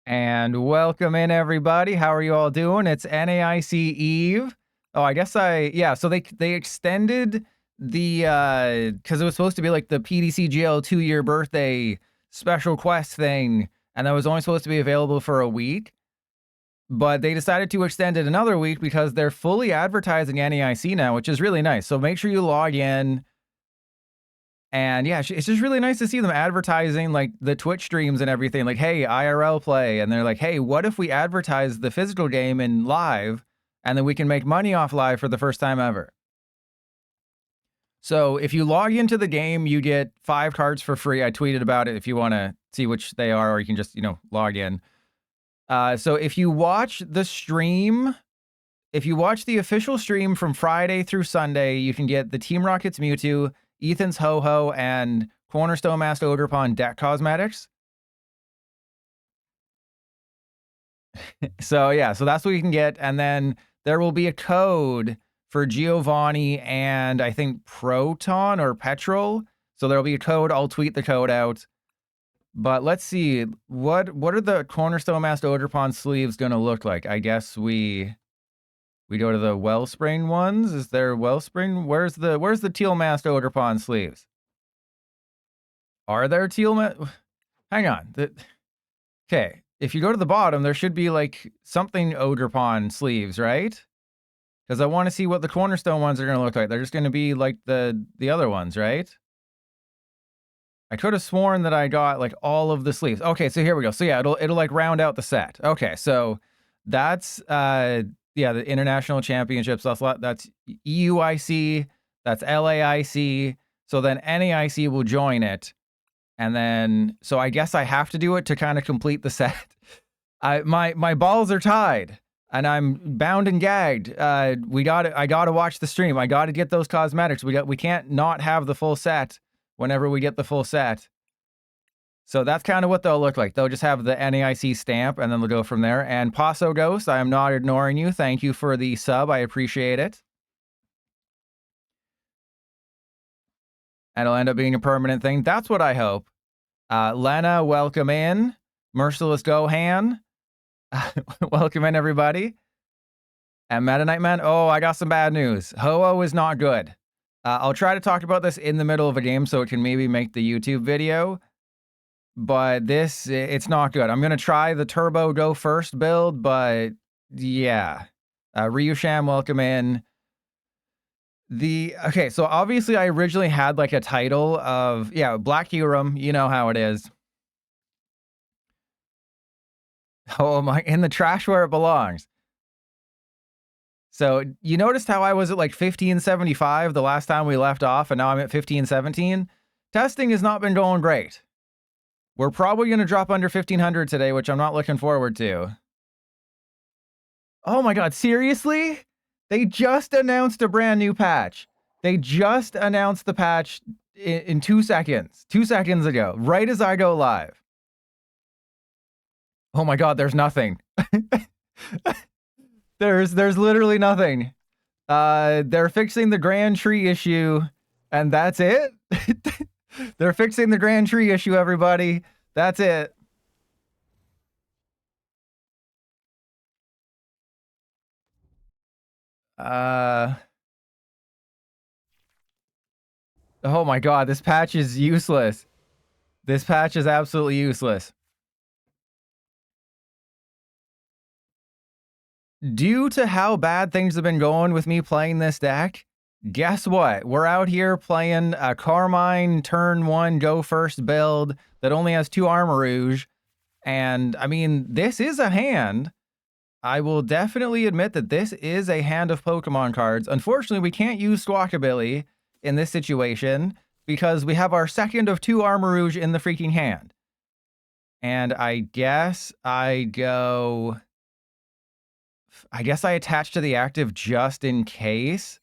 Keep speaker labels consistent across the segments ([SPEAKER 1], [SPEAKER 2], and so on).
[SPEAKER 1] And welcome in, everybody. How are you all doing? It's NAIC Eve. Oh, I guess yeah, so they extended the, because it was supposed to be like the PDCGL 2-year birthday special quest thing, and that was only supposed to be available for a week. But they decided to extend it another week because they're fully advertising NAIC now, which is really nice. So make sure you log in. And yeah, it's just really nice to see them advertising like the Twitch streams and everything. Like, hey, IRL play. And they're like, hey, what if we advertise the physical game in live and then we can make money off live for the first time ever? So if you log into the game, you get 5 cards for free. I tweeted about it if you want to see which they are, or you can just, log in. So if you watch the stream, if you watch the official stream from Friday through Sunday, you can get the Team Rocket's Mewtwo, Ethan's Ho-Ho, and Cornerstone Masked Ogerpon deck cosmetics. So yeah, so that's what you can get. And then there will be a code for Giovanni and I think Proton or Petrol. So there'll be a code. I'll tweet the code out. But let's see, what are the Cornerstone Masked Ogerpon sleeves going to look like? I guess we go to the Wellspring ones. Is there Wellspring? Where's the Teal Masked Ogerpon sleeves? Are there Teal Hang on. Okay, if you go to the bottom, there should be like something Ogerpon sleeves, right? Because I want to see what the Cornerstone ones are going to look like. They're just going to be like the other ones, right? I could have sworn that I got like all of the sleeves. Okay, so here we go. So yeah, it'll like round out the set. Okay, so that's yeah, the International Championships. That's EUIC, that's LAIC. So then NAIC will join it. And then, so I guess I have to do it to kind of complete the set. My balls are tied and I'm bound and gagged. I gotta watch the stream. I gotta get those cosmetics. We can't not have the full set whenever we get the full set. So that's kind of what they'll look like. They'll just have the NAIC stamp and then they'll go from there. And Paso Ghost, I am not ignoring you. Thank you for the sub. I appreciate it. And it'll end up being a permanent thing. That's what I hope. Lena, welcome in. Merciless Gohan, welcome in, everybody. And Meta Knight Man, oh, I got some bad news. Ho-Oh is not good. I'll try to talk about this in the middle of a game so it can maybe make the YouTube video. But it's not good. I'm going to try the Turbo Go First build, but yeah. Ryusham, welcome in. Okay, so obviously I originally had like a title of, yeah, Black Hurum, you know how it is. Oh my, in the trash where it belongs. So you noticed how I was at like 1575 the last time we left off, and now I'm at 1517? Testing has not been going great. We're probably going to drop under 1500 today, which I'm not looking forward to. Oh my god, seriously? They just announced a brand new patch. They just announced the patch in 2 seconds. 2 seconds ago, right as I go live. Oh my god, there's nothing. There's literally nothing. They're fixing the Grand Tree issue, and that's it. They're fixing the Grand Tree issue, everybody. That's it. Oh my god, this patch is useless. This patch is absolutely useless. Due to how bad things have been going with me playing this deck, guess what? We're out here playing a Carmine turn 1 go first build that only has 2 Armarouge. And I mean, this is a hand. I will definitely admit that this is a hand of Pokemon cards. Unfortunately, we can't use Squawkabilly in this situation because we have our second of 2 Armarouge in the freaking hand. And I guess I attach to the active just in case.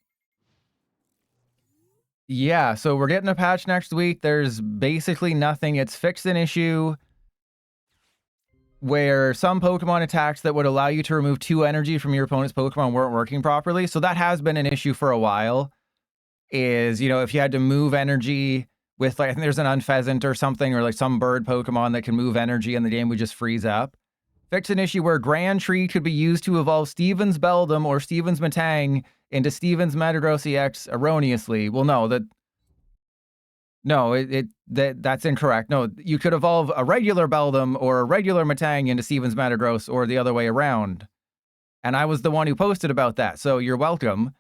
[SPEAKER 1] Yeah, so we're getting a patch next week. There's basically nothing. It's fixed an issue where some Pokemon attacks that would allow you to remove 2 energy from your opponent's Pokemon weren't working properly. So that has been an issue for a while. Is, if you had to move energy with, like, I think there's an Unpheasant or something, or like some bird Pokemon that can move energy and the game would just freeze up. Fix an issue where Grand Tree could be used to evolve Steven's Beldum or Steven's Metang into Steven's Metagross EX erroneously. Well, no, that's incorrect. No, you could evolve a regular Beldum or a regular Metang into Steven's Metagross or the other way around. And I was the one who posted about that, so you're welcome.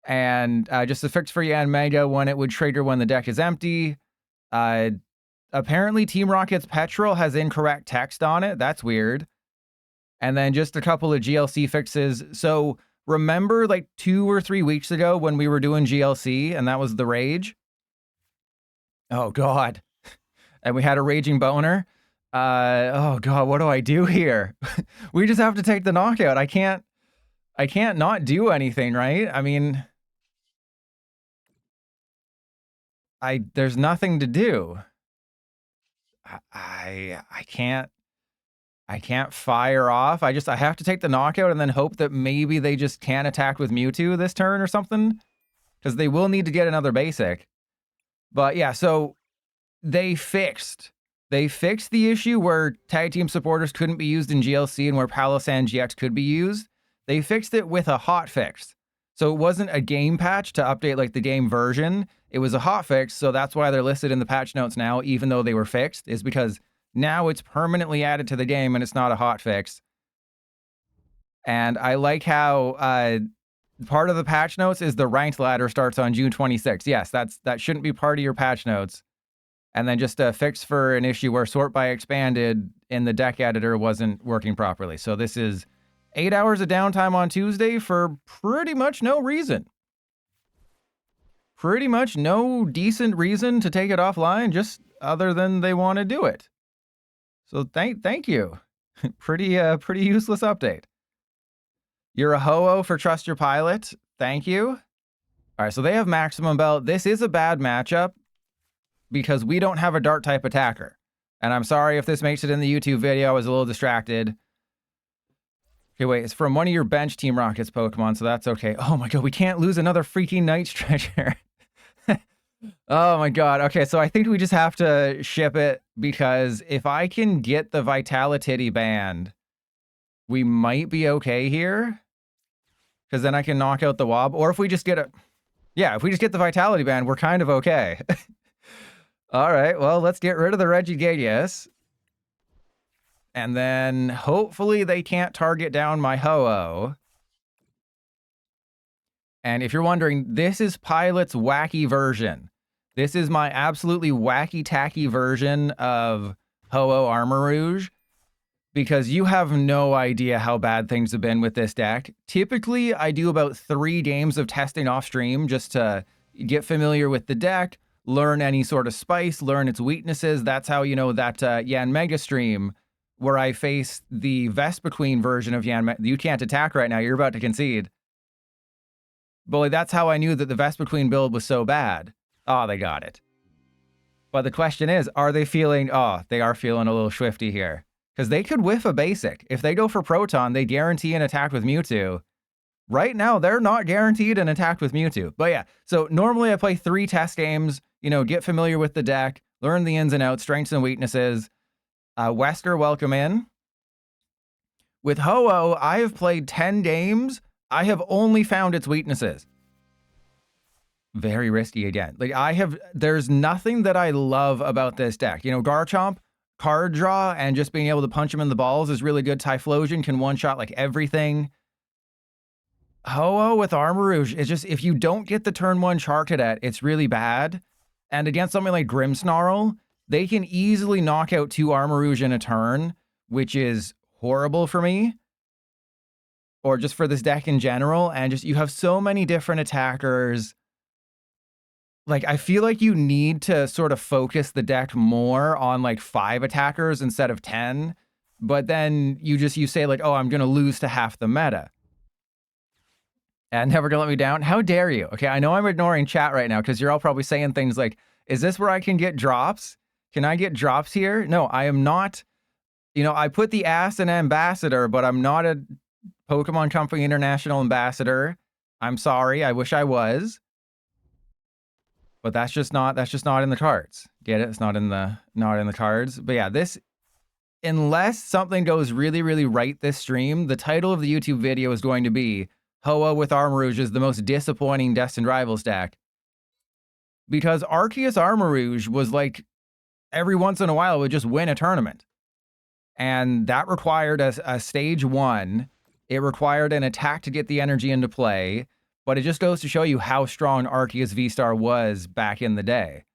[SPEAKER 1] And just a fix for Yanmega when it would trigger when the deck is empty. Apparently Team Rocket's Petrol has incorrect text on it. That's weird. And then just a couple of GLC fixes. So remember like 2 or 3 weeks ago when we were doing GLC and that was the rage? Oh, God. And we had a raging boner. Oh, God, what do I do here? We just have to take the knockout. I can't not do anything, right? I mean, there's nothing to do. I can't fire off. I have to take the knockout and then hope that maybe they just can't attack with Mewtwo this turn or something. Because they will need to get another basic. But yeah, so they fixed the issue where tag team supporters couldn't be used in GLC and where Palossand GX could be used. They fixed it with a hot fix. So it wasn't a game patch to update like the game version. It was a hot fix, so that's why they're listed in the patch notes now, even though they were fixed, is because now it's permanently added to the game and it's not a hot fix. And I like how part of the patch notes is the ranked ladder starts on June 26th. Yes, that shouldn't be part of your patch notes. And then just a fix for an issue where sort by expanded in the deck editor wasn't working properly. So this is 8 hours of downtime on Tuesday for pretty much no reason. Pretty much no decent reason to take it offline, just other than they want to do it. So thank you. Pretty useless update. You're a ho-oh for Trust Your Pilot. Thank you. All right, so they have Maximum Belt. This is a bad matchup because we don't have a Dart type attacker. And I'm sorry if this makes it in the YouTube video. I was a little distracted. Okay, wait, it's from one of your bench Team Rockets Pokemon, so that's okay. Oh my God, we can't lose another freaking Night Stretcher. Oh my God. Okay, so I think we just have to ship it because if I can get the Vitality Band, we might be okay here. Because then I can knock out the Wob. Or if we just get if we just get the Vitality Band, we're kind of okay. All right, well, let's get rid of the Regigigas. And then hopefully they can't target down my Ho-Oh. And if you're wondering, this is Pilot's wacky version. This is my absolutely wacky tacky version of Ho-Oh Armarouge. Because you have no idea how bad things have been with this deck. Typically, I do about 3 games of testing off stream just to get familiar with the deck, learn any sort of spice, learn its weaknesses. That's how, you know, that Yanmega stream where I face the Vespiquen version of Yanmega. You can't attack right now. You're about to concede. But that's how I knew that the Vespiquen build was so bad. Oh, they got it. But the question is, are they feeling... Oh, they are feeling a little swifty here. Because they could whiff a basic. If they go for Proton, they guarantee an attack with Mewtwo. Right now, they're not guaranteed an attack with Mewtwo. But yeah, so normally I play 3 test games, you know, get familiar with the deck, learn the ins and outs, strengths and weaknesses. Wesker, welcome in. With Ho-Oh, I have played 10 games. I have only found its weaknesses. Very risky again. Like there's nothing that I love about this deck. You know, Garchomp, card draw, and just being able to punch him in the balls is really good. Typhlosion can one-shot like everything. Ho-Oh with Armarouge is just, if you don't get the turn 1 Charcadet, it's really bad. And against something like Grimmsnarl, they can easily knock out 2 Armarouge in a turn, which is horrible for me. Or just for this deck in general. And just, you have so many different attackers. Like, I feel like you need to sort of focus the deck more on like 5 attackers instead of 10. But then you say like, oh, I'm going to lose to half the meta. And never gonna let me down. How dare you? Okay, I know I'm ignoring chat right now because you're all probably saying things like, is this where I can get drops? Can I get drops here? No, I am not. You know, I put the ass in ambassador, but I'm not a Pokemon Company International ambassador. I'm sorry. I wish I was. But that's just not in the cards. Get it? It's not in the cards. But yeah, this unless something goes really, really right this stream, the title of the YouTube video is going to be Hoa with Armarouge is the most disappointing Destined Rivals deck. Because Arceus Armarouge was like, every once in a while, it would just win a tournament. And that required a stage 1. It required an attack to get the energy into play. But it just goes to show you how strong Arceus V-Star was back in the day.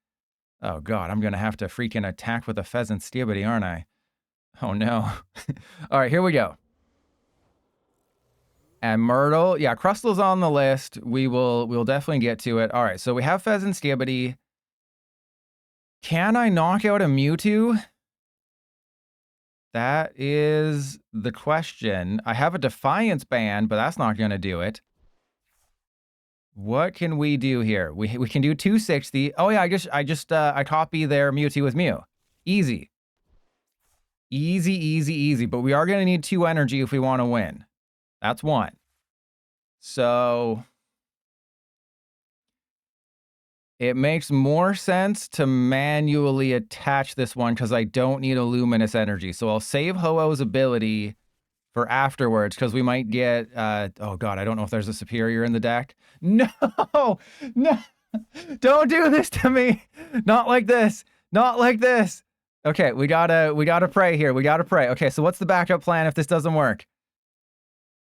[SPEAKER 1] Oh god, I'm going to have to freaking attack with a Fezandipiti, aren't I? Oh no. All right, here we go. And Myrtle, yeah, Crustal's on the list. We'll definitely get to it. All right, so we have Fezandipiti. Can I knock out a Mewtwo? That is the question. I have a Defiance Band, but that's not going to do it. What can we do here? We can do 260. Oh yeah, I copy their Mewtwo with Mew. Easy. Easy, easy, easy. But we are going to need 2 energy if we want to win. That's 1. So it makes more sense to manually attach this one because I don't need a Luminous Energy. So I'll save Ho-Oh's ability for afterwards because we might get... oh god, I don't know if there's a Superior in the deck. No! No! Don't do this to me! Not like this! Not like this! Okay, we gotta pray here. We gotta pray. Okay, so what's the backup plan if this doesn't work?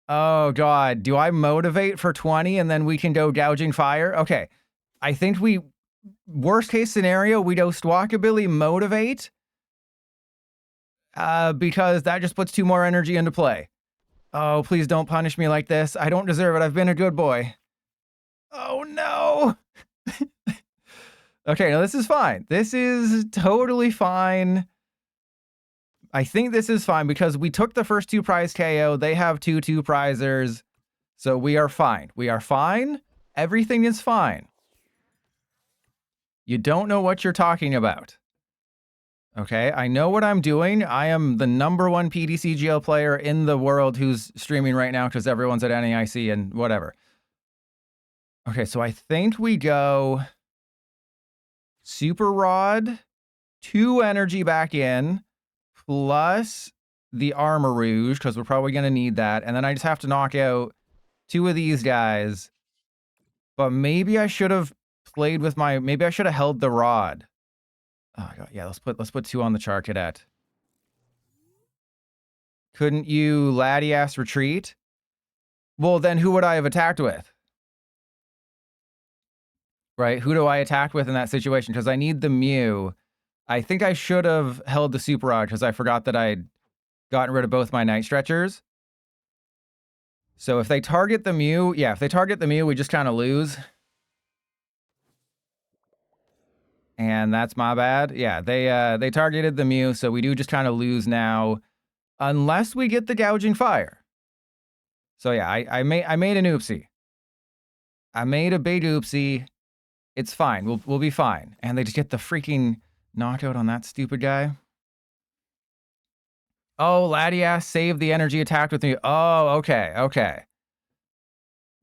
[SPEAKER 1] Oh god, do I motivate for 20 and then we can go Gouging Fire? Okay, I think worst case scenario, we go Squawkabilly motivate. Because that just puts 2 more energy into play. Oh, please don't punish me like this. I don't deserve it. I've been a good boy. Oh no. Okay, now this is fine. This is totally fine. I think this is fine because we took the first 2 prize KO. They have 2 2-prizers. So we are fine. We are fine. Everything is fine. You don't know what you're talking about. Okay, I know what I'm doing. I am the #1 PDCGL player in the world who's streaming right now because everyone's at NAIC and whatever. Okay, so I think we go Super Rod, 2 energy back in, plus the Armarouge, because we're probably going to need that. And then I just have to knock out 2 of these guys. But maybe I should have played with maybe I should have held the Rod. Oh god, yeah, let's put 2 on the Charcadet. Couldn't you Latias retreat? Well, then who would I have attacked with? Right? Who do I attack with in that situation? Because I need the Mew. I think I should have held the Super Rod because I forgot that I'd gotten rid of both my Night Stretchers. So if they target the Mew, yeah, if they target the Mew, we just kind of lose. And that's my bad. Yeah, they targeted the Mew, so we do just kind of lose now. Unless we get the Gouging Fire. So yeah, I made an oopsie. I made a big oopsie. It's fine. We'll be fine. And they just get the freaking knockout on that stupid guy. Oh, Latias saved the energy attack with me. Oh, okay, okay.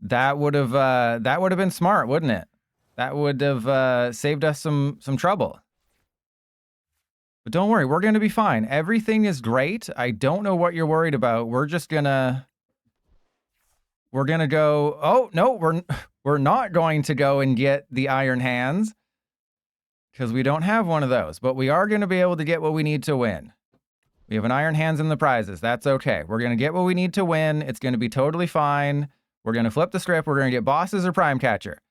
[SPEAKER 1] That would have been smart, wouldn't it? That would have saved us some trouble. But don't worry, we're going to be fine. Everything is great. I don't know what you're worried about. We're just gonna... We're going to go... Oh, no, we're not going to go and get the Iron Hands. Because we don't have one of those. But we are going to be able to get what we need to win. We have an Iron Hands in the prizes. That's okay. We're going to get what we need to win. It's going to be totally fine. We're going to flip the script. We're going to get bosses or Prime Catcher.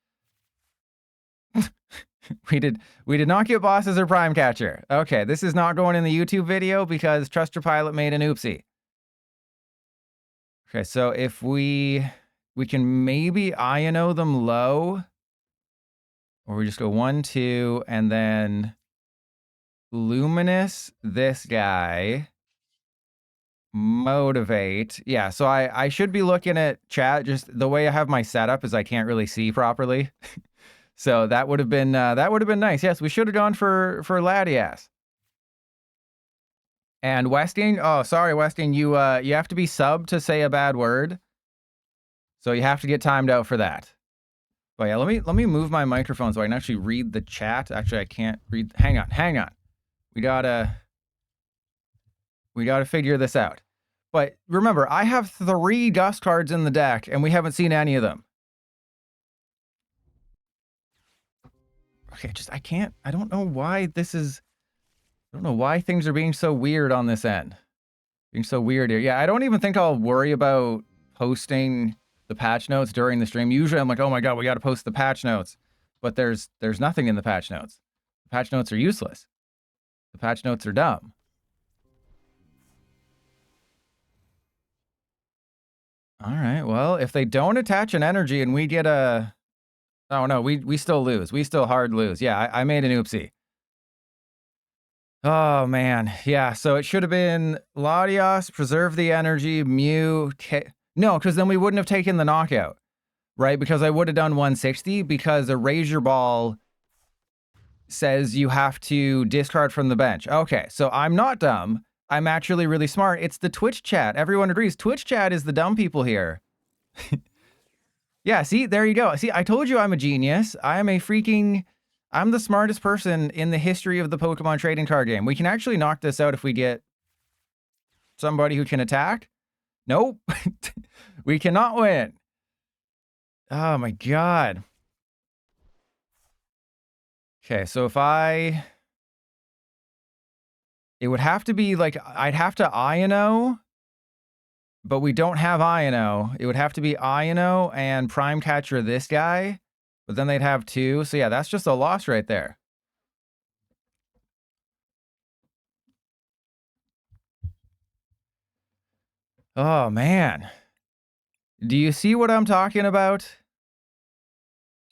[SPEAKER 1] We did not get bosses or Prime Catcher. Okay, this is not going in the YouTube video because Trust Your Pilot made an oopsie. Okay, so if we can maybe Iono them low. Or we just go 1, 2, and then Luminous this guy. Motivate. Yeah, so I should be looking at chat. Just the way I have my setup is I can't really see properly. So that would have been nice. Yes, we should have gone for Latias. And Westing, oh sorry Westing, you have to be subbed to say a bad word. So you have to get timed out for that. But yeah, let me move my microphone so I can actually read the chat. Actually, I can't read. Hang on. We We got to figure this out. But remember, I have 3 Gust cards in the deck, and we haven't seen any of them. Okay, I don't know why this is... I don't know why things are being so weird on this end. Being so weird here. Yeah, I don't even think I'll worry about posting the patch notes during the stream. Usually I'm like, oh my god, we got to post the patch notes. But there's nothing in the patch notes. The patch notes are useless. The patch notes are dumb. All right, well, if they don't attach an energy and we get a... Oh no, we still lose. We still hard lose. Yeah, I made an oopsie. Oh man, yeah, so it should have been Latias, preserve the energy, Mew... No, because then we wouldn't have taken the knockout, right? Because I would have done 160 because a Razor Ball says you have to discard from the bench. Okay, so I'm not dumb. I'm actually really smart. It's the Twitch chat. Everyone agrees. Twitch chat is the dumb people here. Yeah, see, there you go. See, I told you I'm a genius. I'm the smartest person in the history of the Pokemon trading card game. We can actually knock this out if we get somebody who can attack. Nope. We cannot win. Oh my god. Okay, so it would have to be like, I'd have to Iono, but we don't have Iono. It would have to be Iono and Prime Catcher this guy, but then they'd have 2. So yeah, that's just a loss right there. Oh man. Do you see what I'm talking about?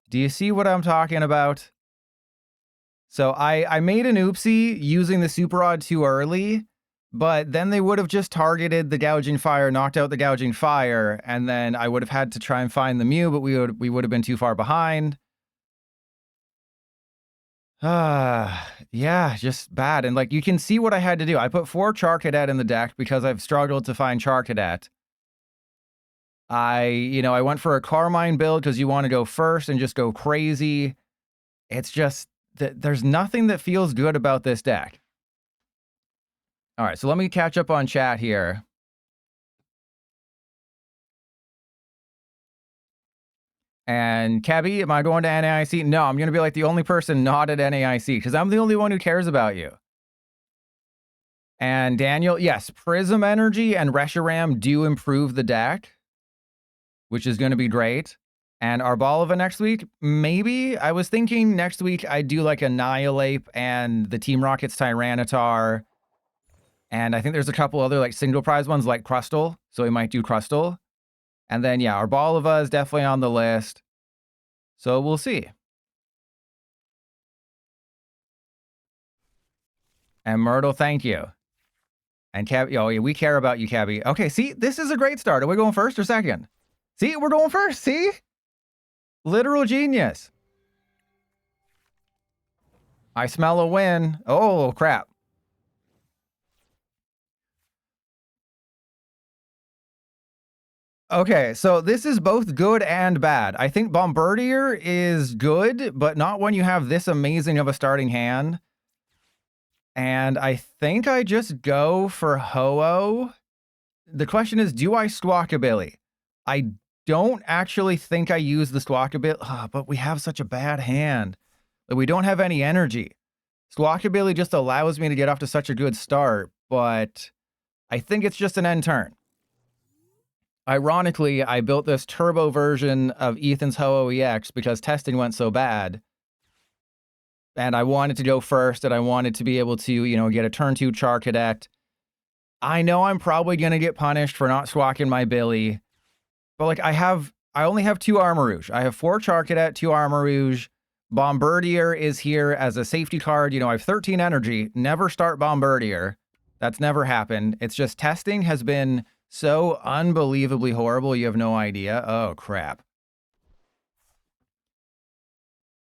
[SPEAKER 1] Do you see what I'm talking about? So I made an oopsie using the Super Rod too early, but then they would have just targeted the Gouging Fire, knocked out the Gouging Fire, and then I would have had to try and find the Mew, but we would have been too far behind. Yeah, just bad. And like, you can see what I had to do. I put 4 Charcadet in the deck because I've struggled to find Charcadet. I went for a Carmine build because you want to go first and just go crazy. It's just that there's nothing that feels good about this deck. All right, so let me catch up on chat here. And Kebby, am I going to NAIC? No, I'm going to be like the only person not at NAIC because I'm the only one who cares about you. And Daniel, yes, Prism Energy and Reshiram do improve the deck, which is going to be great. And Arbalova next week, maybe. I was thinking next week I'd do like Annihilate and the Team Rocket's Tyranitar. And I think there's a couple other like single prize ones like Crustle. So we might do Crustle. And then, yeah, Arbalova is definitely on the list. So we'll see. And Myrtle, thank you. And Cabby, oh yeah, we care about you, Cabby. Okay, see, this is a great start. Are we going first or second? See, we're going first, see? Literal genius. I smell a win. Oh, crap. Okay, so this is both good and bad. I think Bombirdier is good, but not when you have this amazing of a starting hand. And I think I just go for Ho-Oh. The question is, do I Squawkabilly? I don't actually think I use the Squawkabilly, but we have such a bad hand. We don't have any energy. Squawkabilly just allows me to get off to such a good start, but I think it's just an end turn. Ironically, I built this turbo version of Ethan's Ho-Oh EX because testing went so bad. And I wanted to go first, and I wanted to be able to, get a turn 2 Charcadet. I know I'm probably going to get punished for not squawking my Billy. But, like, I only have 2 Armarouge. I have 4 Charcadet, 2 Armarouge. Bombirdier is here as a safety card. I have 13 energy. Never start Bombirdier. That's never happened. It's just testing has been so unbelievably horrible, you have no idea. Oh, crap.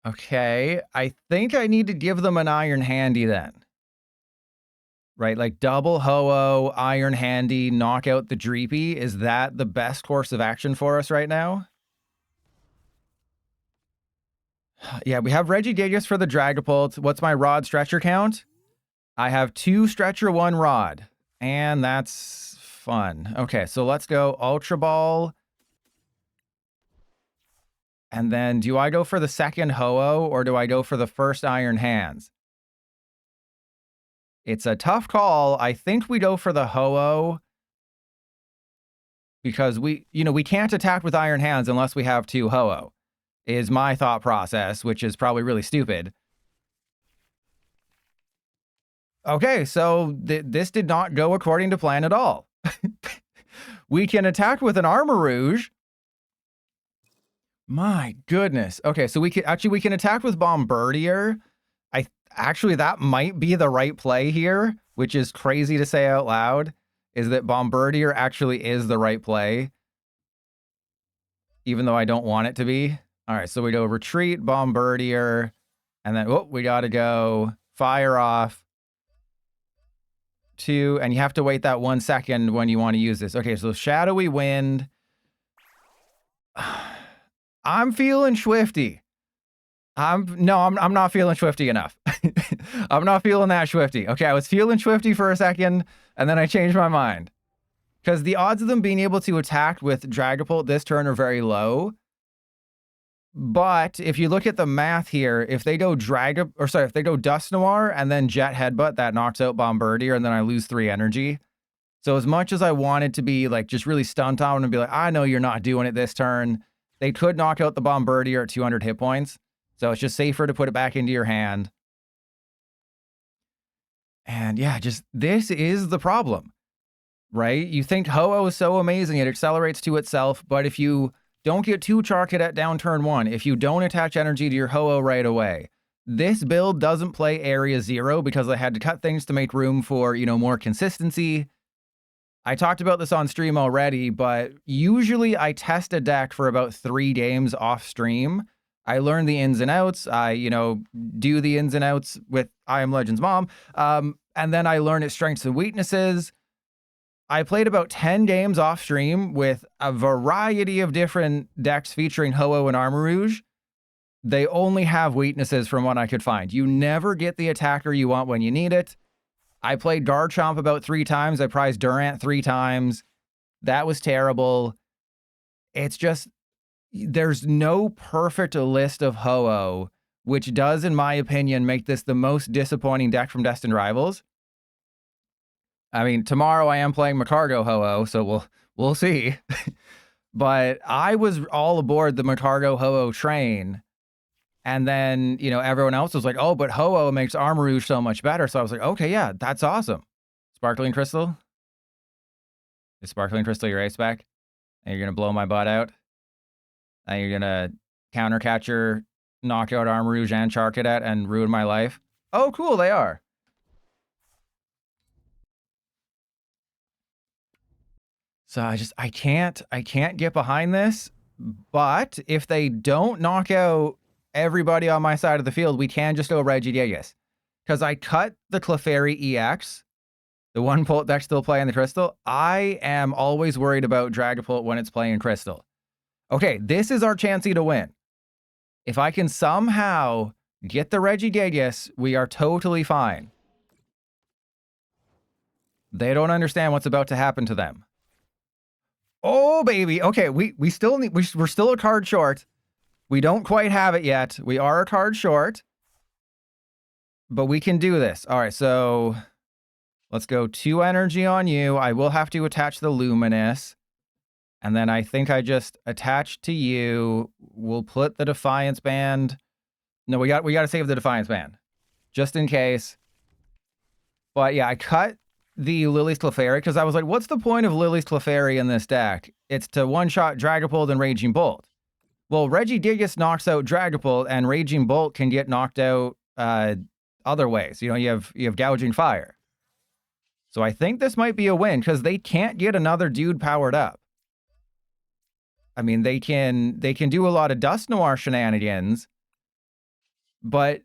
[SPEAKER 1] Okay, I think I need to give them an Iron Handy then. Right, like double Ho-Oh, Iron Handy, knock out the Dreepy. Is that the best course of action for us right now? Yeah, we have Regigigas for the Dragapult. What's my Rod Stretcher count? I have 2 Stretcher, 1 Rod. And that's fun. Okay, so let's go Ultra Ball. And then do I go for the second Ho-Oh or do I go for the first Iron Hands? It's a tough call. I think we go for the Ho-Oh because we can't attack with Iron Hands unless we have 2 Ho-Oh, is my thought process, which is probably really stupid. Okay, so this did not go according to plan at all. We can attack with an Armarouge. My goodness. Okay, so we can attack with Bombirdier. Actually, that might be the right play here, which is crazy to say out loud, is that Bombirdier actually is the right play, even though I don't want it to be. All right, so we go Retreat, Bombirdier, and then, we got to go Fire off. 2, and you have to wait that 1 second when you want to use this. Okay, so Shadowy Wind. I'm feeling Swifty. I'm not feeling Swifty enough. I'm not feeling that Swifty. Okay, I was feeling Swifty for a second, and then I changed my mind. Because the odds of them being able to attack with Dragapult this turn are very low. But if you look at the math here, if they go if they go Dusknoir and then Jet Headbutt, that knocks out Bombirdier, and then I lose 3 energy. So as much as I wanted to be like just really stunt on and be like, I know you're not doing it this turn, they could knock out the Bombirdier at 200 hit points. So it's just safer to put it back into your hand. And yeah, just this is the problem, right? You think Ho-Oh is so amazing, it accelerates to itself, but if you don't get 2 Charcadet down turn 1, if you don't attach energy to your Ho-Oh right away, this build doesn't play Area 0 because I had to cut things to make room for, more consistency. I talked about this on stream already, but usually I test a deck for about 3 games off stream. I learn the ins and outs. I, do the ins and outs with I Am Legend's mom. And then I learn its strengths and weaknesses. I played about 10 games off stream with a variety of different decks featuring Ho-Oh and Armarouge. They only have weaknesses from what I could find. You never get the attacker you want when you need it. I played Garchomp about 3 times. I prized Durant 3 times. That was terrible. It's just, there's no perfect list of Ho-Oh, which does, in my opinion, make this the most disappointing deck from Destined Rivals. I mean, tomorrow I am playing Macargo Ho-Oh, so we'll see. But I was all aboard the Macargo Ho-Oh train. And then, everyone else was like, oh, but Ho-Oh makes Armarouge so much better. So I was like, okay, yeah, that's awesome. Sparkling Crystal? Is Sparkling Crystal your ace back? And you're going to blow my butt out? And you're going to counter catcher, knock out Armarouge and Charcadet and ruin my life? Oh, cool, they are. So I can't get behind this. But if they don't knock out everybody on my side of the field, we can just go Regigigas. Because I cut the Clefairy EX, the one Pult deck still playing the Crystal. I am always worried about Dragapult when it's playing Crystal. Okay, this is our chancey to win. If I can somehow get the Regigigas, we are totally fine. They don't understand what's about to happen to them. Oh, baby. Okay, we're still a card short. We don't quite have it yet. We are a card short. But we can do this. All right, so let's go 2 energy on you. I will have to attach the Luminous. And then I think I just attach to you. We'll put the Defiance Band. No, we got to save the Defiance Band. Just in case. But yeah, I cut the Lily's Clefairy because I was like, what's the point of Lily's Clefairy in this deck? It's to one-shot Dragapult and Raging Bolt. Well, Regigigas knocks out Dragapult, and Raging Bolt can get knocked out other ways. You have Gouging Fire. So I think this might be a win because they can't get another dude powered up. I mean, they can do a lot of Dusknoir shenanigans, but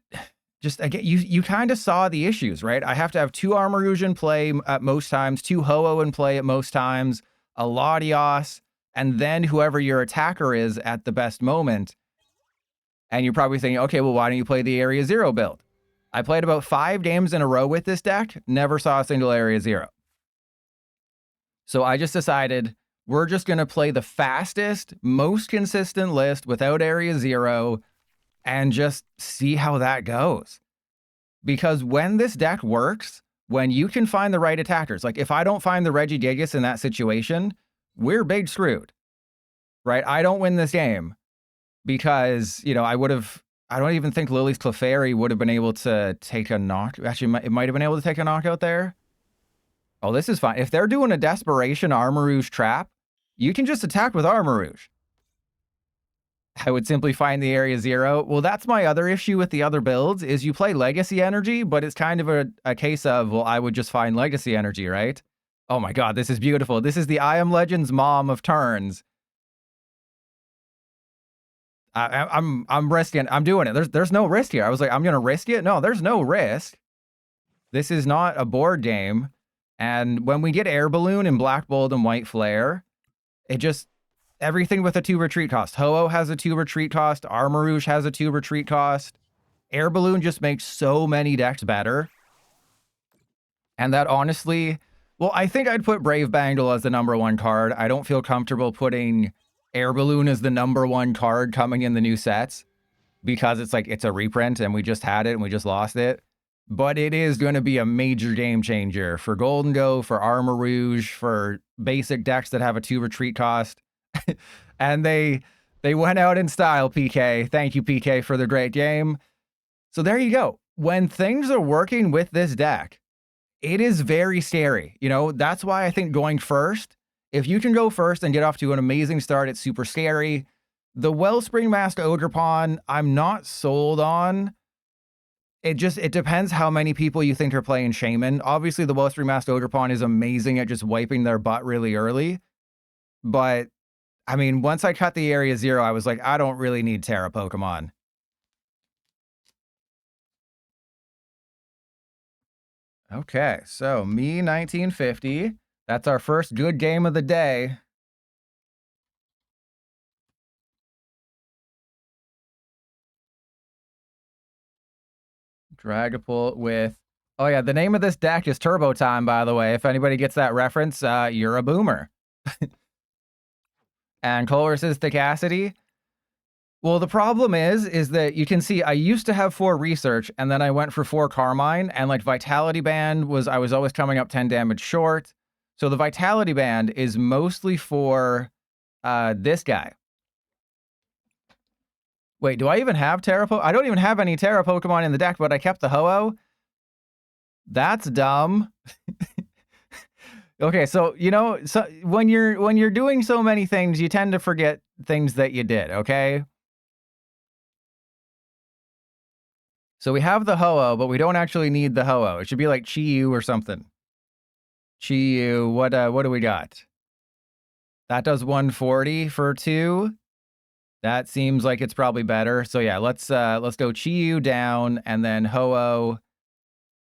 [SPEAKER 1] just again, you kind of saw the issues, right? I have to have 2 Armarouge in play at most times, 2 Ho-Oh in play at most times, a Latias, and then whoever your attacker is at the best moment. And you're probably thinking, okay, well, why don't you play the Area 0 build? I played about 5 games in a row with this deck, never saw a single Area 0. So I just decided we're just going to play the fastest, most consistent list without Area 0 and just see how that goes. Because when this deck works, when you can find the right attackers, like if I don't find the Regigigas in that situation, we're big screwed, right? I don't win this game because, you know, I don't even think Lily's Clefairy would have been able to take a knock. Actually, it might have been able to take a knockout there. Oh, this is fine. If they're doing a Desperation Armarouge trap, you can just attack with Armarouge. I would simply find the Area 0. Well, that's my other issue with the other builds, is you play Legacy Energy, but it's kind of a case of, well, I would just find Legacy Energy, right? Oh my god, this is beautiful. This is the I Am Legends mom of turns. I'm risking. I'm doing it. There's no risk here. I was like, I'm gonna risk it. No, there's no risk. This is not a board game. And when we get Air Balloon and Black Bolt and White Flare, it just everything with a 2 retreat cost. Ho-Oh has a 2 retreat cost. Armarouge has a 2 retreat cost. Air Balloon just makes so many decks better. And that honestly, well, I think I'd put Brave Bangle as the #1 card. I don't feel comfortable putting Air Balloon as the #1 card coming in the new sets because it's like it's a reprint and we just had it and we just lost it. But it is going to be a major game changer for Golden Go, for Armarouge, for basic decks that have a 2 retreat cost. And they went out in style, PK. Thank you, PK, for the great game. So there you go. When things are working with this deck, it is very scary. You know, that's why I think going first, if you can go first and get off to an amazing start, it's super scary. The Wellspring Masked Ogerpon, I'm not sold on. It depends how many people you think are playing Shaman. Obviously, the Wellspring Masked Ogerpon is amazing at just wiping their butt really early. But, I mean, once I cut the Area 0, I was like, I don't really need Terra Pokemon. Okay, so me 1950. That's our first good game of the day. Dragapult with... Oh yeah, the name of this deck is Turbo Time, by the way. If anybody gets that reference, you're a boomer. And Colress's Thicacity. Well, the problem is that you can see I used to have 4 Research, and then I went for 4 Carmine, and like Vitality Band I was always coming up 10 damage short. So the Vitality Band is mostly for this guy. Wait, do I even have Terra I don't even have any Terra Pokemon in the deck, but I kept the Ho-Oh? That's dumb. Okay, so, you know, so when you're doing so many things, you tend to forget things that you did, okay? So we have the Ho-Oh, but we don't actually need the Ho-Oh. It should be like Chi-Yu or something. Chi-Yu, what do we got? That does 140 for 2. That seems like it's probably better. So yeah, let's go Chi-Yu down and then Ho-Oh.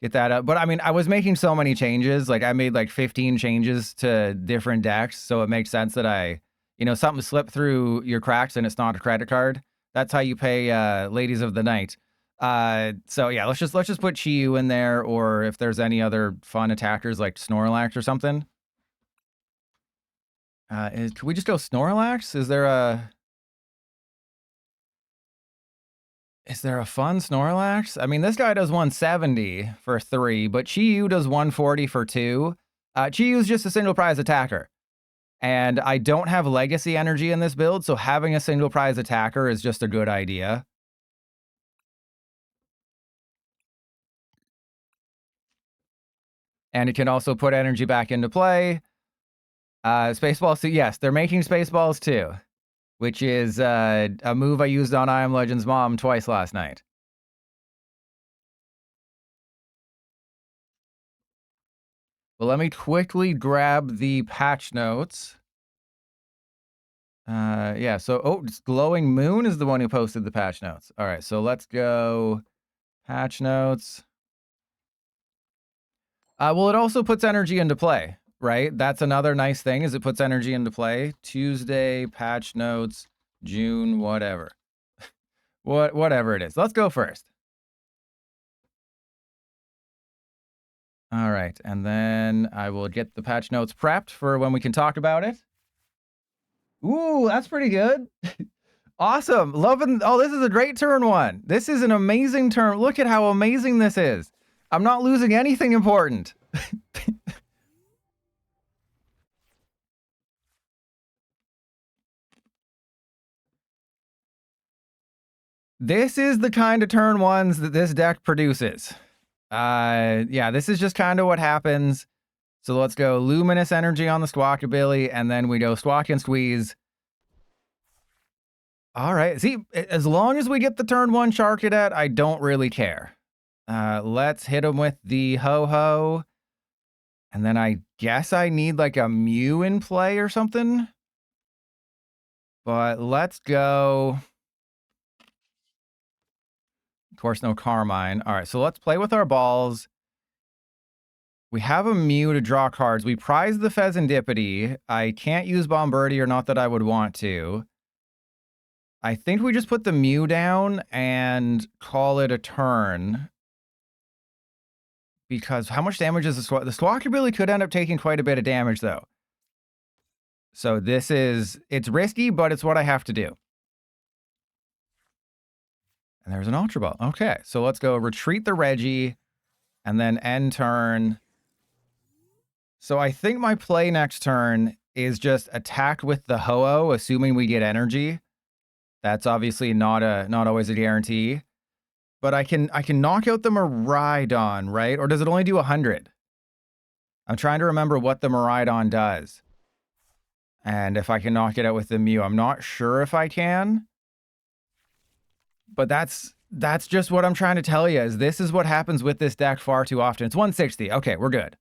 [SPEAKER 1] Get that up. But I mean, I was making so many changes. Like I made like 15 changes to different decks. So it makes sense that something slipped through your cracks and it's not a credit card. That's how you pay Ladies of the Night. So yeah, let's just put Chi-Yu in there, or if there's any other fun attackers like Snorlax or something. Can we just go Snorlax? Is there a fun Snorlax? I mean, this guy does 170 for 3, but Chi-Yu does 140 for 2. Chi-Yu is just a single prize attacker. And I don't have Legacy Energy in this build, so having a single prize attacker is just a good idea. And it can also put energy back into play. Spaceballs, so yes, they're making Spaceballs too, which is a move I used on I Am Legends Mom twice last night. Well, let me quickly grab the patch notes. Yeah, so, Glowing Moon is the one who posted the patch notes. All right, so let's go patch notes. Well, it also puts energy into play, right? That's another nice thing, is it puts energy into play. Tuesday, patch notes, June, whatever. Whatever it is. Let's go first. All right, and then I will get the patch notes prepped for when we can talk about it. Ooh, that's pretty good. Awesome. Loving. Oh, this is a great turn one. This is an amazing turn. Look at how amazing this is. I'm not losing anything important. This is the kind of turn ones that this deck produces. Yeah, this is just kind of what happens. So let's go Luminous Energy on the Squawkabilly, and then we go Squawk and Squeeze. All right. See, as long as we get the turn one Charcadet, I don't really care. Let's hit him with the Ho-Ho. And then I guess I need like a Mew in play or something. But let's go. Of course, no Carmine. All right, so let's play with our balls. We have a Mew to draw cards. We prize the Fezandipiti. I can't use Bombirdier, not that I would want to. I think we just put the Mew down and call it a turn. Because how much damage is the Squawkabilly could end up taking quite a bit of damage, though. So this is, it's risky, but it's what I have to do. And there's an Ultra Ball. Okay, so let's go retreat the Regi and then end turn. So I think my play next turn is just attack with the Ho-Oh, assuming we get energy. That's obviously not always a guarantee. But I can knock out the Miraidon, right? Or does it only do 100? I'm trying to remember what the Miraidon does. And if I can knock it out with the Mew. I'm not sure if I can. But that's just what I'm trying to tell you, is this is what happens with this deck far too often. It's 160. Okay, we're good.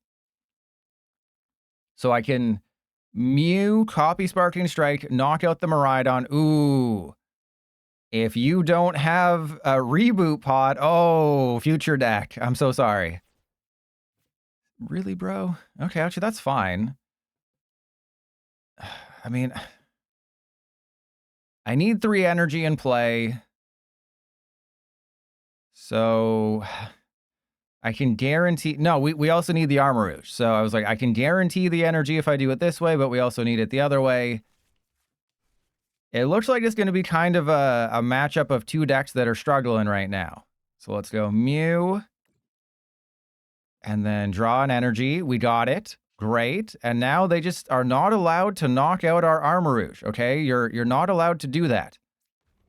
[SPEAKER 1] So I can Mew, copy Sparking Strike, knock out the Miraidon. Ooh. If you don't have a reboot pod, oh, future deck. I'm so sorry. Really, bro? Okay, actually, that's fine. I mean, I need 3 energy in play. So I can guarantee... No, we also need the Armarouge. So I was like, I can guarantee the energy if I do it this way, but we also need it the other way. It looks like it's going to be kind of a matchup of 2 decks that are struggling right now. So let's go Mew. And then draw an energy. We got it. Great. And now they just are not allowed to knock out our Armarouge, okay? You're not allowed to do that.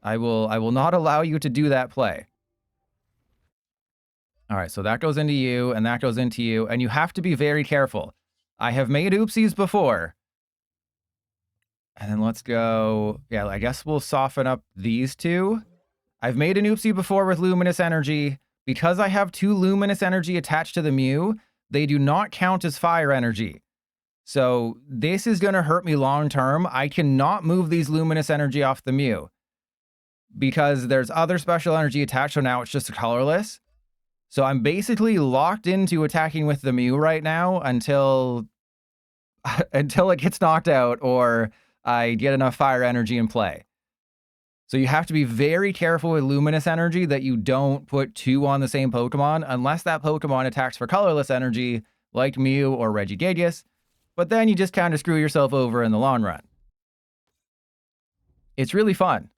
[SPEAKER 1] I will not allow you to do that play. All right, so that goes into you, and that goes into you, and you have to be very careful. I have made oopsies before. And then let's go... Yeah, I guess we'll soften up these 2. I've made an oopsie before with Luminous Energy. Because I have 2 Luminous Energy attached to the Mew, they do not count as Fire Energy. So this is going to hurt me long term. I cannot move these Luminous Energy off the Mew. Because there's other special energy attached, so now it's just a colorless. So I'm basically locked into attacking with the Mew right now until it gets knocked out or I get enough Fire Energy in play. So you have to be very careful with Luminous Energy that you don't put 2 on the same Pokemon unless that Pokemon attacks for colorless energy like Mew or Regigigas, but then you just kind of screw yourself over in the long run. It's really fun.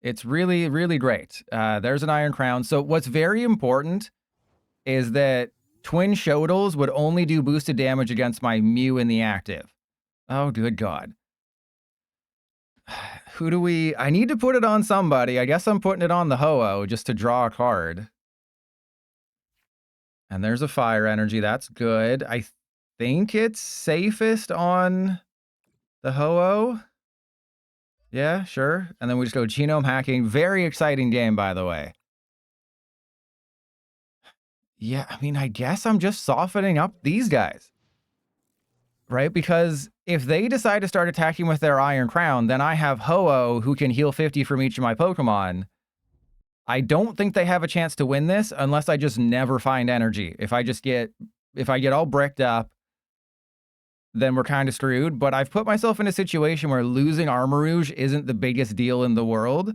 [SPEAKER 1] It's really, really great. There's an Iron Crown. So what's very important is that Twin Shodels would only do boosted damage against my Mew in the active. Oh, good God. Who do we... I need to put it on somebody. I guess I'm putting it on the Ho-Oh just to draw a card. And there's a Fire Energy. That's good. I think it's safest on the Ho-Oh. Yeah, sure. And then we just go Genome Hacking. Very exciting game, by the way. Yeah, I mean, I guess I'm just softening up these guys. Right? Because if they decide to start attacking with their Iron Crown, then I have Ho-Oh who can heal 50 from each of my Pokemon. I don't think they have a chance to win this unless I just never find energy. If I get all bricked up, then we're kind of screwed. But I've put myself in a situation where losing Armarouge isn't the biggest deal in the world.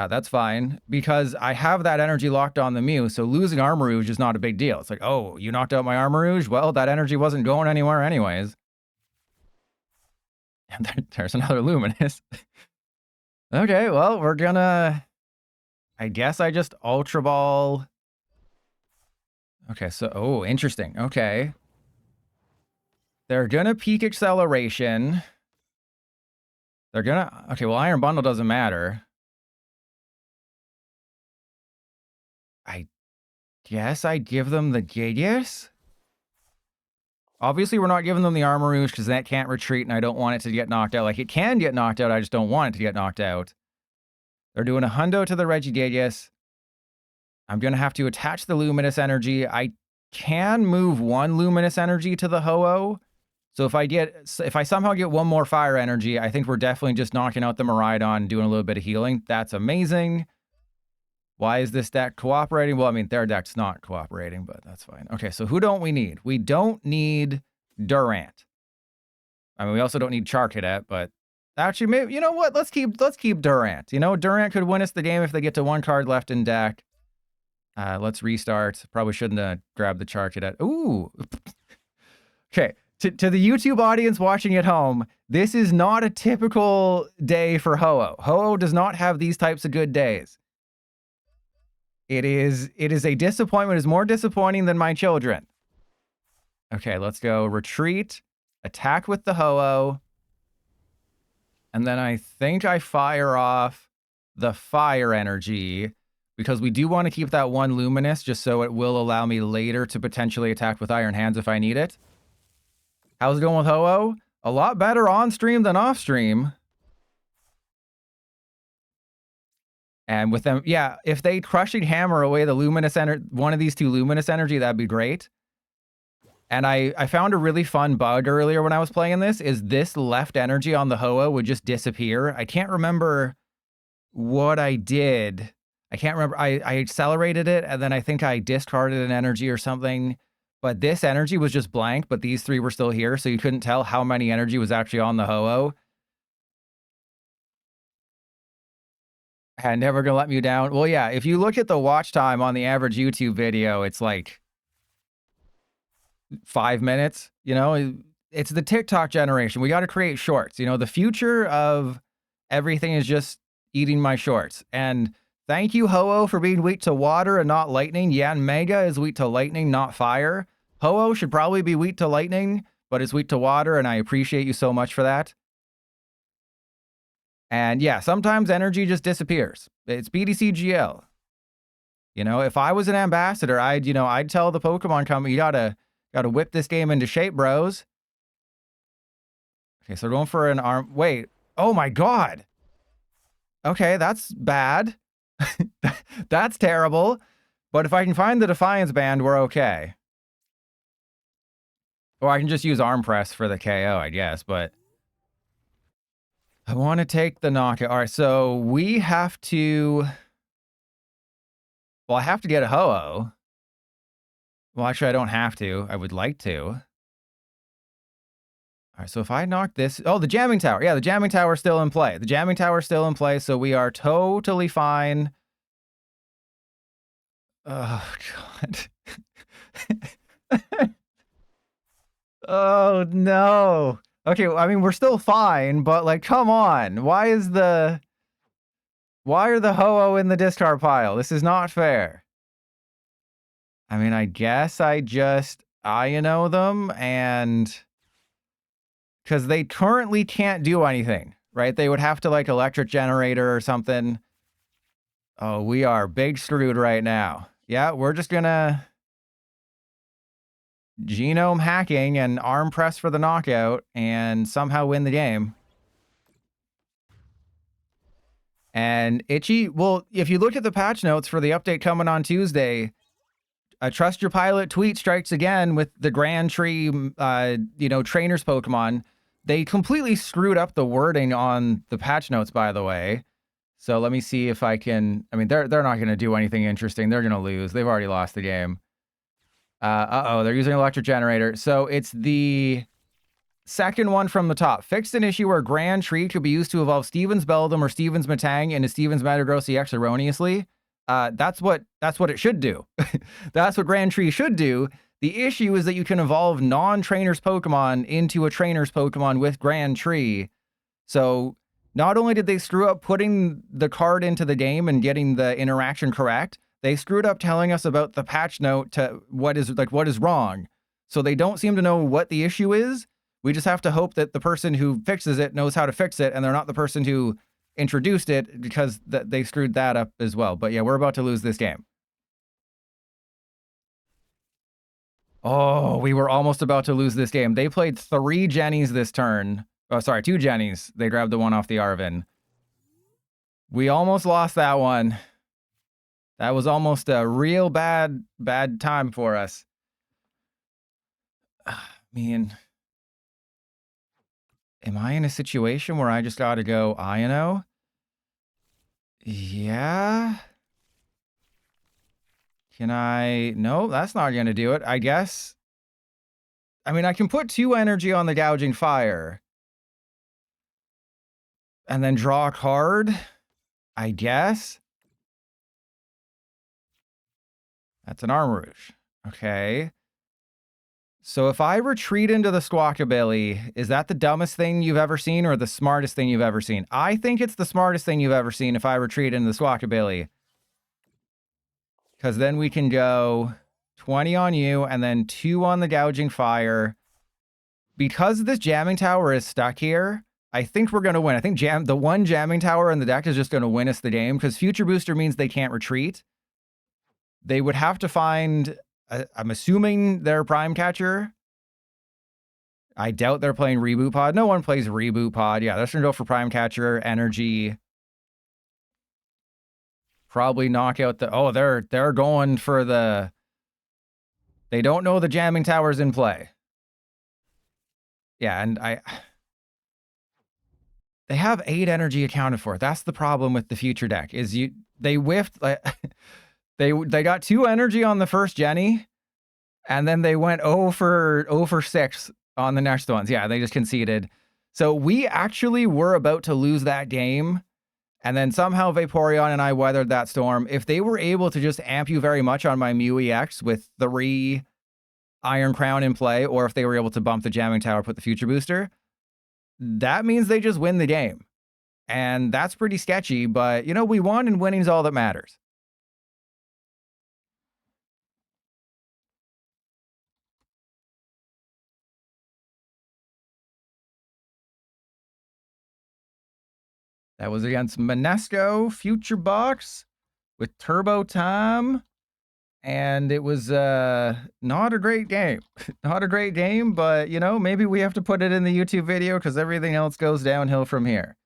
[SPEAKER 1] That's fine, because I have that energy locked on the Mew, so losing Armarouge is not a big deal. It's like, oh, you knocked out my Armarouge? Well, that energy wasn't going anywhere anyways. And there's another Luminous. Okay, well, we're gonna... I guess I just Ultra Ball... Okay, so... Oh, interesting. Okay. They're gonna peak acceleration. They're gonna... Okay, well, Iron Bundle doesn't matter. I guess I give them the Gigas? Obviously, we're not giving them the Armarouge because that can't retreat, and I don't want it to get knocked out. Like, it can get knocked out, I just don't want it to get knocked out. They're doing a hundo to the Regigigas. I'm going to have to attach the Luminous Energy. I can move one Luminous Energy to the Ho-Oh. So if I somehow get one more Fire Energy, I think we're definitely just knocking out the Miraidon and doing a little bit of healing. That's amazing. Why is this deck cooperating? Well, I mean, their deck's not cooperating, but that's fine. Okay, so who don't we need? We don't need Durant. I mean, we also don't need Charcadet, but actually, maybe, you know what? Let's keep Durant. You know, Durant could win us the game if they get to one card left in deck. Let's restart. Probably shouldn't have grabbed the Charcadet. Ooh. Okay, to the YouTube audience watching at home, this is not a typical day for Ho-Oh. Ho-Oh does not have these types of good days. It is a disappointment. It's more disappointing than my children. Okay, let's go retreat, attack with the Ho-Oh, and then I think I fire off the Fire Energy because we do want to keep that one Luminous just so it will allow me later to potentially attack with Iron Hands if I need it. How's it going with Ho-Oh? A lot better on stream than off stream. And with them, yeah, if they Crushing Hammer away the Luminous Energy, one of these two Luminous Energy, that'd be great. And I found a really fun bug earlier when I was playing this left energy on the Ho-Oh would just disappear. I can't remember what I did. I can't remember. I accelerated it, and then I think I discarded an energy or something. But this energy was just blank, but these three were still here, so you couldn't tell how many energy was actually on the Ho-Oh. And never gonna let me down. Well, yeah, if you look at the watch time on the average YouTube video, it's like 5 minutes. You know, it's the TikTok generation. We got to create shorts. You know, the future of everything is just eating my shorts. And thank you, Ho-Oh, for being weak to water and not lightning. Yeah, and Mega is weak to lightning, not fire. Ho-Oh should probably be weak to lightning, but it's weak to water, and I appreciate you so much for that. And yeah, sometimes energy just disappears. It's BDCGL. You know, if I was an ambassador, I'd tell the Pokemon company, you gotta whip this game into shape, bros. Okay, so we're going for an arm. Wait. Oh my God. Okay, that's bad. That's terrible. But if I can find the Defiance Band, we're okay. Or I can just use Arm Press for the KO, I guess, but I want to take the knockout. All right, so we have to... Well, I have to get a Ho-Oh. Well, actually, I don't have to. I would like to. All right, so if I knock this... Oh, the Jamming Tower. Yeah, the Jamming Tower is still in play. The Jamming Tower is still in play, so we are totally fine. Oh, God. Oh, no. Okay, I mean, we're still fine, but, like, come on. Why are the Ho-Oh in the discard pile? This is not fair. I mean, I guess I just Iono them, and... Because they currently can't do anything, right? They would have to, like, electric generator or something. Oh, we are big screwed right now. Yeah, we're just gonna... genome hacking and arm press for the knockout and somehow win the game. And Itchy, well, if you look at the patch notes for the update coming on Tuesday, a Trust Your Pilot tweet strikes again with the Grand Tree, trainers Pokemon. They completely screwed up the wording on the patch notes, by the way. So let me see if I can, I mean, they're not going to do anything interesting. They're going to lose. They've already lost the game. Uh-oh, they're using electric generator. So it's the Second one from the top. Fixed an issue where Grand Tree could be used to evolve Steven's Beldum or Steven's Matang into Steven's Metagross EX erroneously. That's what it should do. That's what Grand Tree should do. The issue is that you can evolve non-trainer's Pokemon into a trainer's Pokemon with Grand Tree. So not only did they screw up putting the card into the game and getting the interaction correct, they screwed up telling us about the patch note to what is wrong. So they don't seem to know what the issue is. We just have to hope that the person who fixes it knows how to fix it, and they're not the person who introduced it, because they screwed that up as well. But yeah, we're about to lose this game. Oh, we were almost about to lose this game. They played 3 Jennies this turn. Oh, sorry, 2 Jennies. They grabbed the one off the Arvin. We almost lost that one. That was almost a real bad time for us. Man. Am I in a situation where I just got to go Iono? Yeah. Can I? No, that's not going to do it, I guess. I mean, I can put 2 energy on the Gouging Fire. And then draw a card, I guess. That's an Armarouge. Okay. So if I retreat into the Squawkabilly, is that the dumbest thing you've ever seen or the smartest thing you've ever seen? I think it's the smartest thing you've ever seen if I retreat into the Squawkabilly. Because then we can go 20 on you and then 2 on the Gouging Fire. Because this Jamming Tower is stuck here, I think we're going to win. I think the one Jamming Tower in the deck is just going to win us the game, because Future Booster means they can't retreat. They would have to find... I'm assuming they're Prime Catcher. I doubt they're playing Reboot Pod. No one plays Reboot Pod. Yeah, they're just going to go for Prime Catcher, Energy. Probably knock out the... Oh, they're going for the... They don't know the Jamming Tower's in play. Yeah, and they have 8 energy accounted for. That's the problem with the future deck, is they whiffed... They got 2 energy on the first Jenny, and then they went 0 for 6 on the next ones. Yeah, they just conceded. So we actually were about to lose that game, and then somehow Vaporeon and I weathered that storm. If they were able to just amp you very much on my Mew EX with 3 Iron Crown in play, or if they were able to bump the Jamming Tower, put the Future Booster, that means they just win the game. And that's pretty sketchy, but, you know, we won, and winning's all that matters. That was against Monesco Future Box with Turbo Time. And it was not a great game. Not a great game, but, you know, maybe we have to put it in the YouTube video because everything else goes downhill from here.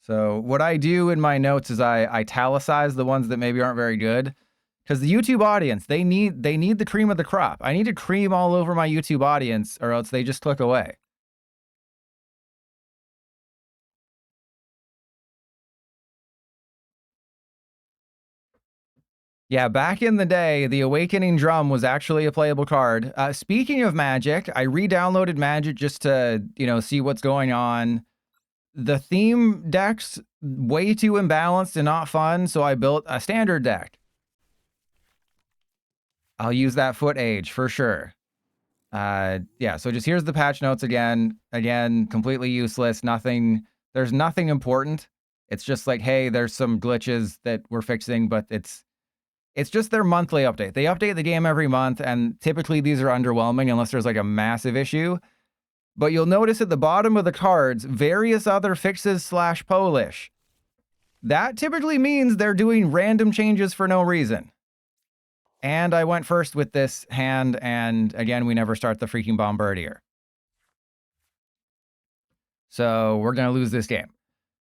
[SPEAKER 1] So what I do in my notes is I italicize the ones that maybe aren't very good. Because the YouTube audience, they need the cream of the crop. I need to cream all over my YouTube audience, or else they just click away. Yeah, back in the day, the Awakening Drum was actually a playable card. Speaking of Magic, I re-downloaded Magic just to, you know, see what's going on. The theme deck's way too imbalanced and not fun, so I built a standard deck. I'll use that foot age for sure. Yeah, so just here's the patch notes again. Again, completely useless. Nothing. There's nothing important. It's just like, hey, there's some glitches that we're fixing, but it's just their monthly update. They update the game every month, and typically these are underwhelming unless there's like a massive issue. But you'll notice at the bottom of the cards, various other fixes / Polish. That typically means they're doing random changes for no reason. And I went first with this hand, and again, we never start the freaking Bombirdier. So we're going to lose this game.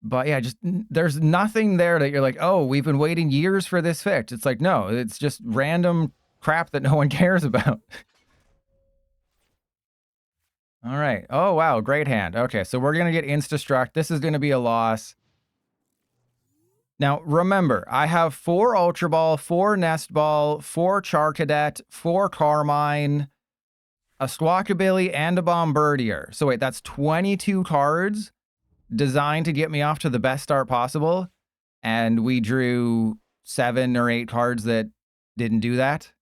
[SPEAKER 1] But yeah, just there's nothing there that you're like, oh, we've been waiting years for this fix. It's like, no, it's just random crap that no one cares about. All right. Oh, wow. Great hand. Okay, so we're going to get Instastruct. This is going to be a loss. Now, remember, I have 4 Ultra Ball, 4 Nest Ball, 4 Charcadet, 4 Carmine. a Squawkabilly, and a Bombirdier. So wait, that's 22 cards designed to get me off to the best start possible. And we drew 7 or 8 cards that didn't do that.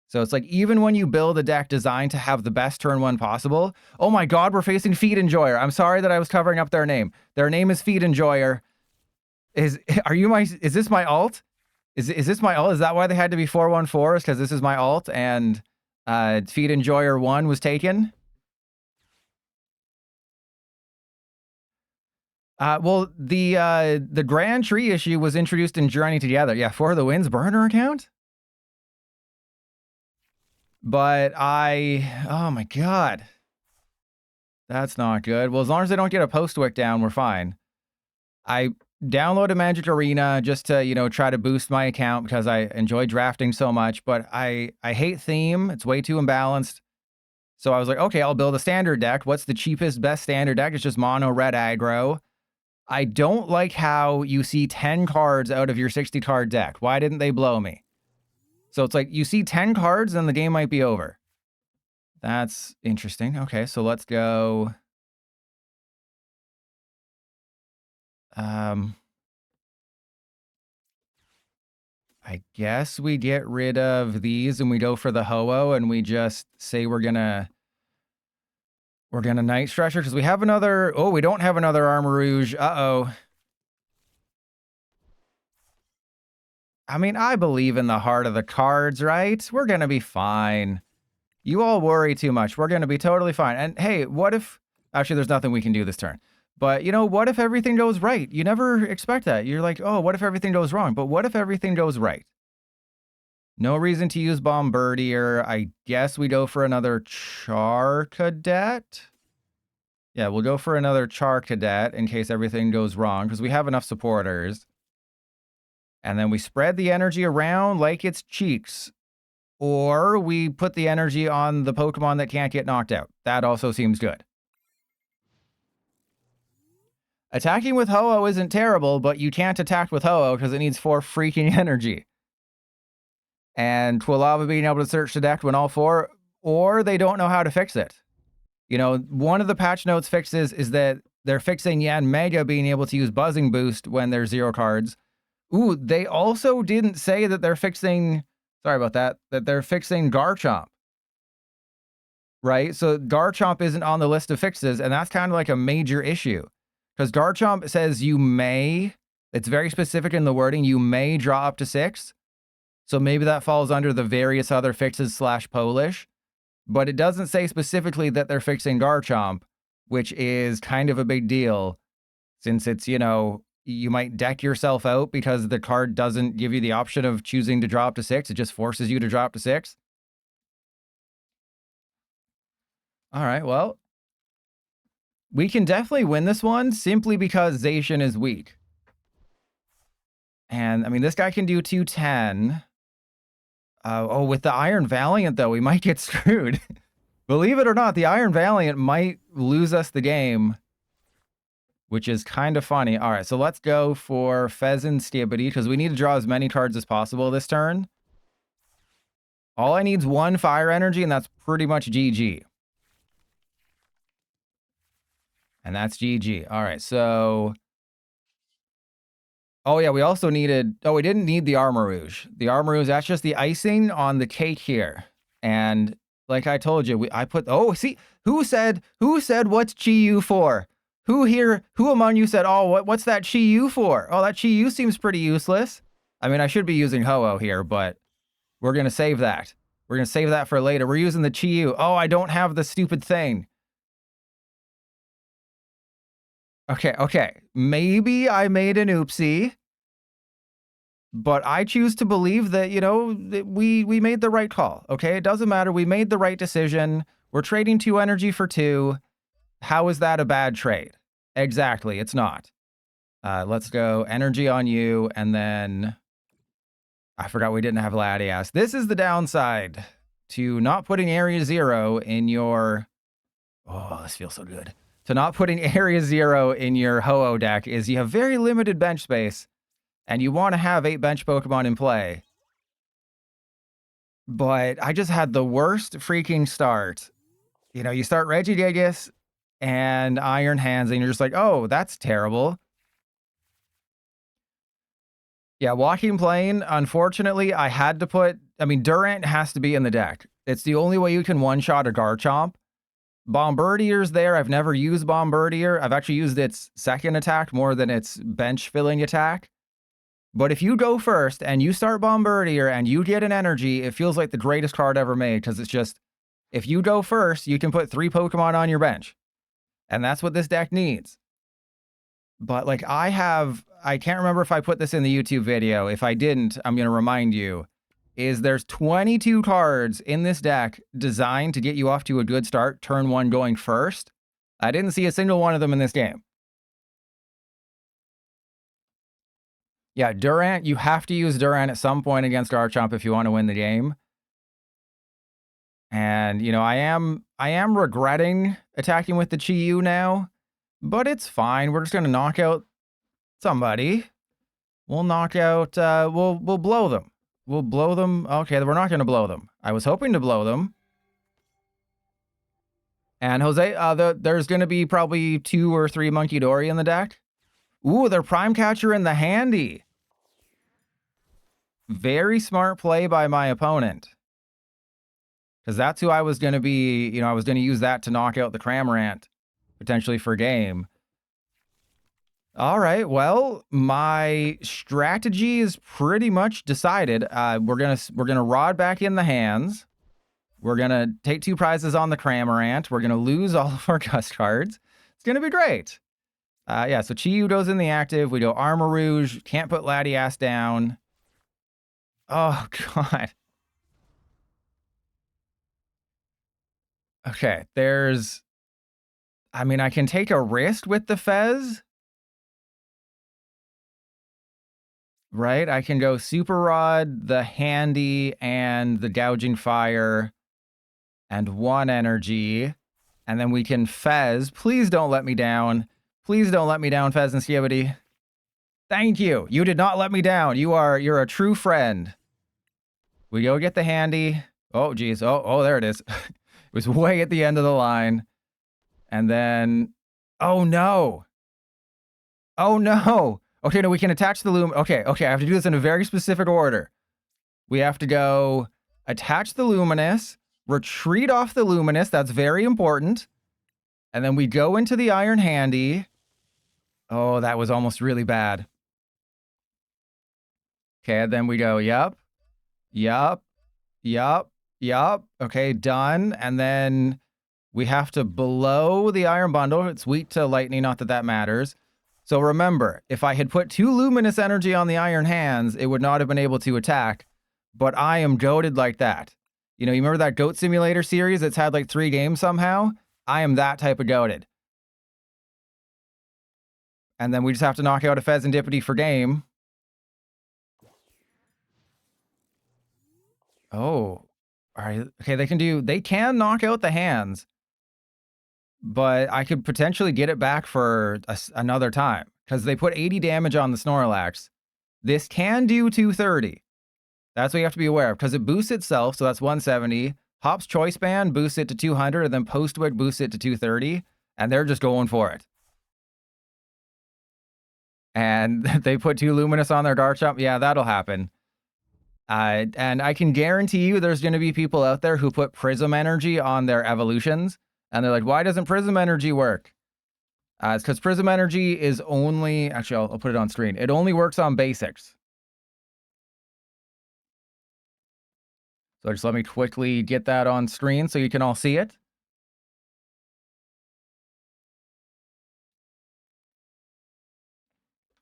[SPEAKER 1] So it's like, even when you build a deck designed to have the best turn one possible. Oh my god, we're facing Feed Enjoyer. I'm sorry that I was covering up their name. Their name is Feed Enjoyer. Is this my alt? Is this my alt? Is that why they had to be 4/1/4s? Because this is my alt and Feed Enjoyer 1 was taken? Well, the Grand Tree issue was introduced in Journey Together. Yeah, For the Winds burner account? But oh my god. That's not good. Well, as long as I don't get a Postwick down, we're fine. I downloaded Magic Arena just to, you know, try to boost my account because I enjoy drafting so much, but I hate theme. It's way too imbalanced. So I was like, okay, I'll build a standard deck. What's the cheapest, best standard deck? It's just mono red aggro. I don't like how you see 10 cards out of your 60 card deck. Why didn't they blow me? So it's like, you see 10 cards and the game might be over. That's interesting. Okay, so let's go. I guess we get rid of these and we go for the Ho-Oh and we just say we're gonna Night Stretcher because we have another. Oh, we don't have another Armarouge. Uh-oh. I mean, I believe in the heart of the cards, right? We're gonna be fine. You all worry too much. We're gonna be totally fine. And hey, what if... Actually, there's nothing we can do this turn. But, you know, what if everything goes right? You never expect that. You're like, oh, what if everything goes wrong? But what if everything goes right? No reason to use Bombirdier. I guess we go for another Charcadet. Yeah, we'll go for another Charcadet in case everything goes wrong, because we have enough supporters. And then we spread the energy around like it's cheeks. Or we put the energy on the Pokemon that can't get knocked out. That also seems good. Attacking with Ho-Oh isn't terrible, but you can't attack with Ho-Oh because it needs 4 freaking energy. And Twilava being able to search the deck when all 4, or they don't know how to fix it. You know, one of the patch notes fixes is that they're fixing Yanmega being able to use Buzzing Boost when there's 0 cards. Ooh, they also didn't say that they're fixing... Sorry about that. That they're fixing Garchomp. Right? So Garchomp isn't on the list of fixes, and that's kind of like a major issue. Because Garchomp says you may... It's very specific in the wording. You may draw up to 6. So maybe that falls under the various other fixes / Polish. But it doesn't say specifically that they're fixing Garchomp, which is kind of a big deal. Since it's, you know... You might deck yourself out because the card doesn't give you the option of choosing to draw up to 6. It just forces you to draw up to 6. All right, well. We can definitely win this one simply because Zacian is weak. And, I mean, this guy can do 210. Oh, with the Iron Valiant, though, we might get screwed. Believe it or not, the Iron Valiant might lose us the game. Which is kind of funny. All right, so let's go for Fezandipiti because we need to draw as many cards as possible this turn. All I need is 1 fire energy, and that's pretty much GG. And that's GG. All right, so... Oh, yeah, we also needed... Oh, we didn't need the Armarouge. The Armarouge, that's just the icing on the cake here. And like I told you, I put... Oh, see, who said what's Chi-Yu for? Who among you said, oh, what's that Chi-Yu for? Oh, that Chi-Yu seems pretty useless. I mean, I should be using Ho-Oh here, but we're going to save that. We're going to save that for later. We're using the Chi-Yu. Oh, I don't have the stupid thing. Okay. Maybe I made an oopsie. But I choose to believe that, you know, that we made the right call. Okay, it doesn't matter. We made the right decision. We're trading 2 energy for 2. How is that a bad trade? Exactly, it's not. Let's go energy on you, and then... I forgot we didn't have Latias. This is the downside to not putting Area 0 in your... Oh, this feels so good. To not putting Area 0 in your Ho-Oh deck is you have very limited bench space, and you want to have 8 bench Pokemon in play. But I just had the worst freaking start you know, you start Regigigas and Iron Hands, and you're just like, oh, that's terrible. Yeah, Walking Plane, unfortunately, I had to put... I mean, Durant has to be in the deck. It's the only way you can one-shot a Garchomp. Bombardier's there. I've never used Bombirdier. I've actually used its second attack more than its bench-filling attack. But if you go first and you start Bombirdier and you get an energy, it feels like the greatest card ever made, because it's just... if you go first, you can put 3 Pokemon on your bench. And that's what this deck needs. But, like, I can't remember if I put this in the YouTube video. If I didn't, I'm going to remind you. There's 22 cards in this deck designed to get you off to a good start, turn 1 going first. I didn't see a single one of them in this game. Yeah, Durant, you have to use Durant at some point against Garchomp if you want to win the game. And, you know, I am regretting attacking with the Chi-Yu now, but it's fine. We're just going to knock out somebody. We'll knock out, we'll blow them. We'll blow them. Okay, we're not going to blow them. I was hoping to blow them. And Jose, there's going to be probably 2 or 3 Monkey Dory in the deck. Ooh, they're Prime Catcher in the handy. Very smart play by my opponent. Because that's who I was going to be, you know, I was going to use that to knock out the Cramorant, potentially for game. All right, well, my strategy is pretty much decided. We're gonna rod back in the hands. We're gonna take 2 prizes on the Cramorant. We're gonna lose all of our Gust cards. It's gonna be great. Yeah, so Chi-Yu goes in the active. We go Armarouge. Can't put Latias down. Oh, God. Okay, I mean, I can take a risk with the Fez. Right? I can go Super Rod, the Handy, and the Gouging Fire, and 1 energy. And then we can Fez. Please don't let me down. Please don't let me down, Fezandipiti. Thank you. You did not let me down. You're a true friend. We go get the Handy. Oh, geez. Oh, there it is. It was way at the end of the line. And then... oh, no. Oh, no. Okay, no, we can attach the Okay, I have to do this in a very specific order. We have to go attach the Luminous, retreat off the Luminous. That's very important. And then we go into the Iron Handy. Oh, that was almost really bad. Okay, and then we go, yup. Okay, done. And then we have to blow the Iron Bundle. It's weak to lightning, not that that matters. So remember, if I had put 2 Luminous Energy on the Iron Hands, it would not have been able to attack. But I am goated like that. You know, you remember that Goat Simulator series that's had like 3 games somehow? I am that type of goated. And then we just have to knock out a Fezandipiti for game. Oh. All right. Okay, they can knock out the hands. But I could potentially get it back for another time. Because they put 80 damage on the Snorlax. This can do 230. That's what you have to be aware of. Because it boosts itself, so that's 170. Hop's Choice Band boosts it to 200. And then Postwick boosts it to 230. And they're just going for it. And they put 2 Luminous on their Garchomp. Yeah, that'll happen. And I can guarantee you there's going to be people out there who put Prism Energy on their evolutions. And they're like, why doesn't Prism Energy work? It's because Prism Energy is only... actually, I'll put it on screen. It only works on basics. So just let me quickly get that on screen so you can all see it.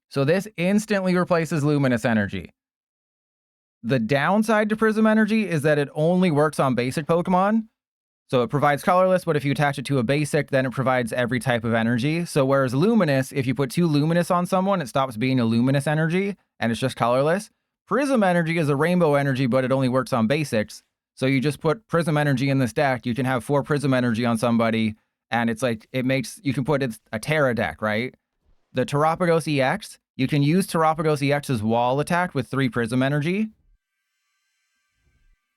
[SPEAKER 1] So this instantly replaces Luminous Energy. The downside to Prism Energy is that it only works on basic Pokemon. So it provides colorless, but if you attach it to a basic, then it provides every type of energy. So whereas Luminous, if you put 2 Luminous on someone, it stops being a Luminous energy, and it's just colorless. Prism Energy is a rainbow energy, but it only works on basics. So you just put Prism Energy in this deck, you can have 4 Prism Energy on somebody, and it's like, you can put it a Terra deck, right? The Terapagos EX, you can use Terapagos EX's wall attack with 3 Prism Energy.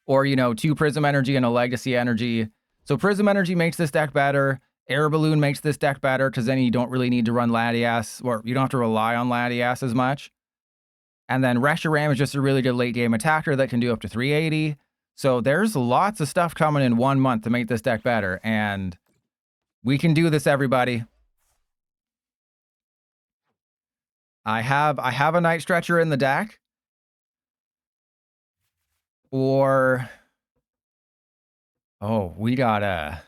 [SPEAKER 1] Or, you know, 2 Prism Energy and a Legacy Energy. So Prism Energy makes this deck better. Air Balloon makes this deck better because then you don't really need to run Latias, or you don't have to rely on Latias as much. And then Reshiram is just a really good late game attacker that can do up to 380. So there's lots of stuff coming in 1 month to make this deck better. And we can do this, everybody. I have a Night Stretcher in the deck. Or... oh, we got a...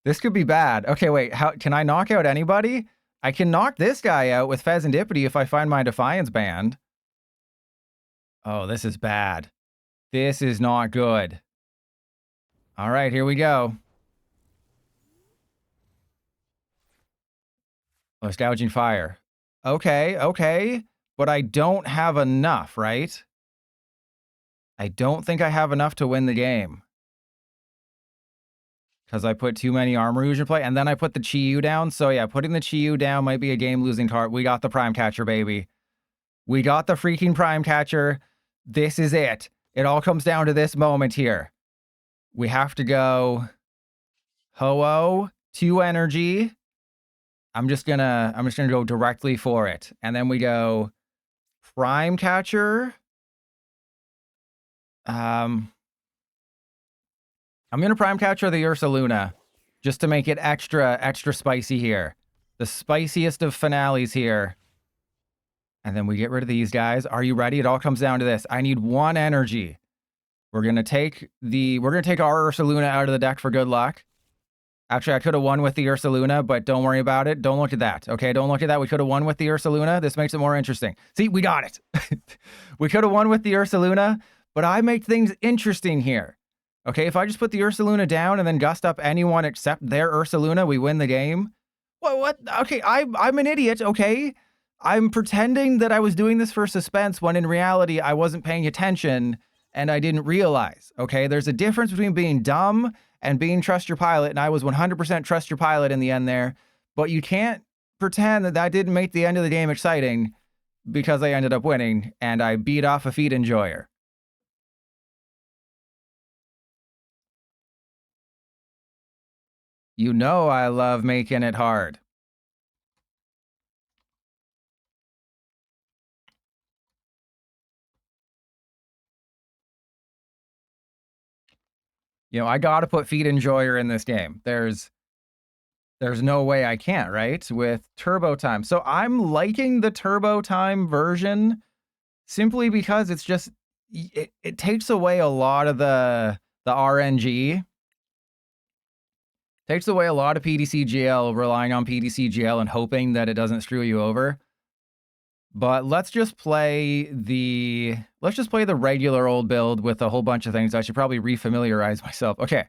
[SPEAKER 1] this could be bad. Okay, wait. How can I knock out anybody? I can knock this guy out with Fezandipiti if I find my Defiance Band. Oh, this is bad. This is not good. All right, here we go. Oh, it's Gouging Fire. Okay, okay. But I don't have enough, right? I don't think I have enough to win the game. Because I put too many Armarouge in play. And then I put the Chi-Yu down. So yeah, putting the Chi-Yu down might be a game-losing card. We got the Prime Catcher, baby. We got the freaking Prime Catcher. This is it. It all comes down to this moment here. We have to go Ho-Oh, 2 energy. I'm just gonna go directly for it. And then we go Prime Catcher. I'm gonna Prime Catcher the Ursaluna just to make it extra spicy here. The spiciest of finales here. And then we get rid of these guys. Are you ready? It all comes down to this. I need 1 energy. We're gonna take our Ursaluna out of the deck for good luck. Actually, I could have won with the Ursaluna, but don't worry about it. Don't look at that. Okay, don't look at that. We could have won with the Ursaluna. This makes it more interesting. See, we got it. We could have won with the Ursaluna, but I make things interesting here. Okay, if I just put the Ursaluna down and then gust up anyone except their Ursaluna, we win the game. What? Okay, I'm an idiot, okay? I'm pretending that I was doing this for suspense when in reality I wasn't paying attention and I didn't realize, okay? There's a difference between being dumb and being trust your pilot, and I was 100% trust your pilot in the end there, but you can't pretend that that didn't make the end of the game exciting because I ended up winning and I beat off a feed enjoyer. You know I love making it hard. You know, I gotta put Feed Enjoyer in this game. There's no way I can't, right? With Turbo Time. So I'm liking the Turbo Time version simply because it's just, it takes away a lot of the RNG. Takes away a lot of PDCGL, relying on PDCGL and hoping that it doesn't screw you over. But let's just play the regular old build with a whole bunch of things. I should probably refamiliarize myself. Okay.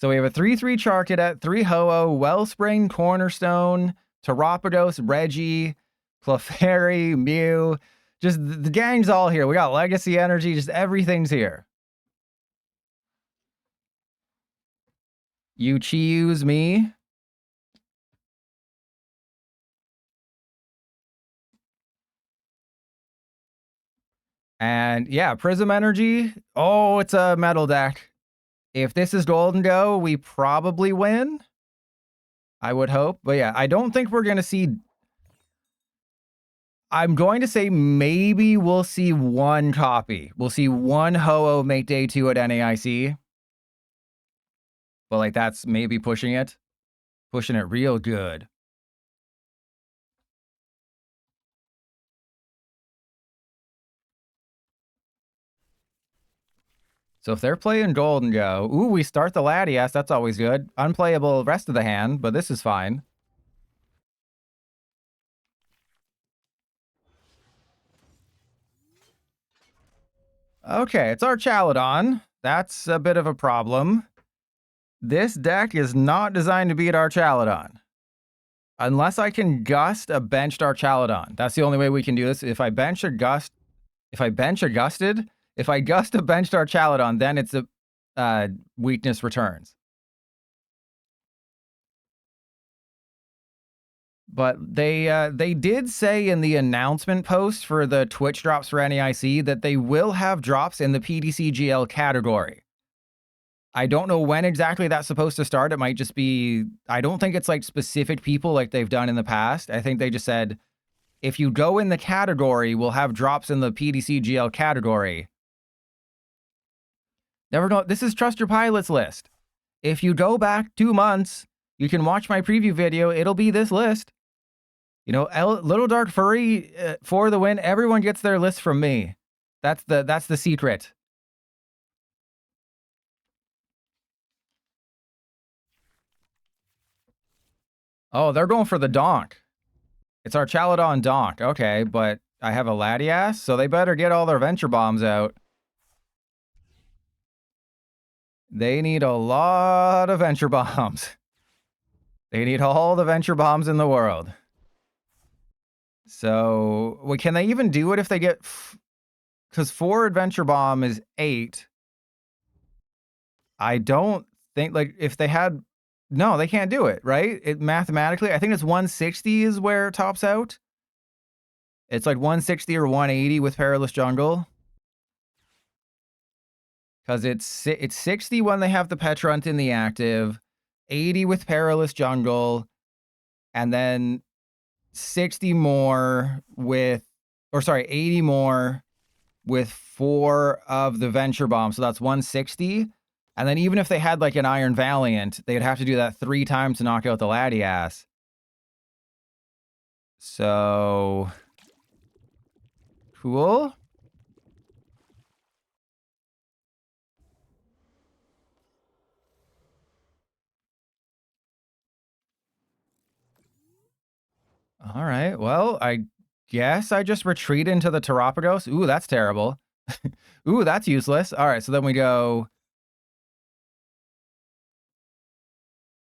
[SPEAKER 1] So we have a 3/3 Charcadet, 3 Ho-Oh, Wellspring, Cornerstone, Terrapados, Reggie, Clefairy, Mew. Just the gang's all here. We got Legacy Energy, just everything's here. You choose me. And yeah, Prism Energy. Oh, it's a metal deck. If this is Golden Go, we probably win. I would hope. But yeah, I don't think we're going to see... I'm going to say maybe we'll see 1 copy. We'll see 1 Ho-Oh make day 2 at NAIC. But like that's maybe pushing it. Pushing it real good. So if they're playing Golden Go, ooh, we start the Latias. That's always good. Unplayable rest of the hand, but this is fine. Okay, it's our Chaladon. That's a bit of a problem. This deck is not designed to beat our Chaladon. Unless I can gust a benched Archaladon. That's the only way we can do this. If I gust a benched Archaladon, then it's a weakness returns. But they did say in the announcement post for the Twitch drops for NAIC that they will have drops in the PDCGL category. I don't know when exactly that's supposed to start. It might just be, I don't think it's like specific people like they've done in the past. I think they just said, if you go in the category, we'll have drops in the PDC GL category. Never know. This is Trust Your Pilot's list. If you go back 2 months, you can watch my preview video. It'll be this list. You know, Little Dark Furry for the win. Everyone gets their list from me. That's the secret. Oh, they're going for the donk. It's our Chaladon donk. Okay, but I have a Latias, so they better get all their Venture Bombs out. They need a lot of Venture Bombs. They need all the Venture Bombs in the world. So, well, can they even do it if they get... Because 4 Adventure Bomb is 8. I don't think, like, if they had... No, they can't do it, right? It mathematically, I think it's 160 is where it tops out. It's like 160 or 180 with Perilous Jungle. Because it's 60 when they have the Petrunt in the active, 80 with Perilous Jungle, and then 60 more with, or sorry, 80 more with 4 of the Venture Bomb. So that's 160. And then even if they had like an Iron Valiant, they'd have to do that 3 times to knock out the Latias. So cool. All right. Well, I guess I just retreat into the Terapagos. Ooh, that's terrible. Ooh, that's useless. All right. So then we go.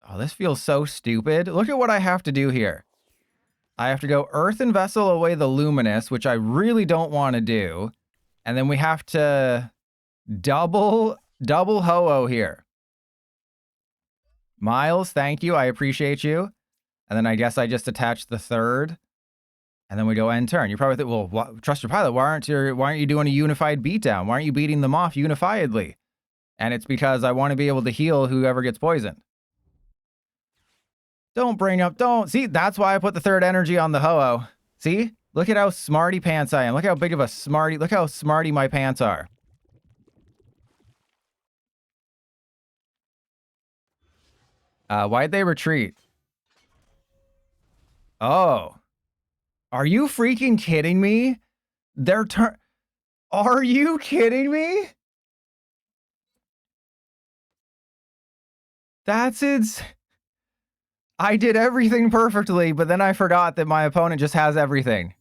[SPEAKER 1] Oh, this feels so stupid. Look at what I have to do here. I have to go Earthen Vessel away the Luminous, which I really don't want to do. And then we have to double Ho-Oh here. Miles, thank you. I appreciate you. And then I guess I just attach the 3rd. And then we go end turn. You probably think, well, Trust Your Pilot, why aren't you doing a unified beatdown? Why aren't you beating them off unifiedly? And it's because I want to be able to heal whoever gets poisoned. See, that's why I put the 3rd energy on the Ho-Oh. See? Look at how smarty pants I am. Look how big of a smarty, look how smarty my pants are. Why'd they retreat? Oh. Are you freaking kidding me? Are you kidding me? That's it. I did everything perfectly, but then I forgot that my opponent just has everything.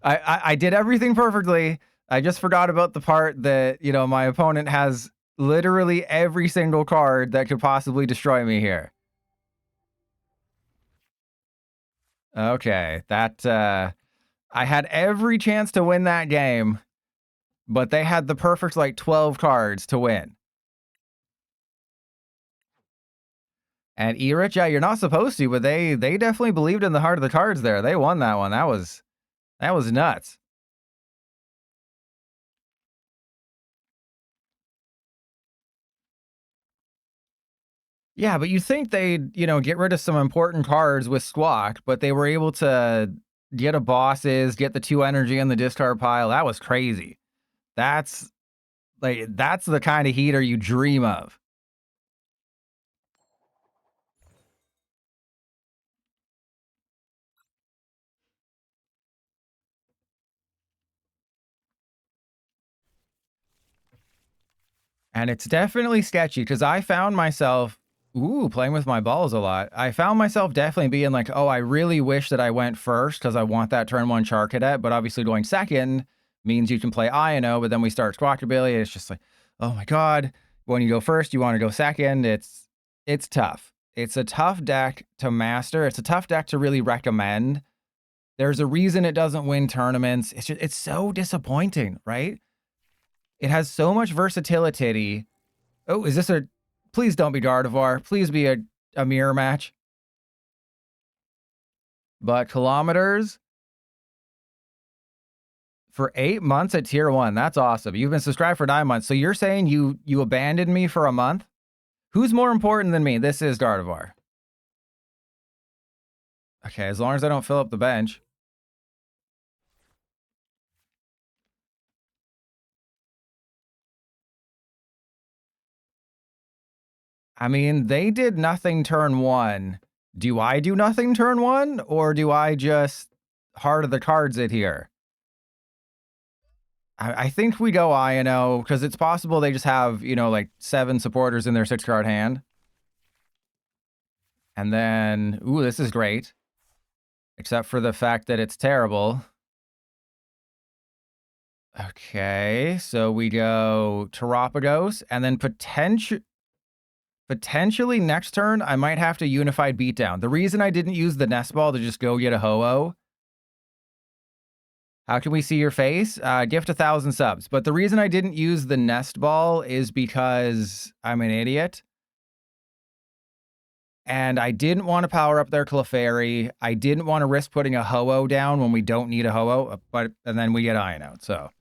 [SPEAKER 1] I did everything perfectly. I just forgot about the part that, you know, my opponent has literally every single card that could possibly destroy me here. Okay, that, I had every chance to win that game, but they had the perfect, like, 12 cards to win. And Erich, yeah, you're not supposed to, but they definitely believed in the heart of the cards there. They won that one. That was nuts. Yeah, but you think they'd, you know, get rid of some important cards with Squawk, but they were able to get a bosses, get the 2 energy in the discard pile. That was crazy. That's the kind of heater you dream of. And it's definitely sketchy because I found myself, playing with my balls a lot. I found myself definitely being like, oh, I really wish that I went first because I want that turn 1 Charcadet, but obviously going second means you can play Iono, but then we start Squawkabilly. It's just like, oh my God, when you go first, you want to go second. It's tough. It's a tough deck to master. It's a tough deck to really recommend. There's a reason it doesn't win tournaments. It's so disappointing, right? It has so much versatility. Oh, is this a... Please don't be Gardevoir. Please be a mirror match. But kilometers... For 8 months at tier 1. That's awesome. You've been subscribed for 9 months. So you're saying you abandoned me for a month? Who's more important than me? This is Gardevoir. Okay, as long as I don't fill up the bench. I mean, they did nothing turn 1. Do I do nothing turn 1? Or do I just heart of the cards it here? I think we go Iono, because it's possible they just have, you know, like 7 supporters in their 6-card hand. And then, ooh, this is great. Except for the fact that it's terrible. Okay, so we go Terapagos, and then potentially next turn, I might have to Unified Beatdown. The reason I didn't use the Nest Ball to just go get a Ho-Oh. How can we see your face? Gift 1,000 subs. But the reason I didn't use the Nest Ball is because I'm an idiot. And I didn't want to power up their Clefairy. I didn't want to risk putting a Ho-Oh down when we don't need a Ho-Oh. And then we get Iron out, so.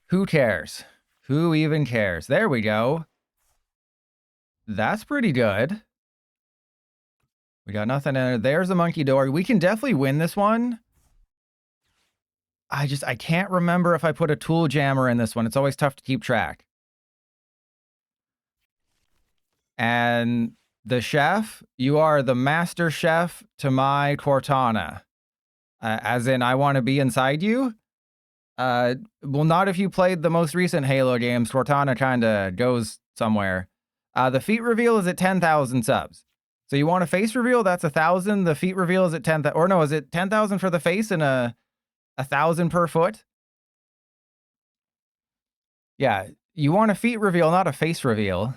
[SPEAKER 1] Who cares? Who even cares? There we go. That's pretty good. We got nothing in there. There's a Monkey Dory. We can definitely win this one. I can't remember if I put a Tool Jammer in this one. It's always tough to keep track. And the chef, you are the master chef to my Cortana. As in, I want to be inside you. Well, not if you played the most recent Halo games. Cortana kind of goes somewhere. The feet reveal is at 10,000 subs. So you want a face reveal? That's 1,000. The feet reveal is at 10,000. Or no, is it 10,000 for the face and 1,000 per foot? Yeah, you want a feet reveal, not a face reveal.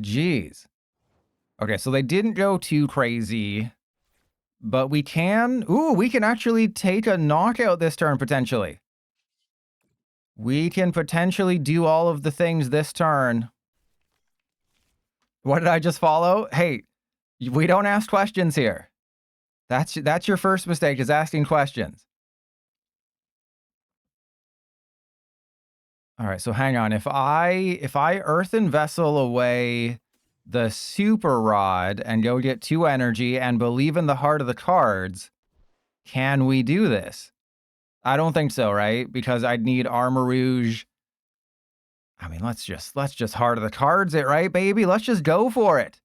[SPEAKER 1] Jeez. Okay, so they didn't go too crazy. But we can... Ooh, we can actually take a knockout this turn, potentially. We can potentially do all of the things this turn. What did I just follow? Hey, we don't ask questions here. That's your first mistake, is asking questions. All right, so hang on. If I Earthen Vessel away the Super Rod and go get 2 energy and believe in the heart of the cards, can we do this? I don't think so, right? Because I'd need Armarouge. I mean, let's just heart of the cards it, right, baby? Let's just go for it.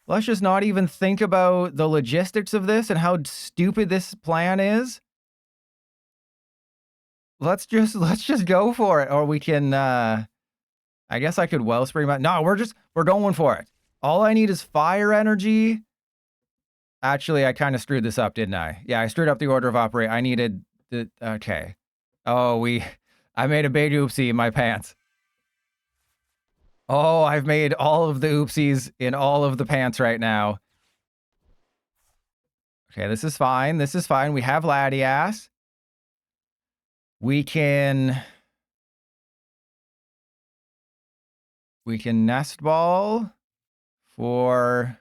[SPEAKER 1] Let's just not even think about the logistics of this and how stupid this plan is. Let's just go for it. Or we can, I guess I could Wellspring, but no, we're going for it. All I need is fire energy. Actually, I kind of screwed this up, didn't I? Yeah, I screwed up the order of operate. I needed the, okay. Oh, I made a big oopsie in my pants. Oh, I've made all of the oopsies in all of the pants right now. Okay, this is fine. This is fine. We have Latias. We can Nest Ball for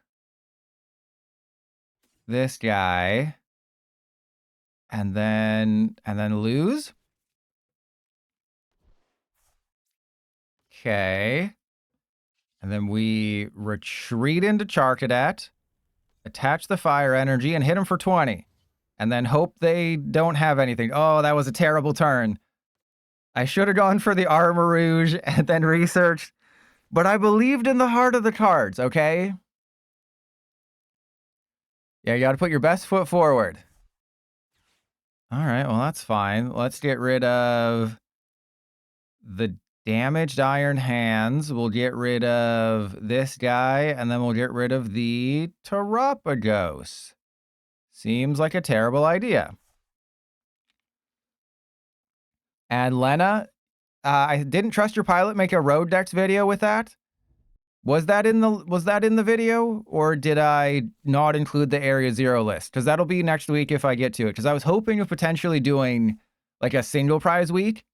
[SPEAKER 1] this guy. And then lose. Okay. And then we retreat into Charcadet, attach the fire energy, and hit him for 20. And then hope they don't have anything. Oh, that was a terrible turn. I should have gone for the Armarouge and then researched. But I believed in the heart of the cards, okay? Yeah, you got to put your best foot forward. All right, well, that's fine. Let's get rid of the damaged Iron Hands. We'll get rid of this guy, and then we'll get rid of the Terapagos. Seems like a terrible idea. And Lena, I didn't trust your pilot make a road decks video with that. Was that in the video, or did I not include the Area 0 list? Because that'll be next week if I get to it. Because I was hoping of potentially doing like a single prize week.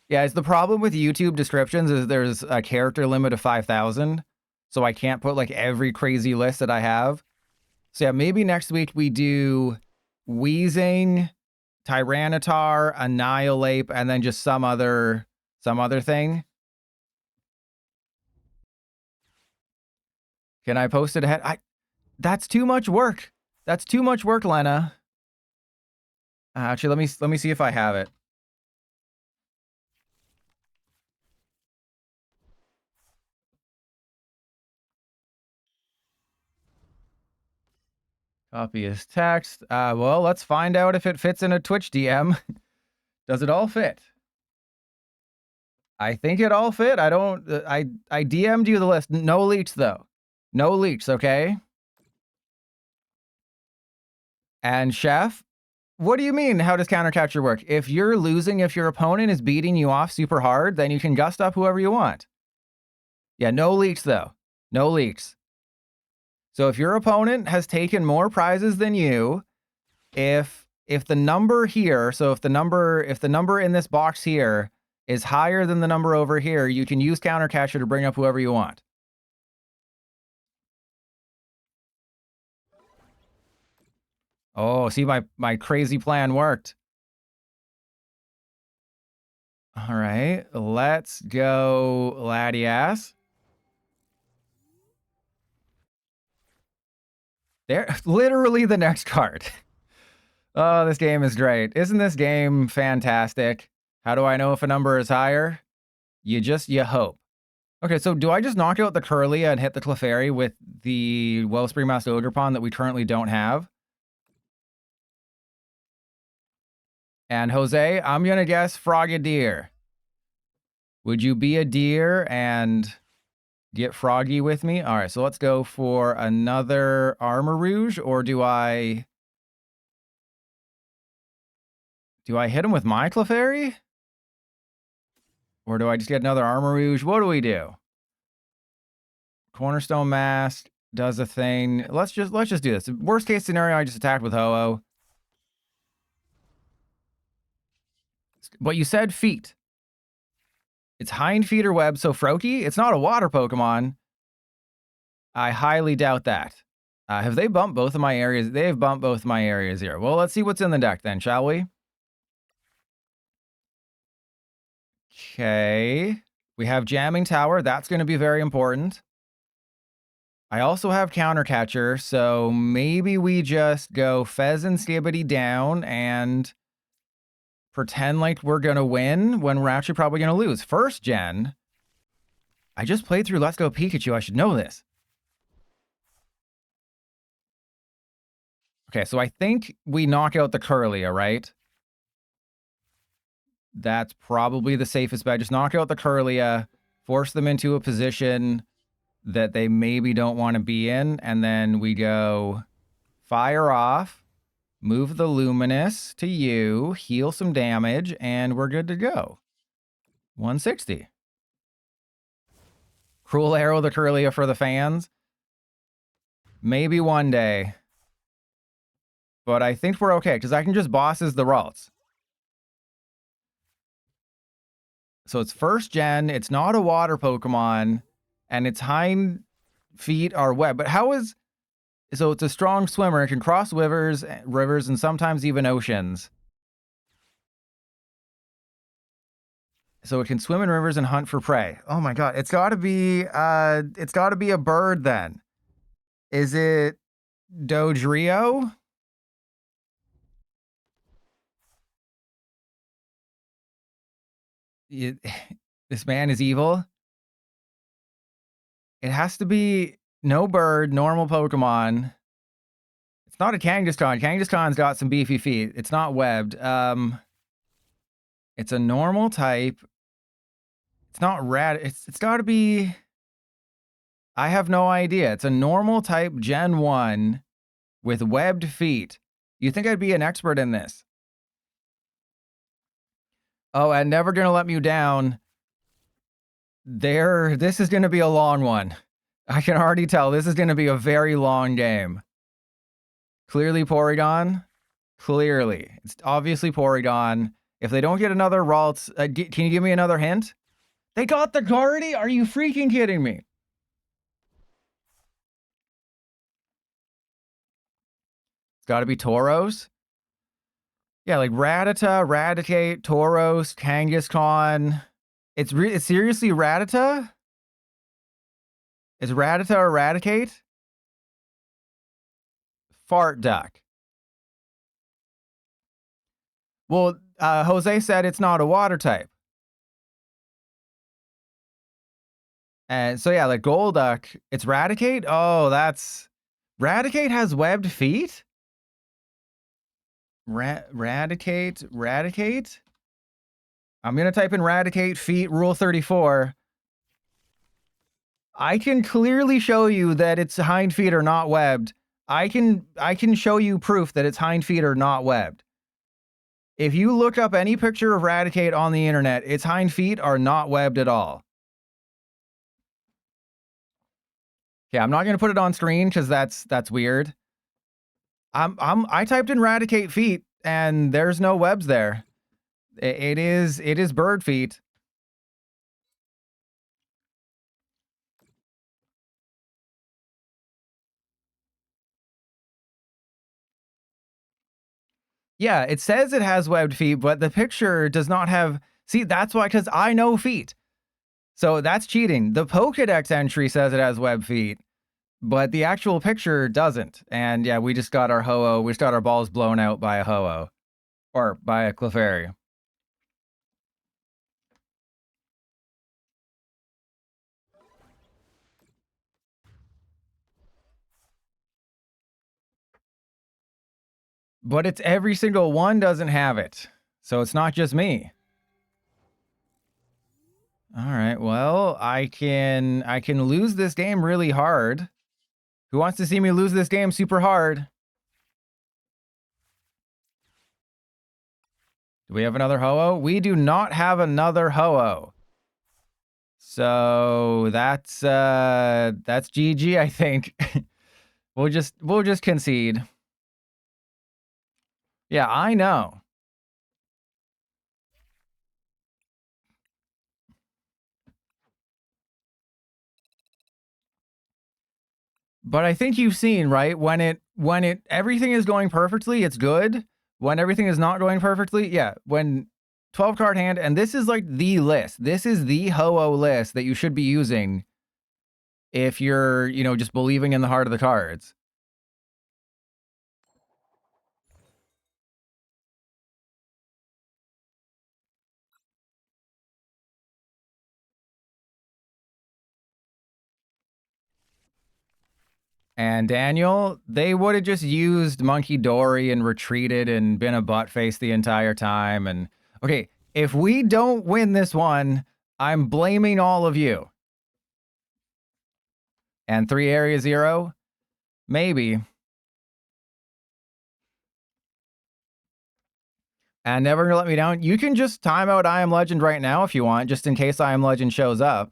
[SPEAKER 1] Yeah, it's the problem with YouTube descriptions is there's a character limit of 5,000. So I can't put like every crazy list that I have. So yeah, maybe next week we do Wheezing, Tyranitar, Annihilate, and then just some other thing. Can I post it ahead? That's too much work. That's too much work, Lena. Actually, let me see if I have it. Copy as text. Well, let's find out if it fits in a Twitch DM. Does it all fit? I think it all fit. I don't. I DM'd you the list. No leaks though. No leaks. Okay. And Chef, what do you mean? How does counter catcher work? If you're losing, if your opponent is beating you off super hard, then you can gust up whoever you want. Yeah. No leaks though. No leaks. So if your opponent has taken more prizes than you, if the number here, so if the number in this box here is higher than the number over here, you can use counter catcher to bring up whoever you want. Oh, see, my crazy plan worked. All right, let's go Latias. There, literally the next card. Oh, this game is great. Isn't this game fantastic? How do I know if a number is higher? You hope. Okay, so do I just knock out the Curlia and hit the Clefairy with the Wellspring Master Ogerpon that we currently don't have? And Jose, I'm going to guess Frogadier. Would you be a deer and get froggy with me? All right, so let's go for another Armarouge, or do I hit him with my Clefairy? Or do I just get another Armarouge? What do we do? Cornerstone Mask does a thing. Let's just do this. Worst case scenario, I just attacked with Ho-Oh. But you said feet. It's hind feet or web, so Froakie, it's not a water Pokemon. I highly doubt that. Have they bumped both of my areas? They have bumped both my areas here. Well, let's see what's in the deck then, shall we? Okay. We have Jamming Tower. That's going to be very important. I also have Counter Catcher, so maybe we just go Fezandipiti down and pretend like we're going to win when we're actually probably going to lose. First gen. I just played through Let's Go Pikachu. I should know this. Okay, so I think we knock out the Curlia, right? That's probably the safest bet. Just knock out the Curlia, force them into a position that they maybe don't want to be in, and then we go fire off, move the Luminous to you, heal some damage, and we're good to go. 160. Cruel Arrow the Curlia for the fans. Maybe one day. But I think we're okay, because I can just bosses the Ralts. So it's first gen, it's not a water Pokemon, and its hind feet are wet. But how is... So it's a strong swimmer. It can cross rivers, and sometimes even oceans. So it can swim in rivers and hunt for prey. Oh my god, it's got to be a bird then. Is it Dodrio? This man is evil. It has to be no bird, normal Pokemon. It's not a Kangaskhan. Kangaskhan's got some beefy feet. It's not webbed. It's a normal type. It's not red. It's got to be... I have no idea. It's a normal type Gen 1 with webbed feet. You think I'd be an expert in this? Oh, and Never Gonna Let Me Down. This is going to be a long one. I can already tell this is going to be a very long game. Clearly Porygon. Clearly. It's obviously Porygon. If they don't get another Ralts, can you give me another hint? They got the Guardy? Are you freaking kidding me? It's got to be Tauros. Yeah, like Rattata, Raticate, Tauros, Kangaskhan. It's seriously Rattata? Is Rattata or Raticate? Fart duck. Well, Jose said it's not a water type. And so yeah, like Golduck, it's Raticate? Oh, that's... Raticate has webbed feet? Raticate? I'm going to type in Raticate feet rule 34. I can clearly show you that its hind feet are not webbed. I can show you proof that its hind feet are not webbed. If you look up any picture of Raticate on the internet, its hind feet are not webbed at all. Yeah, I'm not going to put it on screen because that's weird. I typed in Raticate feet and there's no webs there. It is bird feet. Yeah, it says it has webbed feet, but the picture does not have... See, that's why, because I know feet. So that's cheating. The Pokédex entry says it has webbed feet, but the actual picture doesn't. And yeah, we just got our Ho-Oh. We just got our balls blown out by a Ho-Oh. Or by a Clefairy. But it's every single one doesn't have it. So it's not just me. All right, well, I can lose this game really hard. Who wants to see me lose this game super hard? Do we have another Ho-Oh? We do not have another Ho-Oh. So that's GG, I think. we'll just concede. Yeah, I know. But I think you've seen, right? When everything is going perfectly, it's good. When everything is not going perfectly, yeah. When 12 card hand, and this is like the list. This is the Ho-Oh list that you should be using if you're, just believing in the heart of the cards. And Daniel, they would have just used Monkey Dory and retreated and been a butt face the entire time. And okay, if we don't win this one, I'm blaming all of you. And 3 area 0? Maybe. And never gonna let me down. You can just time out I Am Legend right now if you want, just in case I Am Legend shows up.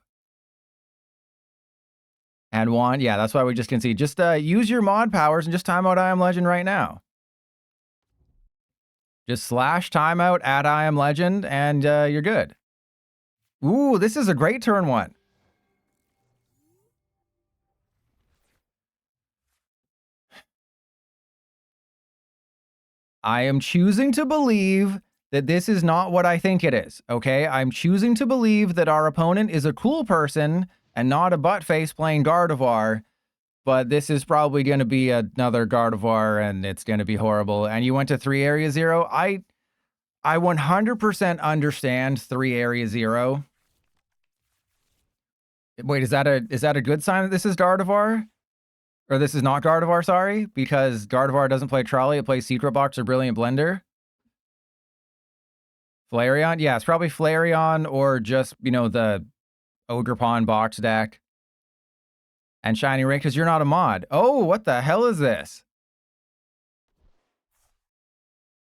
[SPEAKER 1] And one, yeah, that's why we just concede. Just use your mod powers and just time out I Am Legend right now. Just slash timeout at I Am Legend and you're good. Ooh, this is a great turn 1. I am choosing to believe that this is not what I think it is, okay? I'm choosing to believe that our opponent is a cool person and not a butt face playing Gardevoir, but this is probably going to be another Gardevoir and it's going to be horrible. And you went to 3 area 0. I 100% understand 3 area 0. Wait, is that a good sign that this is Gardevoir? Or this is not Gardevoir, sorry, because Gardevoir doesn't play Trolley, it plays Secret Box or Brilliant Blender. Flareon? Yeah, it's probably Flareon or just, the Ogerpon box deck. And Shiny Ring, because you're not a mod. Oh, what the hell is this?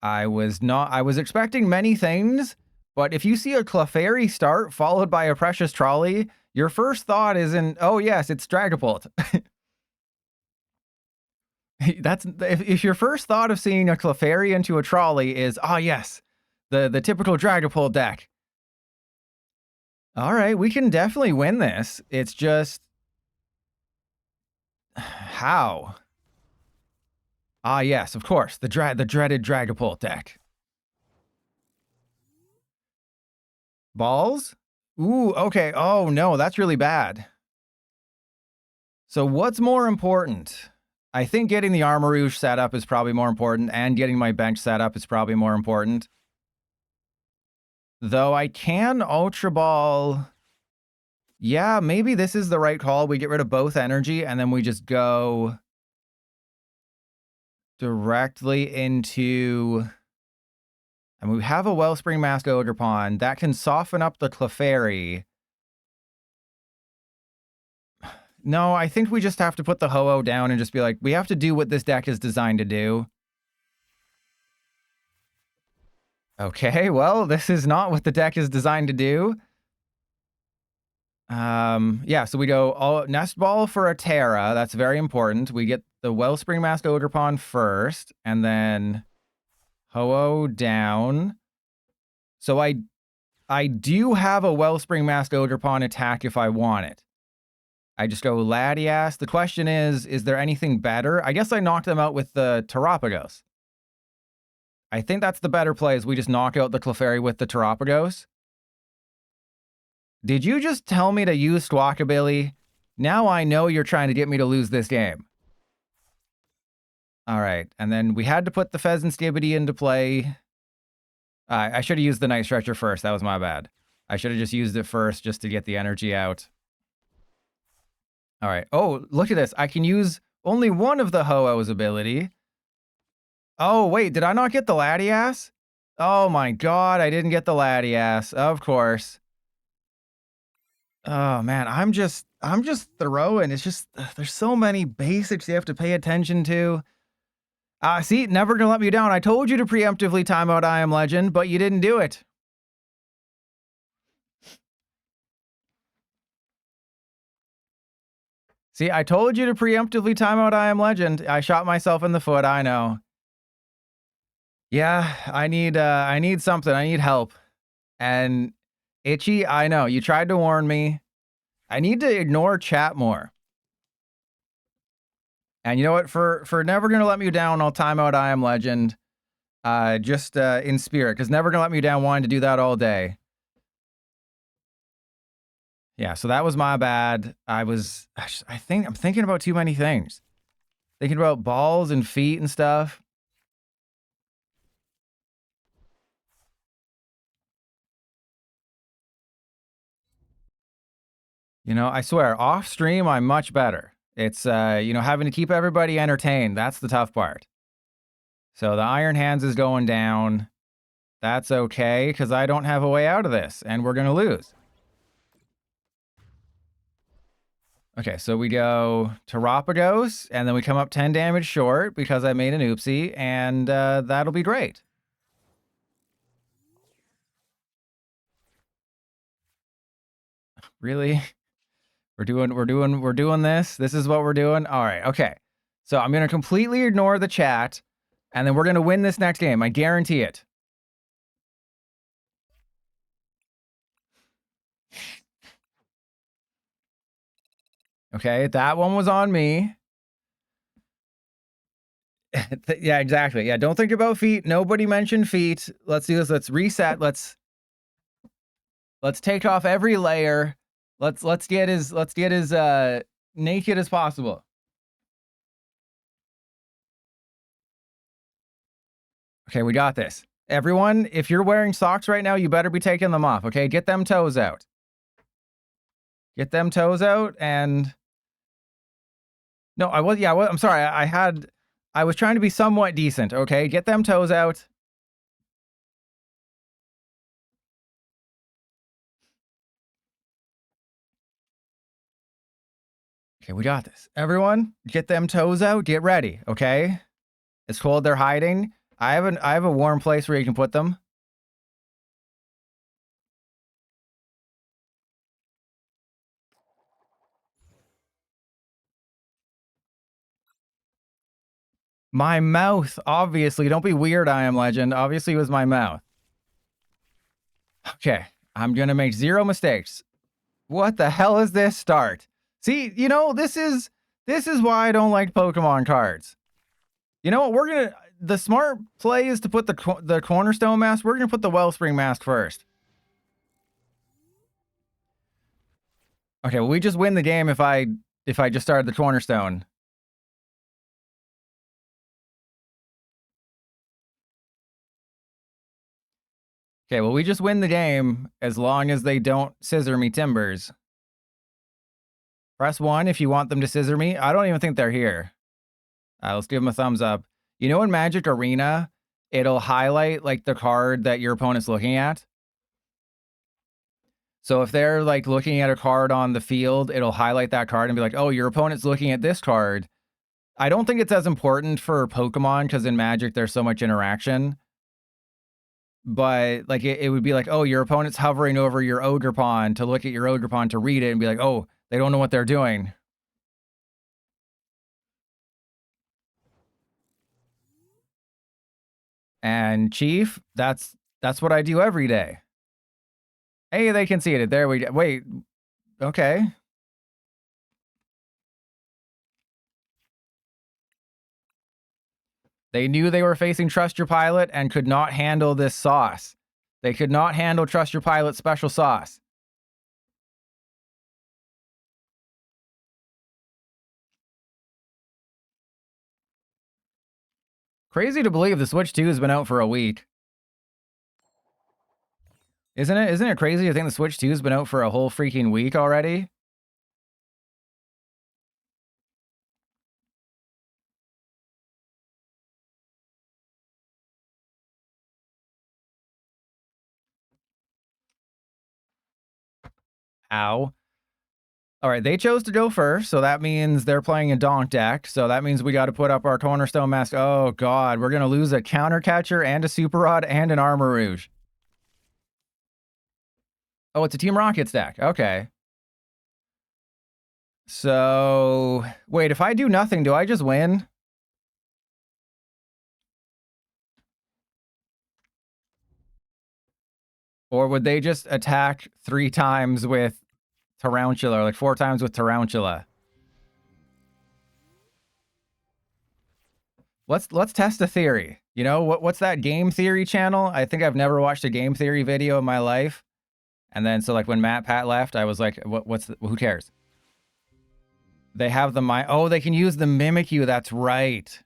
[SPEAKER 1] I was expecting many things, but if you see a Clefairy start followed by a Precious Trolley, your first thought isn't, oh yes, it's Dragapult. That's if your first thought of seeing a Clefairy into a Trolley is, oh yes, the typical Dragapult deck. All right, we can definitely win this. It's just how? Ah yes, of course, the dreaded Dragapult deck. Balls? Ooh, okay. Oh, no, that's really bad. So what's more important? I think getting the Armarouge set up is probably more important, and getting my bench set up is probably more important. Though I can Ultra Ball... Yeah, maybe this is the right call. We get rid of both energy, and then we just go directly into... And we have a Wellspring Mask Ogerpon. That can soften up the Clefairy. No, I think we just have to put the Ho-Oh down and just be like, we have to do what this deck is designed to do. Okay, well, this is not what the deck is designed to do. Yeah, so we go Nest Ball for a Terra. That's very important. We get the Wellspring Mask Ogerpon first, and then Ho-Oh down. So I do have a Wellspring Mask Ogerpon attack if I want it. I just go Latias. The question is there anything better? I guess I knocked them out with the Terapagos. I think that's the better play, is we just knock out the Clefairy with the Terapagos. Did you just tell me to use Squawkabilly? Now I know you're trying to get me to lose this game. All right, and then we had to put the Fezandipiti into play. I should have used the Night Stretcher first. That was my bad. I should have just used it first just to get the energy out. All right. Oh, look at this. I can use only one of the Ho-Oh's ability. Oh, wait, did I not get the Latias? Oh my god, I didn't get the Latias. Of course. Oh man, I'm just throwing. It's just there's so many basics you have to pay attention to. See, never gonna let me down. I told you to preemptively time out I Am Legend, but you didn't do it. See, I told you to preemptively time out I Am Legend. I shot myself in the foot, I know. Yeah, I need something. I need help. And Itchy, I know, you tried to warn me. I need to ignore chat more. And you know what? For never gonna let me down, I'll time out I Am Legend. Just in spirit, because never gonna let me down wanting to do that all day. Yeah, so that was my bad. I'm thinking about too many things. Thinking about balls and feet and stuff. You know, I swear, off stream, I'm much better. It's, you know, having to keep everybody entertained. That's the tough part. So the Iron Hands is going down. That's okay, because I don't have a way out of this, and we're going to lose. Okay, so we go Terapagos, and then we come up 10 damage short because I made an oopsie, and that'll be great. Really? We're doing this. This is what we're doing. All right. Okay. So I'm going to completely ignore the chat, and then we're going to win this next game. I guarantee it. Okay. That one was on me. Yeah, exactly. Yeah. Don't think about feet. Nobody mentioned feet. Let's do this. Let's reset. Let's take off every layer. Let's get as naked as possible. Okay, we got this. Everyone, if you're wearing socks right now, you better be taking them off, okay? Get them toes out. Get them toes out, and... No, I'm sorry. I was trying to be somewhat decent, okay? Get them toes out. Okay, we got this. Everyone, get them toes out. Get ready, okay? It's cold. They're hiding. I have a warm place where you can put them. My mouth, obviously. Don't be weird, I Am Legend. Obviously, it was my mouth. Okay, I'm gonna make 0 mistakes. What the hell is this start? See, you know, this is why I don't like Pokemon cards. You know what? The smart play is to put the Cornerstone Mask. We're gonna put the Wellspring Mask first. Okay, well, we just win the game if I just started the cornerstone. Okay, well, we just win the game as long as they don't scissor me timbers. Press 1 if you want them to scissor me. I don't even think they're here. Let's give them a thumbs up. You know, in Magic Arena, it'll highlight like the card that your opponent's looking at. So if they're like looking at a card on the field, it'll highlight that card and be like, oh, your opponent's looking at this card. I don't think it's as important for Pokemon because in Magic, there's so much interaction. But like it would be like, oh, your opponent's hovering over your Ogerpon to look at your Ogerpon to read it and be like, oh, they don't know what they're doing. And Chief, that's what I do every day. Hey, they conceded. There we go. Wait. Okay. They knew they were facing Trust Your Pilot and could not handle this sauce. They could not handle Trust Your Pilot special sauce. Crazy to believe the Switch 2 has been out for a week. Isn't it? Isn't it crazy to think the Switch 2 has been out for a whole freaking week already? Ow. All right, they chose to go first, so that means they're playing a donk deck. So that means we got to put up our cornerstone mask. Oh, God, we're going to lose a counter catcher and a super rod and an Armarouge. Oh, it's a Team Rockets deck. Okay. So, wait, if I do nothing, do I just win? Or would they just attack 3 times with Tarantula, or like 4 times with Tarantula? Let's test a theory. You know, what's that game theory channel? I think I've never watched a game theory video in my life. And then so like when Pat left, I was like, who cares? They have the oh, they can use the Mimikyu. That's right.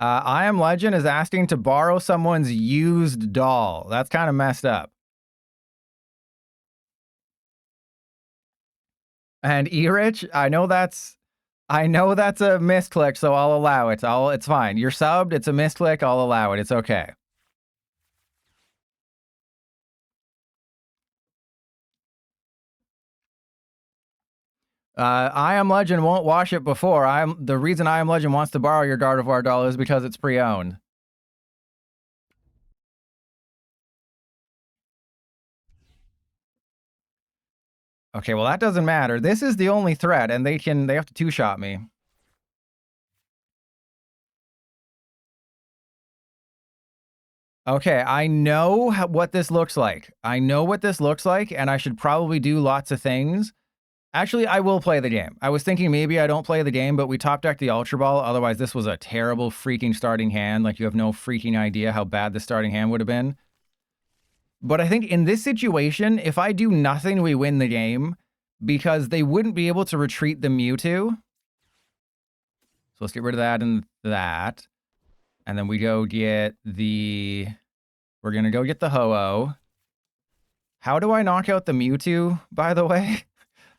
[SPEAKER 1] I Am Legend is asking to borrow someone's used doll. That's kind of messed up. And Erich, I know that's a misclick, so I'll allow it. It's fine. You're subbed. It's a misclick. I'll allow it. It's okay. I Am Legend won't wash it before. The reason I Am Legend wants to borrow your Gardevoir doll is because it's pre-owned. Okay, well that doesn't matter. This is the only threat, and they have to 2-shot me. Okay, I know what this looks like. I know what this looks like, and I should probably do lots of things. Actually, I will play the game. I was thinking maybe I don't play the game, but we top decked the Ultra Ball. Otherwise, this was a terrible freaking starting hand. Like, you have no freaking idea how bad the starting hand would have been. But I think in this situation, if I do nothing, we win the game because they wouldn't be able to retreat the Mewtwo. So let's get rid of that and that. And then we go get the... We're going to go get the Ho-Oh. How do I knock out the Mewtwo, by the way?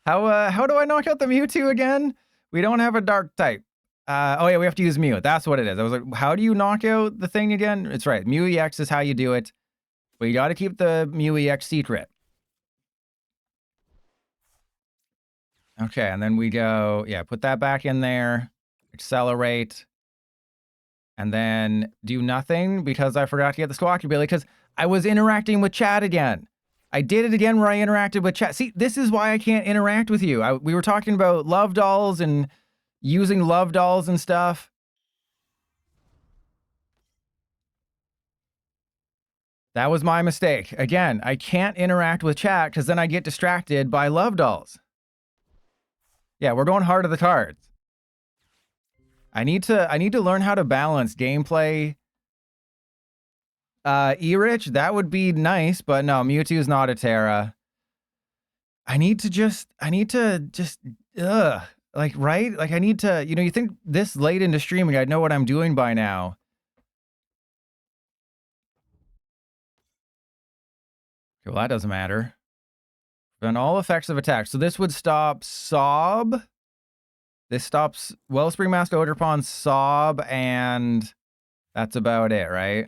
[SPEAKER 1] How do I knock out the Mewtwo again? We don't have a dark type. Oh yeah, we have to use Mew. That's what it is. I was like, how do you knock out the thing again? It's right. Mew EX is how you do it. But you got to keep the Mew EX secret. Okay, and then we go, yeah, put that back in there. Accelerate. And then do nothing because I forgot to get the Squawkabilly because I was interacting with chat again. I did it again where I interacted with chat. See, this is why I can't interact with you. We were talking about love dolls and using love dolls and stuff. That was my mistake. Again, I can't interact with chat because then I get distracted by love dolls. Yeah, we're going hard to the cards. I need to learn how to balance gameplay. E-Rich, that would be nice, but no, Mewtwo's not a Terra. I need to just, like, right? Like, I need to, you know, you think this late into streaming, I'd know what I'm doing by now. Okay, well, that doesn't matter. Then all effects of attack. So this would stop Sob. This stops Wellspring Mask, Ogerpon, Sob, and that's about it, right?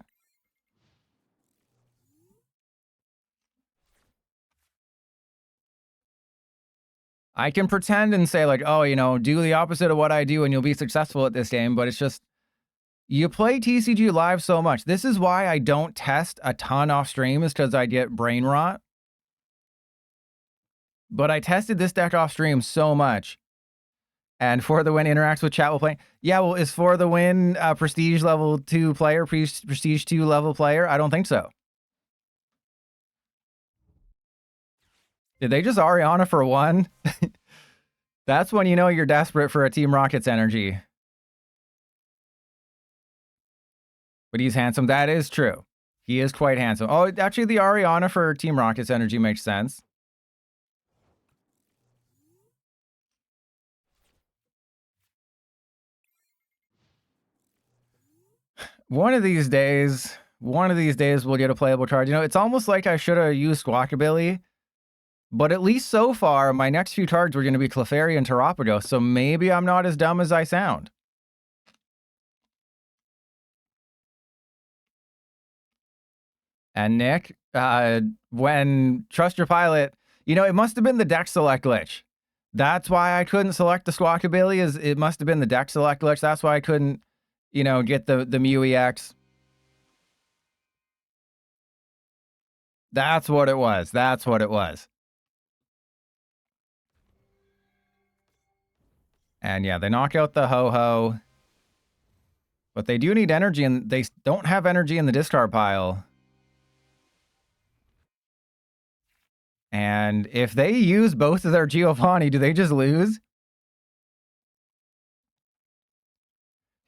[SPEAKER 1] I can pretend and say, like, oh, you know, do the opposite of what I do and you'll be successful at this game, but it's just, you play TCG Live so much. This is why I don't test a ton off stream, is because I get brain rot. But I tested this deck off stream so much. And For the Win interacts with chat while playing. Yeah, well, is For the Win Prestige level 2 player, Prestige 2 level player? I don't think so. Did they just Ariana for 1? That's when you know you're desperate for a Team Rocket's energy. But he's handsome. That is true. He is quite handsome. Oh, actually, the Ariana for Team Rocket's energy makes sense. One of these days we'll get a playable card. You know, it's almost like I should have used Squawkabilly. But at least so far, my next few cards were going to be Clefairy and Terrapago, so maybe I'm not as dumb as I sound. And Nick, when Trust Your Pilot, you know, it must have been the deck select glitch. That's why I couldn't select the Squawkabilly, is it must have been the deck select glitch. That's why I couldn't, you know, get the Mew EX. That's what it was. That's what it was. And yeah, they knock out the Ho-Ho. But they do need energy, and they don't have energy in the discard pile. And if they use both of their Giovanni, do they just lose?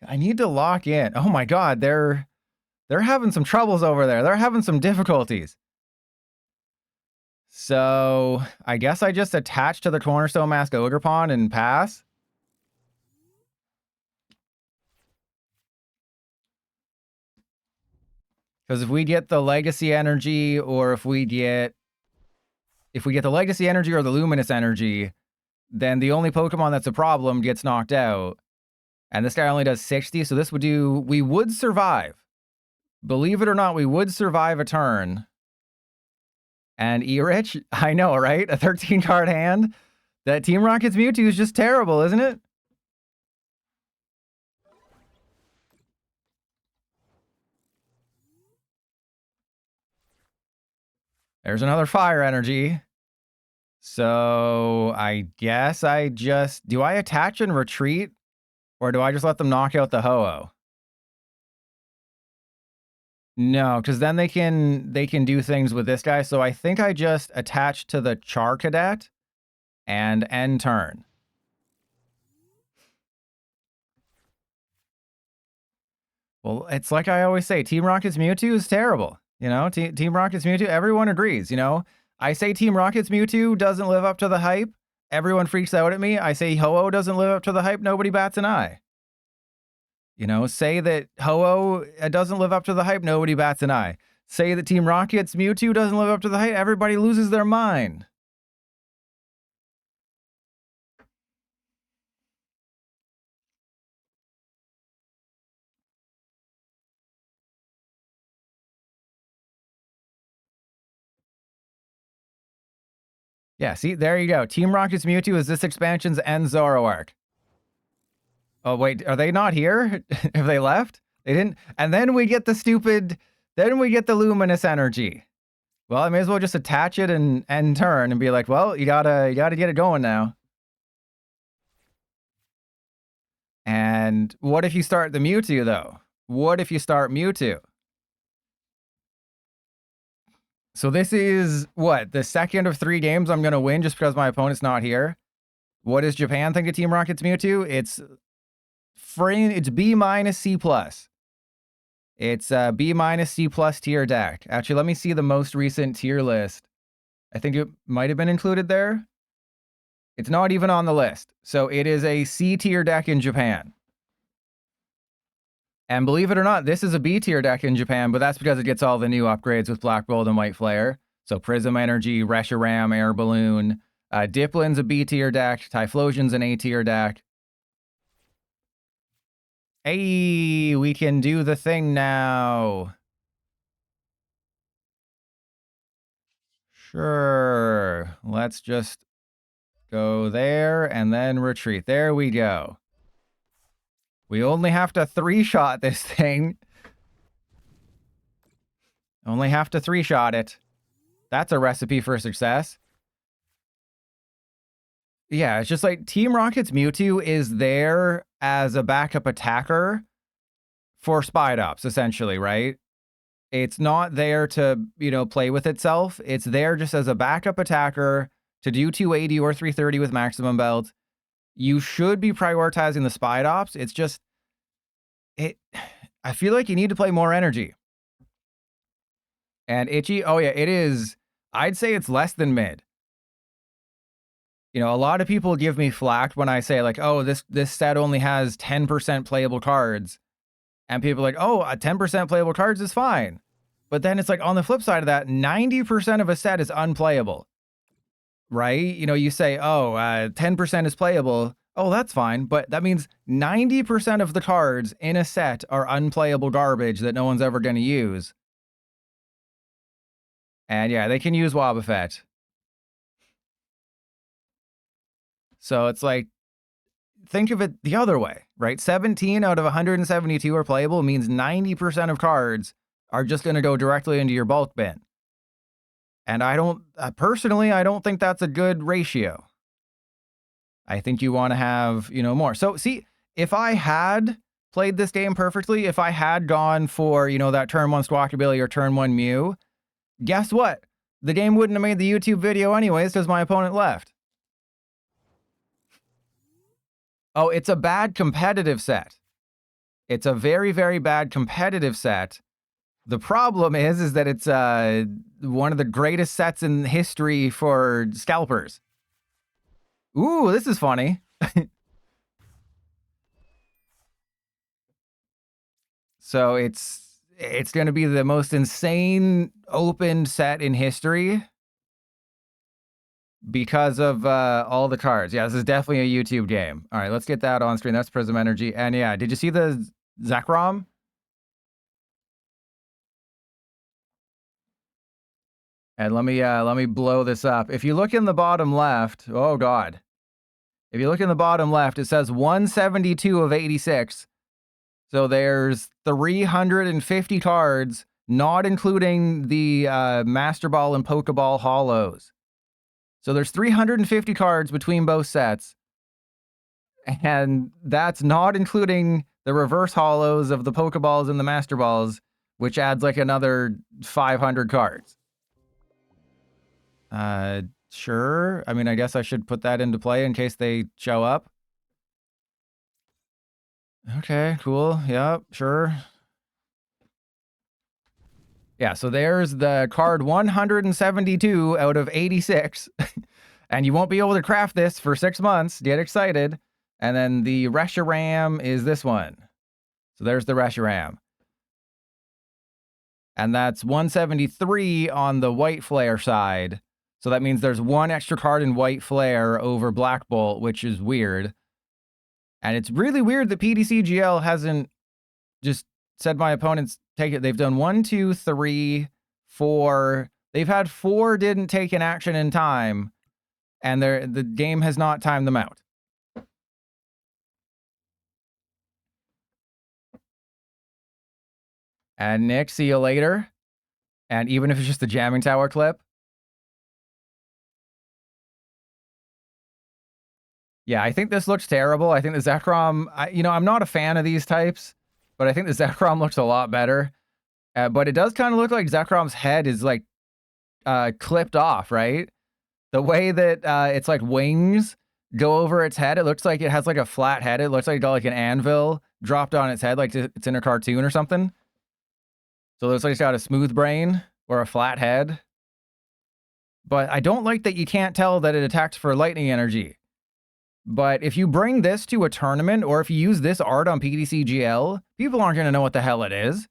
[SPEAKER 1] I need to lock in. Oh my god, they're having some troubles over there. They're having some difficulties. So I guess I just attach to the Cornerstone Mask Ogerpon and pass. Because if we get the Legacy Energy, or if we get the Legacy Energy or the Luminous Energy, then the only Pokemon that's a problem gets knocked out. And this guy only does 60, so this would do... We would survive. Believe it or not, we would survive a turn. And E-Rich? I know, right? A 13-card hand? That Team Rocket's Mewtwo is just terrible, isn't it? There's another Fire Energy. So I guess I just... Do I attach and retreat? Or do I just let them knock out the Ho-Oh? No, because then they can do things with this guy. So I think I just attach to the Charcadet and end turn. Well, it's like I always say, Team Rocket's Mewtwo is terrible. You know, Team Rocket's Mewtwo, everyone agrees, you know? I say Team Rocket's Mewtwo doesn't live up to the hype. Everyone freaks out at me. I say Ho-Oh doesn't live up to the hype. Nobody bats an eye. You know, say that Ho-Oh doesn't live up to the hype. Nobody bats an eye. Say that Team Rocket's Mewtwo doesn't live up to the hype. Everybody loses their mind. Yeah, see, there you go. Team Rocket's Mewtwo is this expansion's end Zoroark. Oh, wait, are they not here? Have they left? They didn't. And then we get the stupid, then we get the Luminous Energy. Well, I may as well just attach it and end turn and be like, well, you gotta get it going now. And what if you start the Mewtwo, though? What if you start Mewtwo? So this is, what, the second of 3 games I'm going to win just because my opponent's not here? What does Japan think of Team Rocket's Mewtwo? It's it's B minus C plus. It's B minus C plus tier deck. Actually, let me see the most recent tier list. I think it might have been included there. It's not even on the list. So it is a C tier deck in Japan. And believe it or not, this is a B tier deck in Japan, but that's because it gets all the new upgrades with Black Gold and White Flare. So Prism Energy, Reshiram, Air Balloon. Diplin's a B tier deck. Typhlosion's an A tier deck. Hey, we can do the thing now. Sure. Let's just go there and then retreat. There we go. We only have to 3-shot this thing. Only have to 3-shot it. That's a recipe for success. Yeah, it's just like Team Rocket's Mewtwo is there as a backup attacker for Spide Ops, essentially, right? It's not there to, you know, play with itself. It's there just as a backup attacker to do 280 or 330 with maximum belt. You should be prioritizing the Spide Ops. It's just, I feel like you need to play more energy. And Itchy, oh yeah, it is, I'd say it's less than mid. You know, a lot of people give me flack when I say like, oh, this set only has 10% playable cards. And people are like, oh, 10% playable cards is fine. But then it's like on the flip side of that, 90% of a set is unplayable. Right? You know, you say, oh, 10% is playable. Oh, that's fine. But that means 90% of the cards in a set are unplayable garbage that no one's ever going to use. And yeah, they can use Wobbuffet. So it's like, think of it the other way, right? 17 out of 172 are playable means 90% of cards are just going to go directly into your bulk bin. And I don't, personally, I don't think that's a good ratio. I think you want to have, you know, more. So see, if I had played this game perfectly, if I had gone for, you know, that turn 1 Squawkabilly or turn 1 Mew, guess what? The game wouldn't have made the YouTube video anyways because my opponent left. Oh, it's a bad competitive set. It's a very, very bad competitive set. The problem is that it's one of the greatest sets in history for scalpers. Ooh, this is funny. So it's going to be the most insane open set in history because of all the cards. Yeah, this is definitely a YouTube game. All right, let's get that on screen. That's Prism Energy. And yeah, did you see the Zekrom? And let me blow this up. If you look in the bottom left, oh god. If you look in the bottom left, it says 172 of 86. So there's 350 cards, not including the Master Ball and Pokeball Hollows. So there's 350 cards between both sets. And that's not including the reverse hollows of the Pokeballs and the Master Balls, which adds like another 500 cards. Sure. I mean, I guess I should put that into play in case they show up. Okay, cool. Yep, sure. Yeah, so there's the card 172 out of 86. And you won't be able to craft this for 6 months. Get excited. And then the Reshiram is this one. So there's the Reshiram. And that's 173 on the White Flare side. So that means there's one extra card in White Flare over Black Bolt, which is weird. And it's really weird that PDCGL hasn't just said my opponents take it. They've done 1, 2, 3, 4. They've had 4 didn't take an action in time. And the game has not timed them out. And Nick, see you later. And even if it's just a Jamming Tower clip. Yeah, I think this looks terrible. I think the Zekrom, you know, I'm not a fan of these types, but I think the Zekrom looks a lot better. But it does kind of look like Zekrom's head is like clipped off, right? The way that it's like wings go over its head. It looks like it has like a flat head. It looks like it got like an anvil dropped on its head, like it's in a cartoon or something. So it looks like it's got a smooth brain or a flat head. But I don't like that you can't tell that it attacks for lightning energy. But if you bring this to a tournament, or if you use this art on PTCGL, people aren't going to know what the hell it is,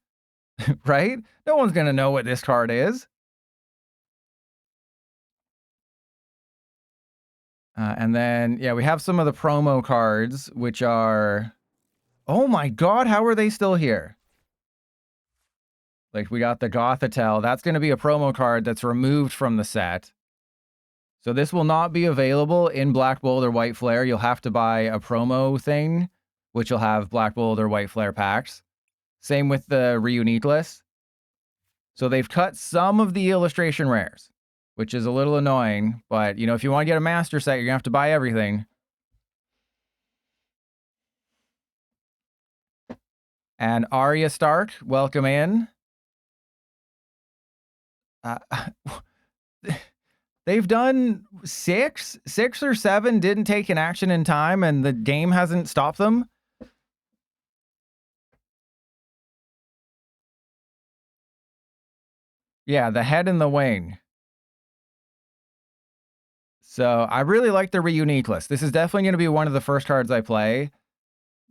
[SPEAKER 1] right? No one's going to know what this card is. And then, yeah, we have some of the promo cards, which are... Oh my god, how are they still here? Like, we got the Gothitelle. That's going to be a promo card that's removed from the set. So this will not be available in Black Bolt or White Flare. You'll have to buy a promo thing, which will have Black Bolt or White Flare packs. Same with the Reuniqueless. So they've cut some of the illustration rares, which is a little annoying. But, you know, if you want to get a master set, you're going to have to buy everything. And Arya Stark, welcome in. They've done 6 or 7 didn't take an action in time, and the game hasn't stopped them. Yeah, the head and the wing. So I really like the Reuniqueless. This is definitely going to be one of the first cards I play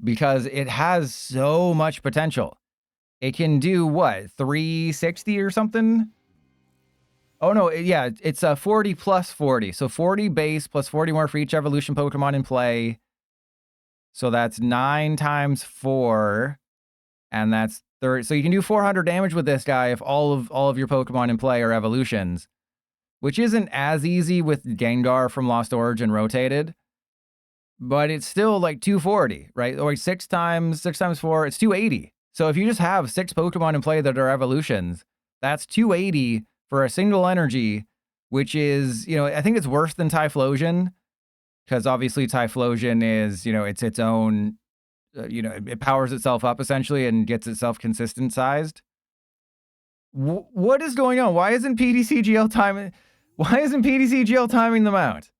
[SPEAKER 1] because it has so much potential. It can do what, 360 or something? Oh no, yeah, it's a 40 plus 40. So 40 base plus 40 more for each evolution Pokemon in play. So that's 9 times 4. And that's 30. So you can do 400 damage with this guy if all of your Pokemon in play are evolutions. Which isn't as easy with Gengar from Lost Origin rotated. But it's still like 240, right? Or 6 times 4, it's 280. So if you just have 6 Pokemon in play that are evolutions, that's 280 for a single energy, which is, you know, I think it's worse than Typhlosion, because obviously Typhlosion is, you know, it's its own, you know, it powers itself up essentially and gets itself consistent sized. What is going on? Why isn't PTCGL timing? Why isn't PTCGL timing them out?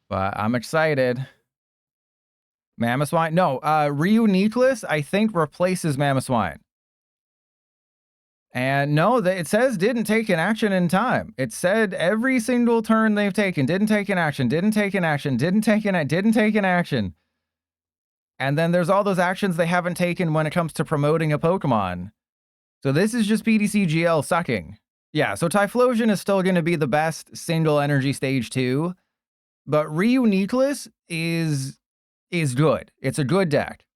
[SPEAKER 1] But I'm excited. Mamoswine? No, Reuniqueless, I think, replaces Mamoswine. And no, it says didn't take an action in time. It said every single turn they've taken, didn't take an action, didn't take an action, didn't take an action. And then there's all those actions they haven't taken when it comes to promoting a Pokemon. So this is just PTCGL sucking. Yeah, so Typhlosion is still going to be the best single energy stage 2. But Reuniqueless is good. It's a good deck.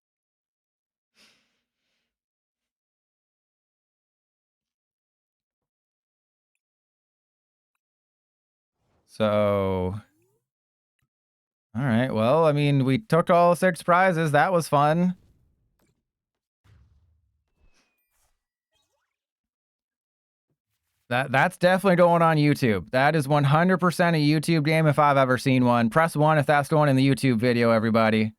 [SPEAKER 1] So, all right. Well, I mean, we took all 6 prizes. That was fun. That's definitely going on YouTube. That is 100% a YouTube game if I've ever seen one. Press 1 if that's going in the YouTube video, everybody.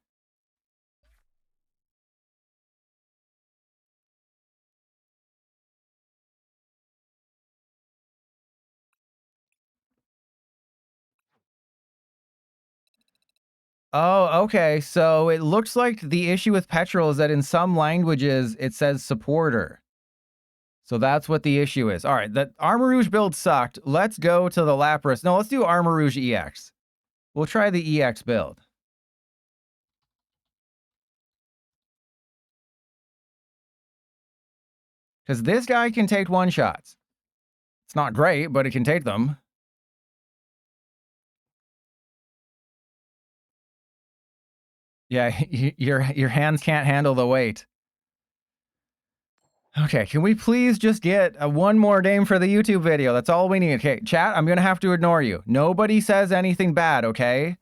[SPEAKER 1] Oh, okay. So it looks like the issue with Petrol is that in some languages it says supporter. So that's what the issue is. All right, that Armarouge build sucked. Let's go to the Lapras. No, let's do Armarouge EX. We'll try the EX build. Because this guy can take one-shots. It's not great, but it can take them. Yeah, your hands can't handle the weight. Okay, can we please just get one more name for the YouTube video? That's all we need. Okay, chat, I'm going to have to ignore you. Nobody says anything bad, okay?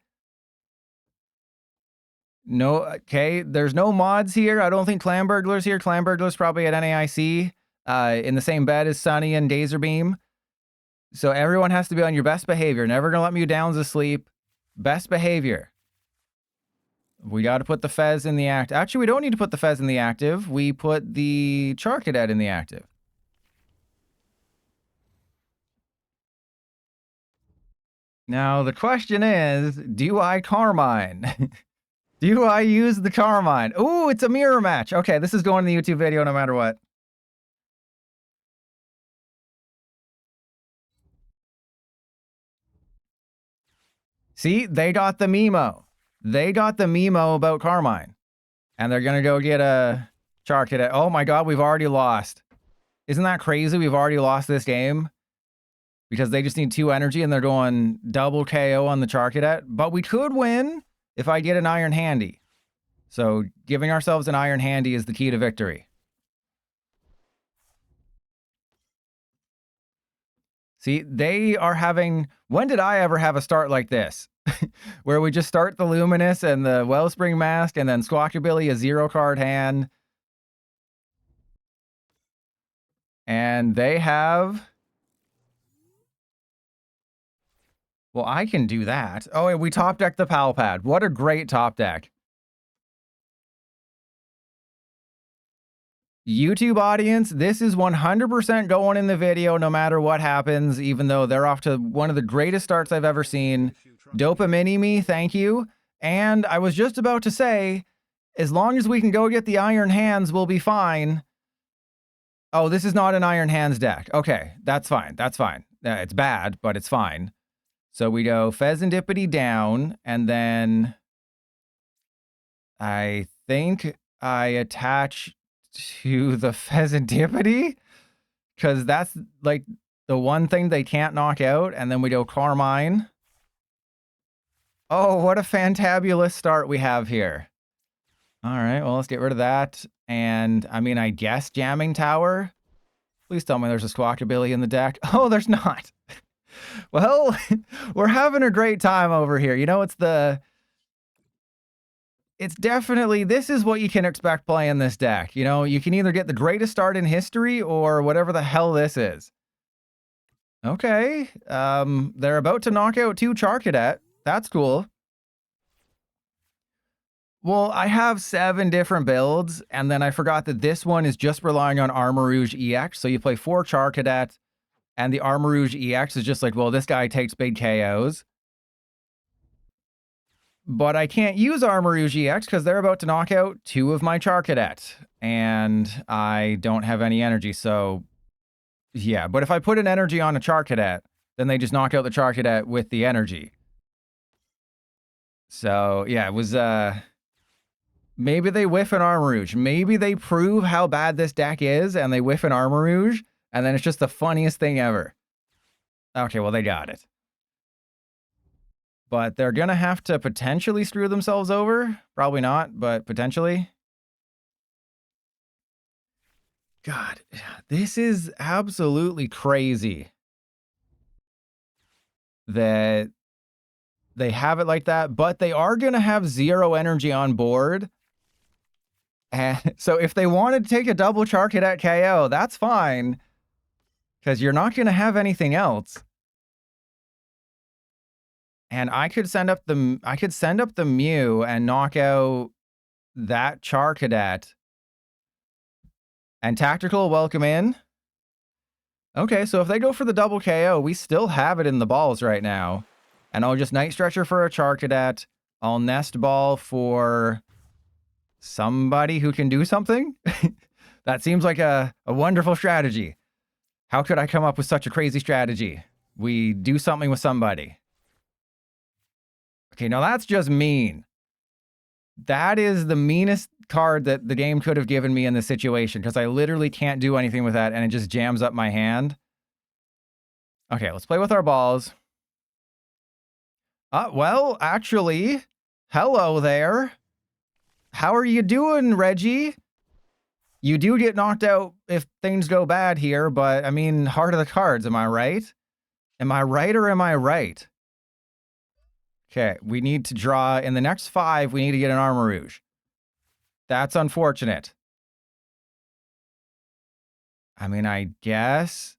[SPEAKER 1] No, okay, there's no mods here. I don't think Clamburglar's here. Clamburglar's probably at NAIC in the same bed as Sunny and Gazerbeam. So everyone has to be on your best behavior. Never going to let me down asleep. Best behavior. We got to put the Fez in the active. Actually, we don't need to put the Fez in the active. We put the Charcadet in the active. Now, the question is, do I Carmine? Do I use the Carmine? Ooh, it's a mirror match. Okay, this is going in the YouTube video no matter what. See, they got the memo. They got the memo about Carmine. And they're going to go get a Charcadet. Oh my god, we've already lost. Isn't that crazy? We've already lost this game. Because they just need 2 energy and they're going double KO on the Charcadet. But we could win if I get an Iron Handy. So giving ourselves an Iron Handy is the key to victory. See, they are having... When did I ever have a start like this? Where we just start the Luminous and the Wellspring Mask and then Squawkabilly, a 0-card hand. And they have... Well, I can do that. Oh, we top deck the PAL pad. What a great top deck. YouTube audience, this is 100% going in the video no matter what happens, even though they're off to one of the greatest starts I've ever seen. Dopamine me, thank you. And I was just about to say, as long as we can go get the Iron Hands, we'll be fine. Oh, this is not an Iron Hands deck. Okay, that's fine. That's fine. It's bad, but it's fine. So we go Fezandipiti down, and then I think I attach to the Fezandipiti, because that's like the one thing they can't knock out, and then we go Carmine. Oh, what a fantabulous start we have here. All right, well, let's get rid of that. And, I mean, I guess Jamming Tower. Please tell me there's a Squawkabilly in the deck. Oh, there's not. Well, we're having a great time over here. You know, it's definitely, this is what you can expect playing this deck. You know, you can either get the greatest start in history or whatever the hell this is. Okay, they're about to knock out 2 Charcadet. That's cool. Well, I have 7 different builds, and then I forgot that this one is just relying on Armarouge EX. So you play 4 Charcadet, and the Armarouge EX is just like, well, this guy takes big KOs. But I can't use Armarouge EX because they're about to knock out 2 of my Charcadet, and I don't have any energy, so yeah. But if I put an energy on a Charcadet, then they just knock out the Charcadet with the energy. So yeah, it was maybe they whiff an Armarouge. Maybe they prove how bad this deck is and they whiff an Armarouge, and then it's just the funniest thing ever. Okay, well, they got it. But they're going to have to potentially screw themselves over. Probably not, but potentially. God, this is absolutely crazy that they have it like that, but they are going to have 0 energy on board. And so if they wanted to take a double Charcadet KO, that's fine, because you're not going to have anything else. And I could send up the Mew and knock out that Charcadet. And Tactical, welcome in. Okay, so if they go for the double KO, we still have it in the balls right now. And I'll just Night Stretcher for a Charcadet. I'll Nest Ball for somebody who can do something. That seems like a wonderful strategy. How could I come up with such a crazy strategy? We do something with somebody. Okay, now that's just mean. That is the meanest card that the game could have given me in this situation, because I literally can't do anything with that, and it just jams up my hand. Okay, let's play with our balls. Well, actually, hello there. How are you doing, Reggie? You do get knocked out if things go bad here, but, I mean, heart of the cards, am I right? Am I right or am I right? Okay, we need to draw, in the next 5, we need to get an Armarouge. That's unfortunate. I mean, I guess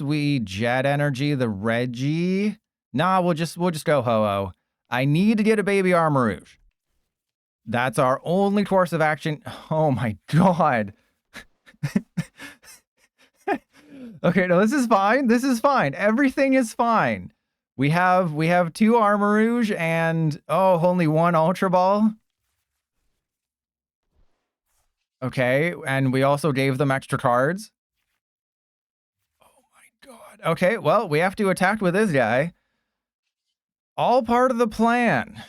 [SPEAKER 1] we Jet Energy the Reggie. Nah, we'll just go Ho-Oh. I need to get a baby Armarouge. That's our only course of action. Oh my god. Okay, no, this is fine. This is fine. Everything is fine. We have 2 Armarouge and only 1 Ultra Ball. Okay, and we also gave them extra cards. Oh my god. Okay, well, we have to attack with this guy. All part of the plan.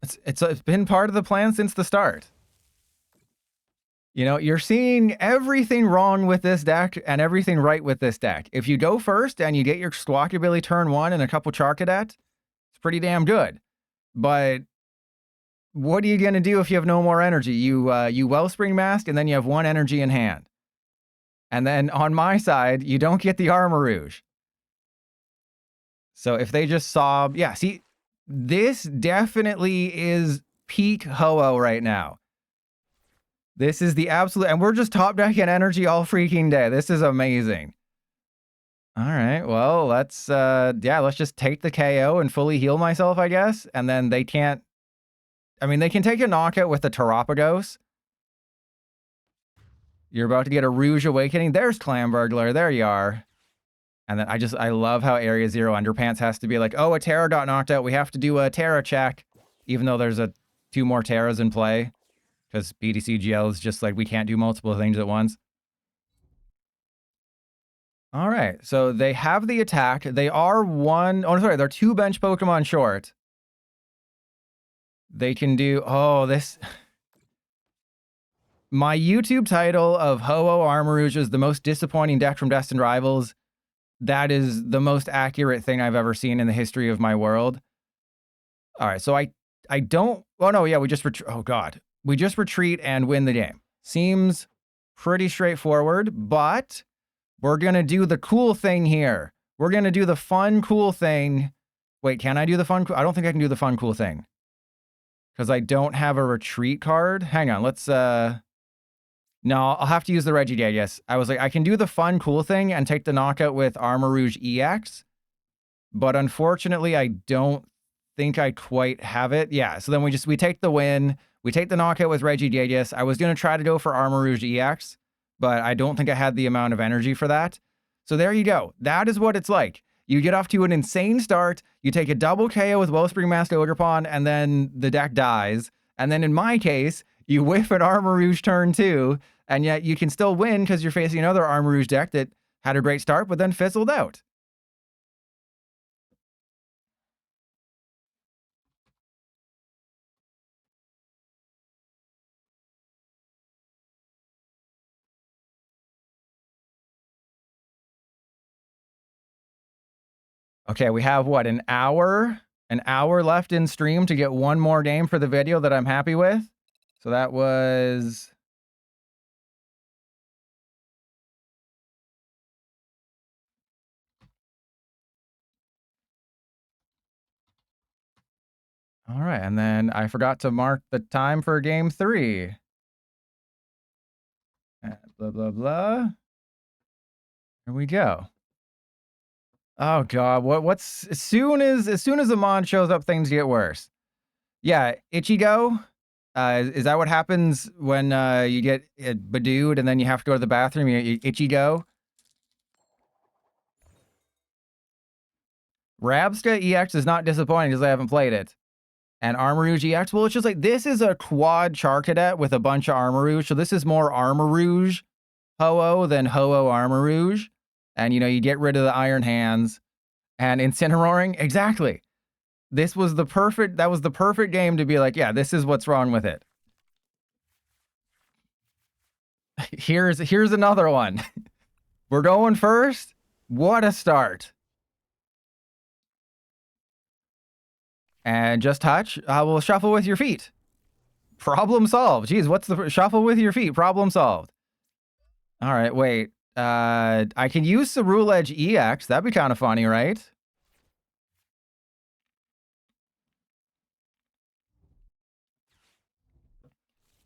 [SPEAKER 1] It's been part of the plan since the start. You know, you're seeing everything wrong with this deck and everything right with this deck. If you go first and you get your Squawkabilly turn 1 and a couple Charcadet, it's pretty damn good. But what are you going to do if you have no more energy? You Wellspring Mask, and then you have 1 energy in hand. And then on my side, you don't get the Armarouge. So if they just saw... Yeah, see, this definitely is peak Ho-Oh right now. This is the absolute... And we're just top decking energy all freaking day. This is amazing. All right, well, let's just take the KO and fully heal myself, I guess. And then they can't... I mean, they can take a knockout with the Terapagos. You're about to get a Rouge Awakening. There's Clam Burglar. There you are. And then I love how Area Zero Underpants has to be like, oh, a Terra got knocked out. We have to do a Terra check. Even though there's 2 more Terras in play. Because BDCGL is just like, we can't do multiple things at once. All right, so they have the attack. They are they're 2 bench Pokemon short. They can do, this. My YouTube title of Ho-Oh Armarouge is the most disappointing deck from Destined Rivals. That is the most accurate thing I've ever seen in the history of my world. All right, so I don't, we just we just retreat and win the game. Seems pretty straightforward, but we're going to do the cool thing here. We're going to do the fun, cool thing. Wait, can I do the fun? I don't think I can do the fun, cool thing. Because I don't have a retreat card. Hang on, let's... No, I'll have to use the Regigigas. I was like, I can do the fun, cool thing and take the knockout with Armarouge EX. But unfortunately, I don't think I quite have it. Yeah, so then we take the win. We take the knockout with Regigigas. I was going to try to go for Armarouge EX, but I don't think I had the amount of energy for that. So there you go. That is what it's like. You get off to an insane start, you take a double KO with Wellspring Mask Ogerpon, and then the deck dies. And then in my case, you whiff an Armarouge turn 2, and yet you can still win because you're facing another Armarouge deck that had a great start, but then fizzled out. Okay, we have what, an hour left in stream to get 1 more game for the video that I'm happy with. So that was... All right, and then I forgot to mark the time for game 3. Blah, blah, blah. Here we go. Oh god, what's as soon as the mod shows up, things get worse. Yeah, Ichigo. Is that what happens when you get badooed and then you have to go to the bathroom? You Ichigo. Rabska EX is not disappointing because I haven't played it. And Armarouge EX, well, it's just like, this is a quad Charcadet with a bunch of Armarouge, so this is more Armarouge Ho-Oh than Ho-Oh Armarouge. And, you know, you get rid of the Iron Hands. And Incineroaring, exactly. That was the perfect game to be like, yeah, this is what's wrong with it. Here's another one. We're going first. What a start. And just touch. We'll shuffle with your feet. Problem solved. Jeez, what's the shuffle with your feet? Problem solved. All right, wait. I can use Cerule Edge EX. That'd be kind of funny, right?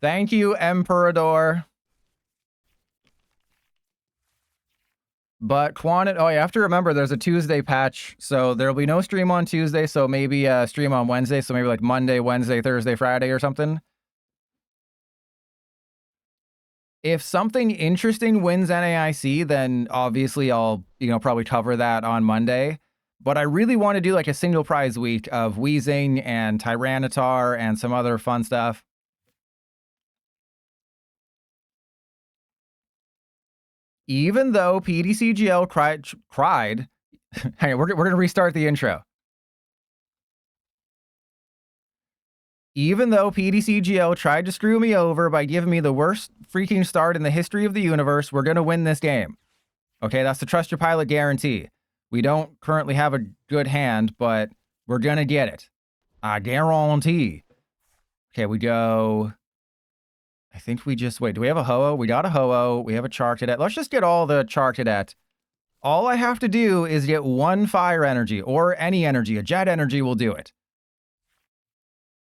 [SPEAKER 1] Thank you, Emperador. But oh, you have to remember there's a Tuesday patch, so there'll be no stream on Tuesday, so maybe stream on Wednesday, so maybe like Monday, Wednesday, Thursday, Friday or something. If something interesting wins NAIC, then obviously I'll, probably cover that on Monday. But I really want to do like a single prize week of Weezing and Tyranitar and some other fun stuff. Even though PDCGL cried hang on, we're going to restart the intro. Even though PDCGL tried to screw me over by giving me the worst freaking start in the history of the universe, we're going to win this game. Okay, that's the Trust Your Pilot guarantee. We don't currently have a good hand, but we're going to get it. I guarantee. Okay, we go... I think we just... Wait, do we have a Ho-Oh? We got a Ho-Oh. We have a Charcadet. Let's just get all the Charcadet. All I have to do is get one fire energy, or any energy. A jet energy will do it.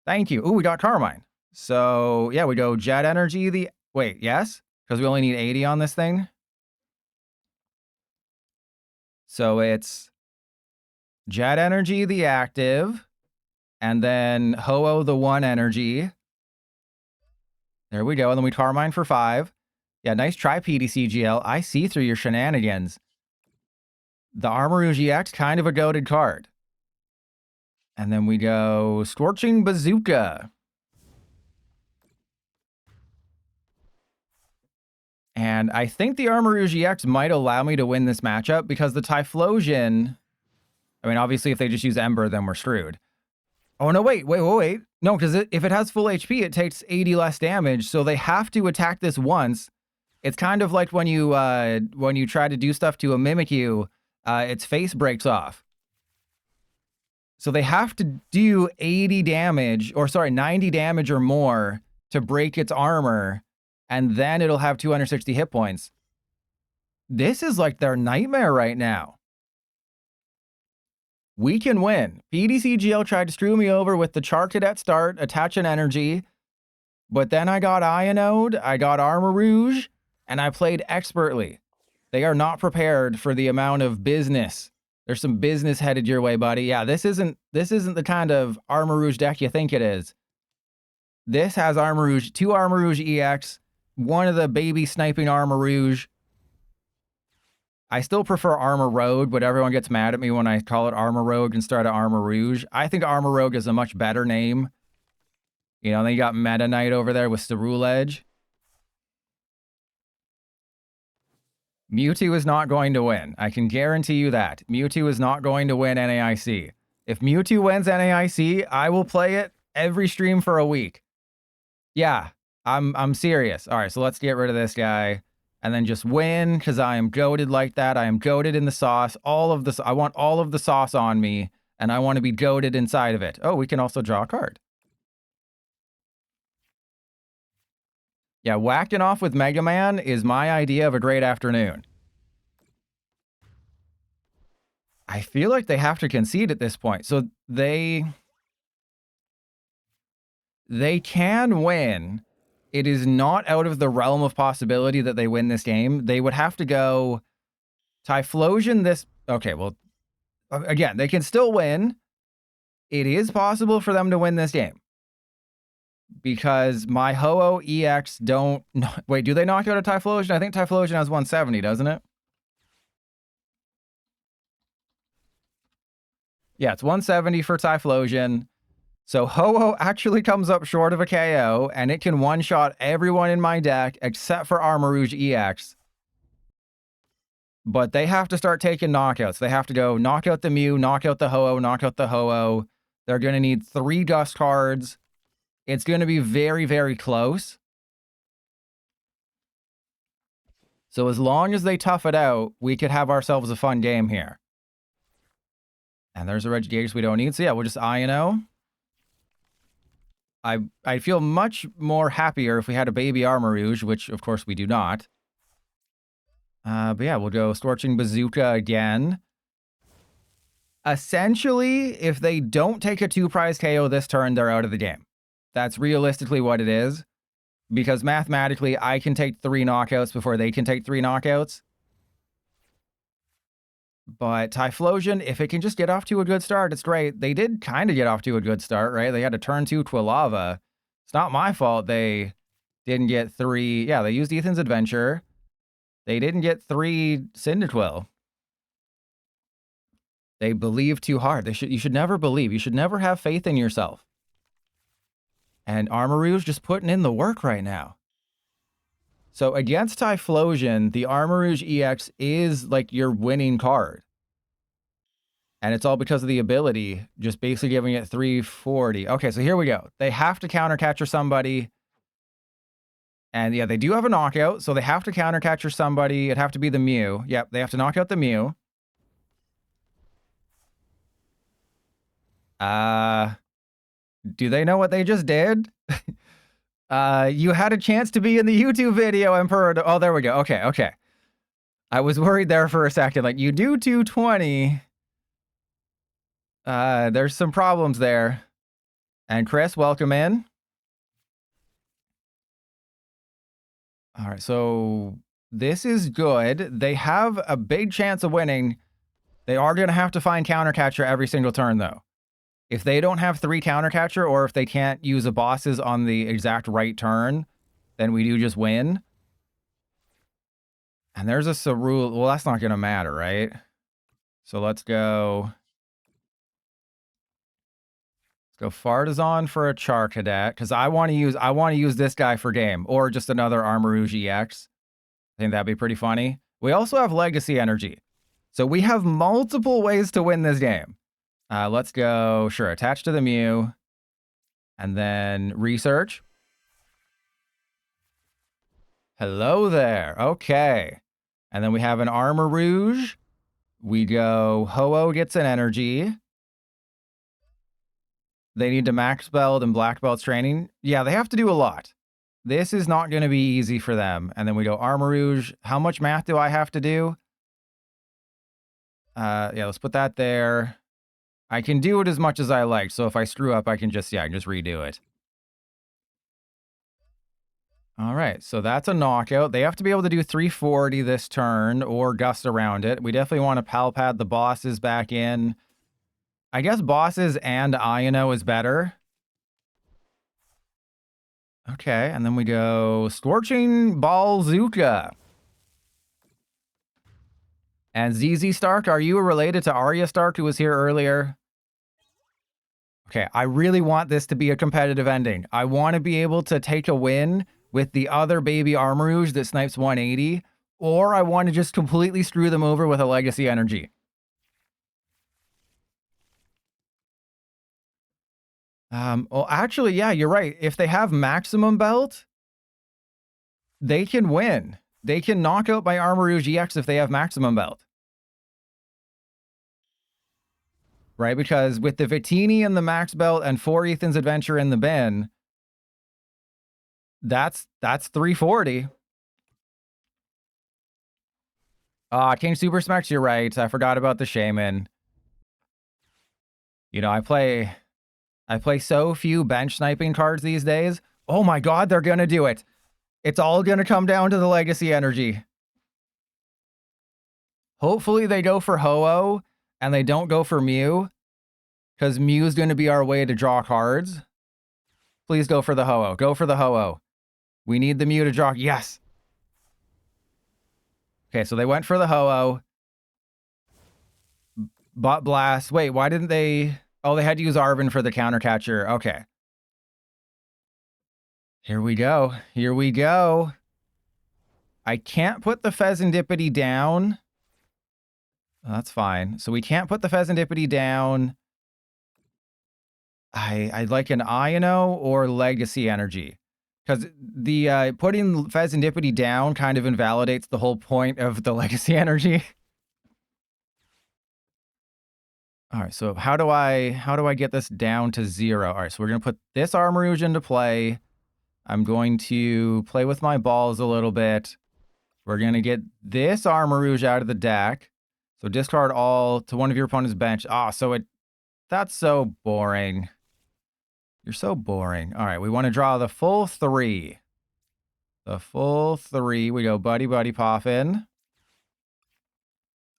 [SPEAKER 1] Thank you. Ooh, we got Carmine. So, yeah, we go jet energy. Wait, yes? Because we only need 80 on this thing. So it's jet energy, the active, and then Ho-Oh, the 1 energy. There we go. And then we Carmine for 5. Yeah, nice try, PDCGL. I see through your shenanigans. The Armarouge EX, kind of a goated card. And then we go Scorching Bazooka. And I think the Armarouge EX might allow me to win this matchup because the Typhlosion... I mean, obviously, if they just use Ember, then we're screwed. Oh, no, wait. No, because if it has full HP, it takes 80 less damage, so they have to attack this once. It's kind of like when you try to do stuff to a Mimikyu, its face breaks off. So they have to do 80 damage, or sorry, 90 damage or more to break its armor, and then it'll have 260 hit points. This is like their nightmare right now. We can win. PDCGL tried to screw me over with the Charcadet start, attach an energy, but then I got Ionode, I got Armarouge, and I played expertly. They are not prepared for the amount of business. There's some business headed your way, buddy. Yeah, this isn't the kind of Armarouge deck you think it is. This has Armarouge, 2 Armarouge EX, one of the baby sniping Armarouge. I still prefer Armor Rogue, but everyone gets mad at me when I call it Armor Rogue instead of Armarouge. I think Armor Rogue is a much better name. You know, then you got Meta Knight over there with Ceruledge. Mewtwo is not going to win. I can guarantee you that. Mewtwo is not going to win NAIC. If Mewtwo wins NAIC, I will play it every stream for a week. Yeah, I'm serious. All right, so let's get rid of this guy. And then just win, because I am goated like that. I am goated in the sauce. I want all of the sauce on me, and I want to be goated inside of it. Oh, we can also draw a card. Yeah, whacking off with Mega Man is my idea of a great afternoon. I feel like they have to concede at this point. So they can win. It is not out of the realm of possibility that they win this game. They would have to go Typhlosion this... Okay, well, again, they can still win. It is possible for them to win this game. Because my Ho-Oh EX don't... Wait, do they knock out a Typhlosion? I think Typhlosion has 170, doesn't it? Yeah, it's 170 for Typhlosion. So Ho-Oh actually comes up short of a KO, and it can one-shot everyone in my deck except for Armarouge EX. But they have to start taking knockouts. They have to go knock out the Mew, knock out the Ho-Oh, knock out the Ho-Oh. They're going to need 3 Dust cards. It's going to be very, very close. So as long as they tough it out, we could have ourselves a fun game here. And there's a Regigigas we don't need. So yeah, we'll just Iono. I feel much more happier if we had a baby Armarouge, which of course we do not. But yeah, we'll go Scorching Bazooka again. Essentially, if they don't take a 2-prize KO this turn, they're out of the game. That's realistically what it is. Because mathematically, I can take 3 knockouts before they can take 3 knockouts. But Typhlosion, if it can just get off to a good start, it's great. They did kind of get off to a good start, right? They had a turn 2 Quilava. It's not my fault they didn't get 3. Yeah, they used Ethan's Adventure. They didn't get 3 Cyndaquil. They believe too hard. You should never believe. You should never have faith in yourself. And Armarouge just putting in the work right now. So against Typhlosion, the Armarouge EX is like your winning card. And it's all because of the ability, just basically giving it 340. Okay, so here we go. They have to counter catcher somebody. And yeah, they do have a knockout, so they have to counter catcher somebody. It'd have to be the Mew. Yep, they have to knock out the Mew. Do they know what they just did? You had a chance to be in the YouTube video, Emperor. Oh, there we go. Okay, okay. I was worried there for a second. Like, you do 220. There's some problems there. And Chris, welcome in. All right, so this is good. They have a big chance of winning. They are going to have to find counter catcher every single turn, though. If they don't have 3 counter catcher, or if they can't use a bosses on the exact right turn, then we do just win. And there's a Cerule. Well, that's not going to matter, right? So let's go. Let's go Fartazon for a Charcadet, because I want to use this guy for game, or just another Armarouge EX. I think that'd be pretty funny. We also have Legacy Energy. So we have multiple ways to win this game. Let's go, sure, attach to the Mew. And then research. Hello there. Okay. And then we have an Armarouge. We go, Ho-Oh gets an energy. They need to max belt and black belts training. Yeah, they have to do a lot. This is not going to be easy for them. And then we go Armarouge. How much math do I have to do? Yeah, let's put that there. I can do it as much as I like. So if I screw up, I can just redo it. All right, so that's a knockout. They have to be able to do 340 this turn or gust around it. We definitely want to pal pad the bosses back in. I guess bosses and Iono is better. Okay, and then we go Scorching Ballzuka. And ZZ Stark, are you related to Arya Stark, who was here earlier? Okay, I really want this to be a competitive ending. I want to be able to take a win with the other baby Armarouge that snipes 180, or I want to just completely screw them over with a Legacy Energy. Well, actually, yeah, you're right. If they have maximum belt, they can win. They can knock out my Armarouge EX if they have maximum belt. Right? Because with the Vitini and the max belt and 4 Ethan's Adventure in the bin, that's 340. King Super Smacks, you're right. I forgot about the Shaman. You know, I play so few bench sniping cards these days. Oh my god, they're gonna do it. It's all gonna come down to the Legacy Energy. Hopefully they go for Ho-Oh and they don't go for Mew, because Mew's gonna be our way to draw cards. Please go for the Ho-Oh. Go for the Ho-Oh. We need the Mew to draw. Yes. Okay, so they went for the Ho-Oh. Bot Blast. Wait, why didn't they... Oh, they had to use Arven for the counter catcher. Okay. Here we go. Here we go. I can't put the Fezandipiti down. That's fine. So we can't put the Fezandipiti down. I'd like an Iono or Legacy Energy. Because the putting Fezandipiti down kind of invalidates the whole point of the Legacy Energy. All right, so how do I get this down to 0? All right, so we're going to put this Armarouge into play. I'm going to play with my balls a little bit. We're going to get this Armarouge out of the deck. So discard all to one of your opponent's bench. That's so boring. You're so boring. All right, we want to draw the full 3. The full 3. We go Buddy Buddy Poffin.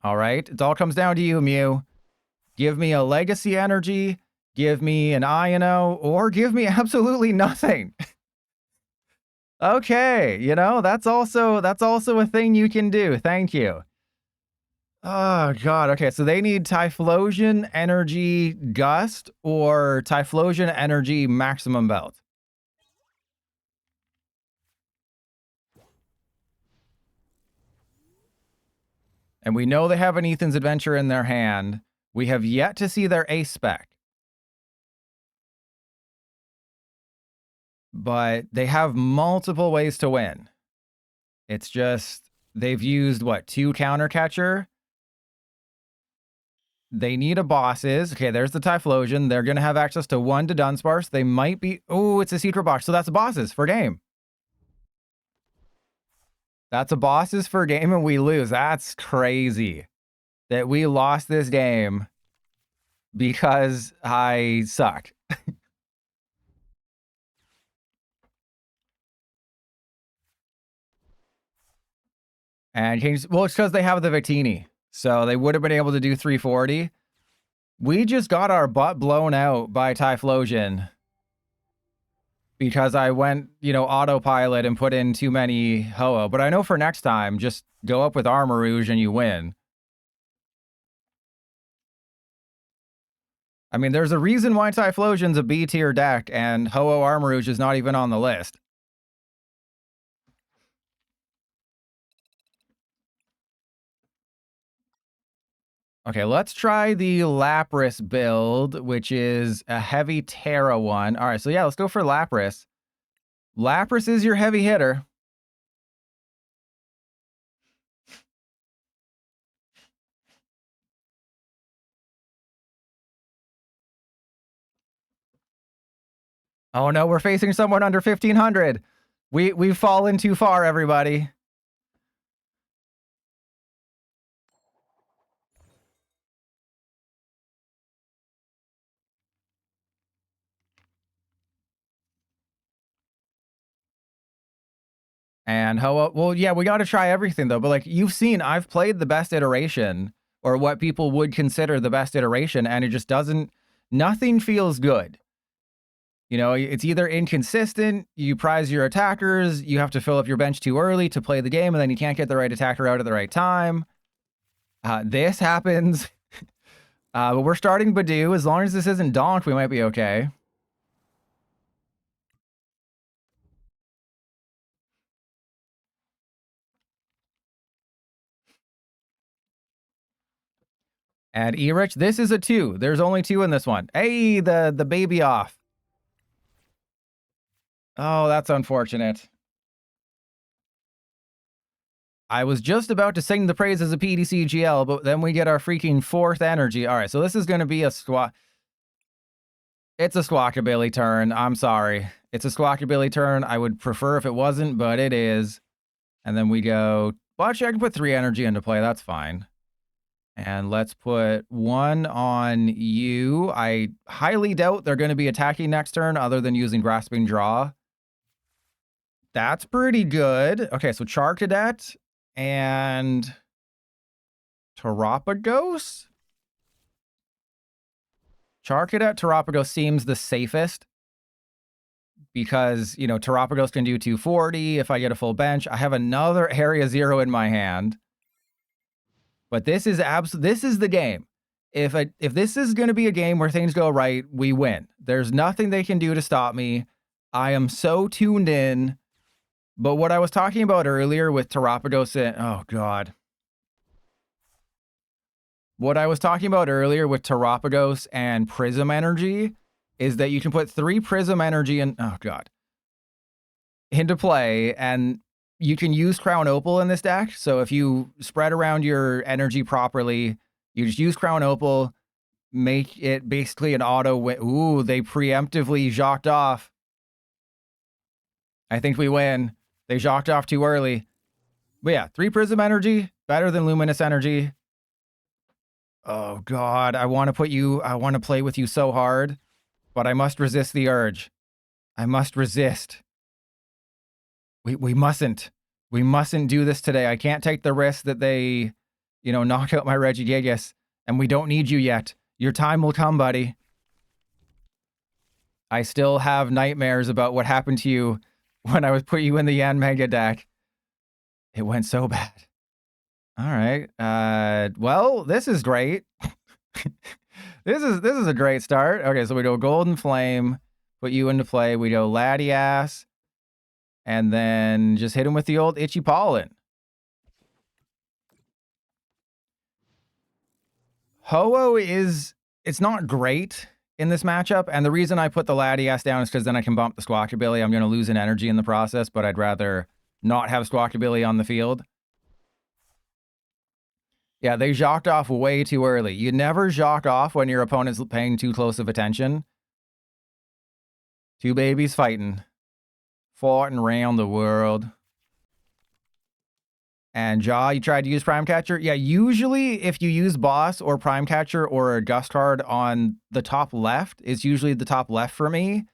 [SPEAKER 1] All right, it all comes down to you, Mew. Give me a Legacy Energy, give me an Iono, or give me absolutely nothing. Okay, you know, that's also a thing you can do. Thank you. Oh, God. Okay, so they need Typhlosion Energy Gust or Typhlosion Energy Maximum Belt. And we know they have an Ethan's Adventure in their hand. We have yet to see their ace spec. But they have multiple ways to win. It's just, they've used, what, 2 Counter Catcher? They need a bosses. Okay, there's the Typhlosion. They're going to have access to 1 to Dunsparce. They might be... Oh, it's a secret box. So that's bosses for game. That's a bosses for game and we lose. That's crazy that we lost this game because I suck. And well, it's because they have the Victini. So they would have been able to do 340. We just got our butt blown out by Typhlosion because I went, you know, autopilot and put in too many Ho-Oh. But I know for next time, just go up with Armarouge and you win. I mean, there's a reason why Typhlosion's a B tier deck and Ho-Oh Armarouge is not even on the list. Okay, let's try the Lapras build, which is a heavy Terra one. All right, so yeah, let's go for Lapras. Lapras is your heavy hitter. Oh no, we're facing someone under 1500. We've fallen too far, everybody. And Ho-Oh, well, yeah, we got to try everything though. But like you've seen, I've played the best iteration or what people would consider the best iteration, and it just doesn't, nothing feels good. You know, it's either inconsistent, you prize your attackers, you have to fill up your bench too early to play the game, and then you can't get the right attacker out at the right time. This happens. But we're starting Badoo. As long as this isn't Donk, we might be okay. And Erich, this is a 2. There's only 2 in this one. Hey, the baby off. Oh, that's unfortunate. I was just about to sing the praises of PDC GL, but then we get our freaking 4th energy. All right, so this is going to be a squawk. It's a Squawkabilly turn. I'm sorry. It's a Squawkabilly turn. I would prefer if it wasn't, but it is. And then we go, well, actually, I can put 3 energy into play. That's fine. And let's put 1 on you. I highly doubt they're going to be attacking next turn other than using Grasping Draw. That's pretty good. Okay, so Charcadet and Terapagos? Charcadet Terapagos seems the safest because, you know, Terapagos can do 240 if I get a full bench. I have another Area 0 in my hand. But this is the game. If this is going to be a game where things go right, we win. There's nothing they can do to stop me. I am so tuned in. But what I was talking about earlier with Terapagos and... Oh, God. What I was talking about earlier with Terapagos and Prism Energy is that you can put 3 Prism Energy in... Oh, God. Into play, and you can use Crown Opal in this deck. So if you spread around your energy properly, you just use Crown Opal, make it basically an auto win. Ooh, they preemptively jocked off. I think we win. They jocked off too early. But yeah, 3 Prism Energy, better than Luminous Energy. Oh, God, I want to play with you so hard, but I must resist the urge. I must resist. We mustn't. We mustn't do this today. I can't take the risk that they, you know, knock out my Regigigas, and we don't need you yet. Your time will come, buddy. I still have nightmares about what happened to you when I was put you in the Yan Mega deck. It went so bad. All right. Well, this is great. This is a great start. Okay, so we go Golden Flame, put you into play. We go Latias, and then just hit him with the old Itchy Pollen. Ho-Oh it's not great in this matchup, and the reason I put the Latias down is because then I can bump the Squawkabilly. I'm going to lose an energy in the process, but I'd rather not have Squawkabilly on the field. Yeah, they jocked off way too early. You never jock off when your opponent's paying too close of attention. Two babies fighting. Fighting around the world. And Jaw, you tried to use Prime Catcher? Yeah, usually if you use Boss or Prime Catcher or a Gust card on the top left, it's usually the top left for me.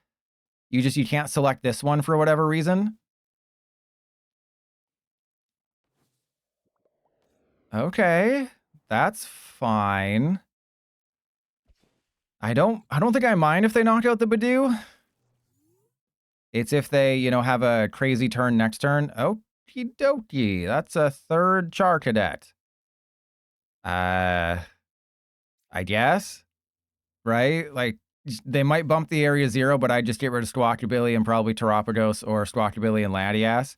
[SPEAKER 1] You can't select this one for whatever reason. Okay, that's fine. I don't think I mind if they knock out the Badoo. It's if they, have a crazy turn next turn. Okie dokie. That's a third Charcadet. I guess. Right? Like, they might bump the area 0, but I just get rid of Squawkabilly and probably Terapagos or Squawkabilly and Latias.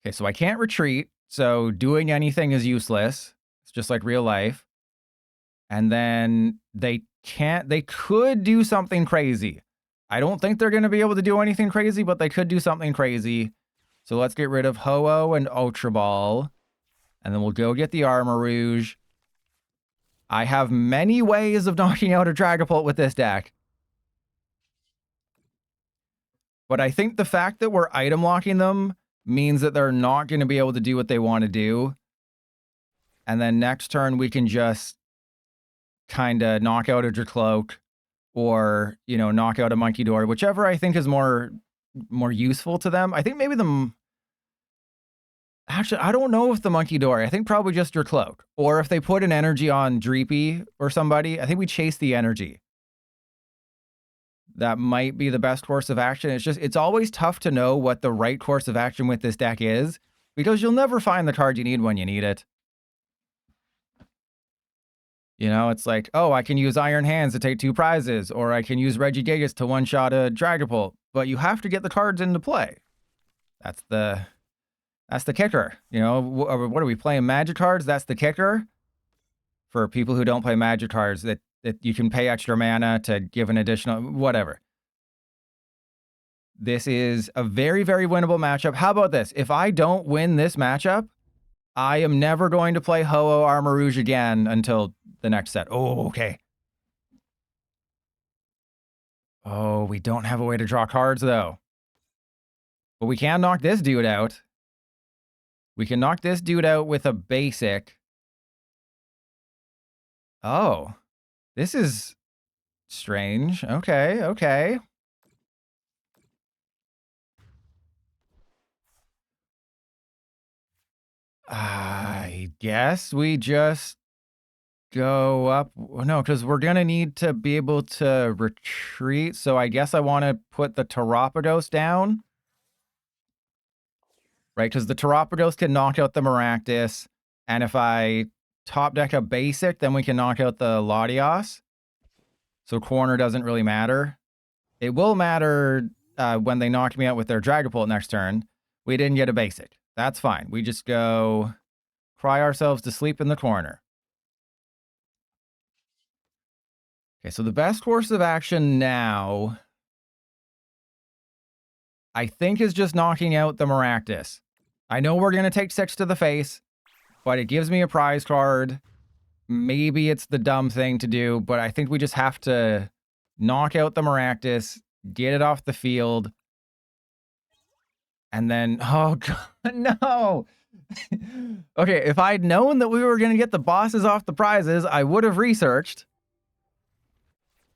[SPEAKER 1] Okay, so I can't retreat, so doing anything is useless. It's just like real life. And then they could do something crazy. I don't think they're going to be able to do anything crazy, but they could do something crazy. So let's get rid of Ho-Oh and Ultra Ball. And then we'll go get the Armarouge. I have many ways of knocking out a Dragapult with this deck. But I think the fact that we're item locking them means that they're not going to be able to do what they want to do. And then next turn, we can just kind of knock out a Dracloak or, knock out a Monkey Door, whichever I think is more useful to them. I think maybe actually, I don't know if the Monkey Door. I think probably just Dracloak. Or if they put an energy on Dreepy or somebody, I think we chase the energy. That might be the best course of action. It's always tough to know what the right course of action with this deck is, because you'll never find the card you need when you need it. It's like, oh, I can use Iron Hands to take 2 prizes, or I can use Regigigas to one-shot a Dragapult, but you have to get the cards into play. That's the kicker. What are we playing, Magic cards? That's the kicker. For people who don't play Magic cards, that you can pay extra mana to give an additional whatever. This is a very, very winnable matchup. How about this? If I don't win this matchup, I am never going to play Ho-Oh Armarouge again until the next set. Oh, okay. Oh, we don't have a way to draw cards, though. But we can knock this dude out. We can knock this dude out with a basic. Oh, this is strange. Okay, okay. I guess we just go up. No, because we're going to need to be able to retreat. So I guess I want to put the Terapagos down. Right, because the Terapagos can knock out the Maractus. And if I top deck a basic, then we can knock out the Latias. So corner doesn't really matter. It will matter when they knock me out with their Dragapult next turn. We didn't get a basic. That's fine. We just go cry ourselves to sleep in the corner. Okay, so the best course of action now, I think, is just knocking out the Maractus. I know we're going to take 6 to the face, but it gives me a prize card. Maybe it's the dumb thing to do, but I think we just have to knock out the Maractus, get it off the field, and then, oh, God, no. Okay, if I'd known that we were going to get the bosses off the prizes, I would have researched.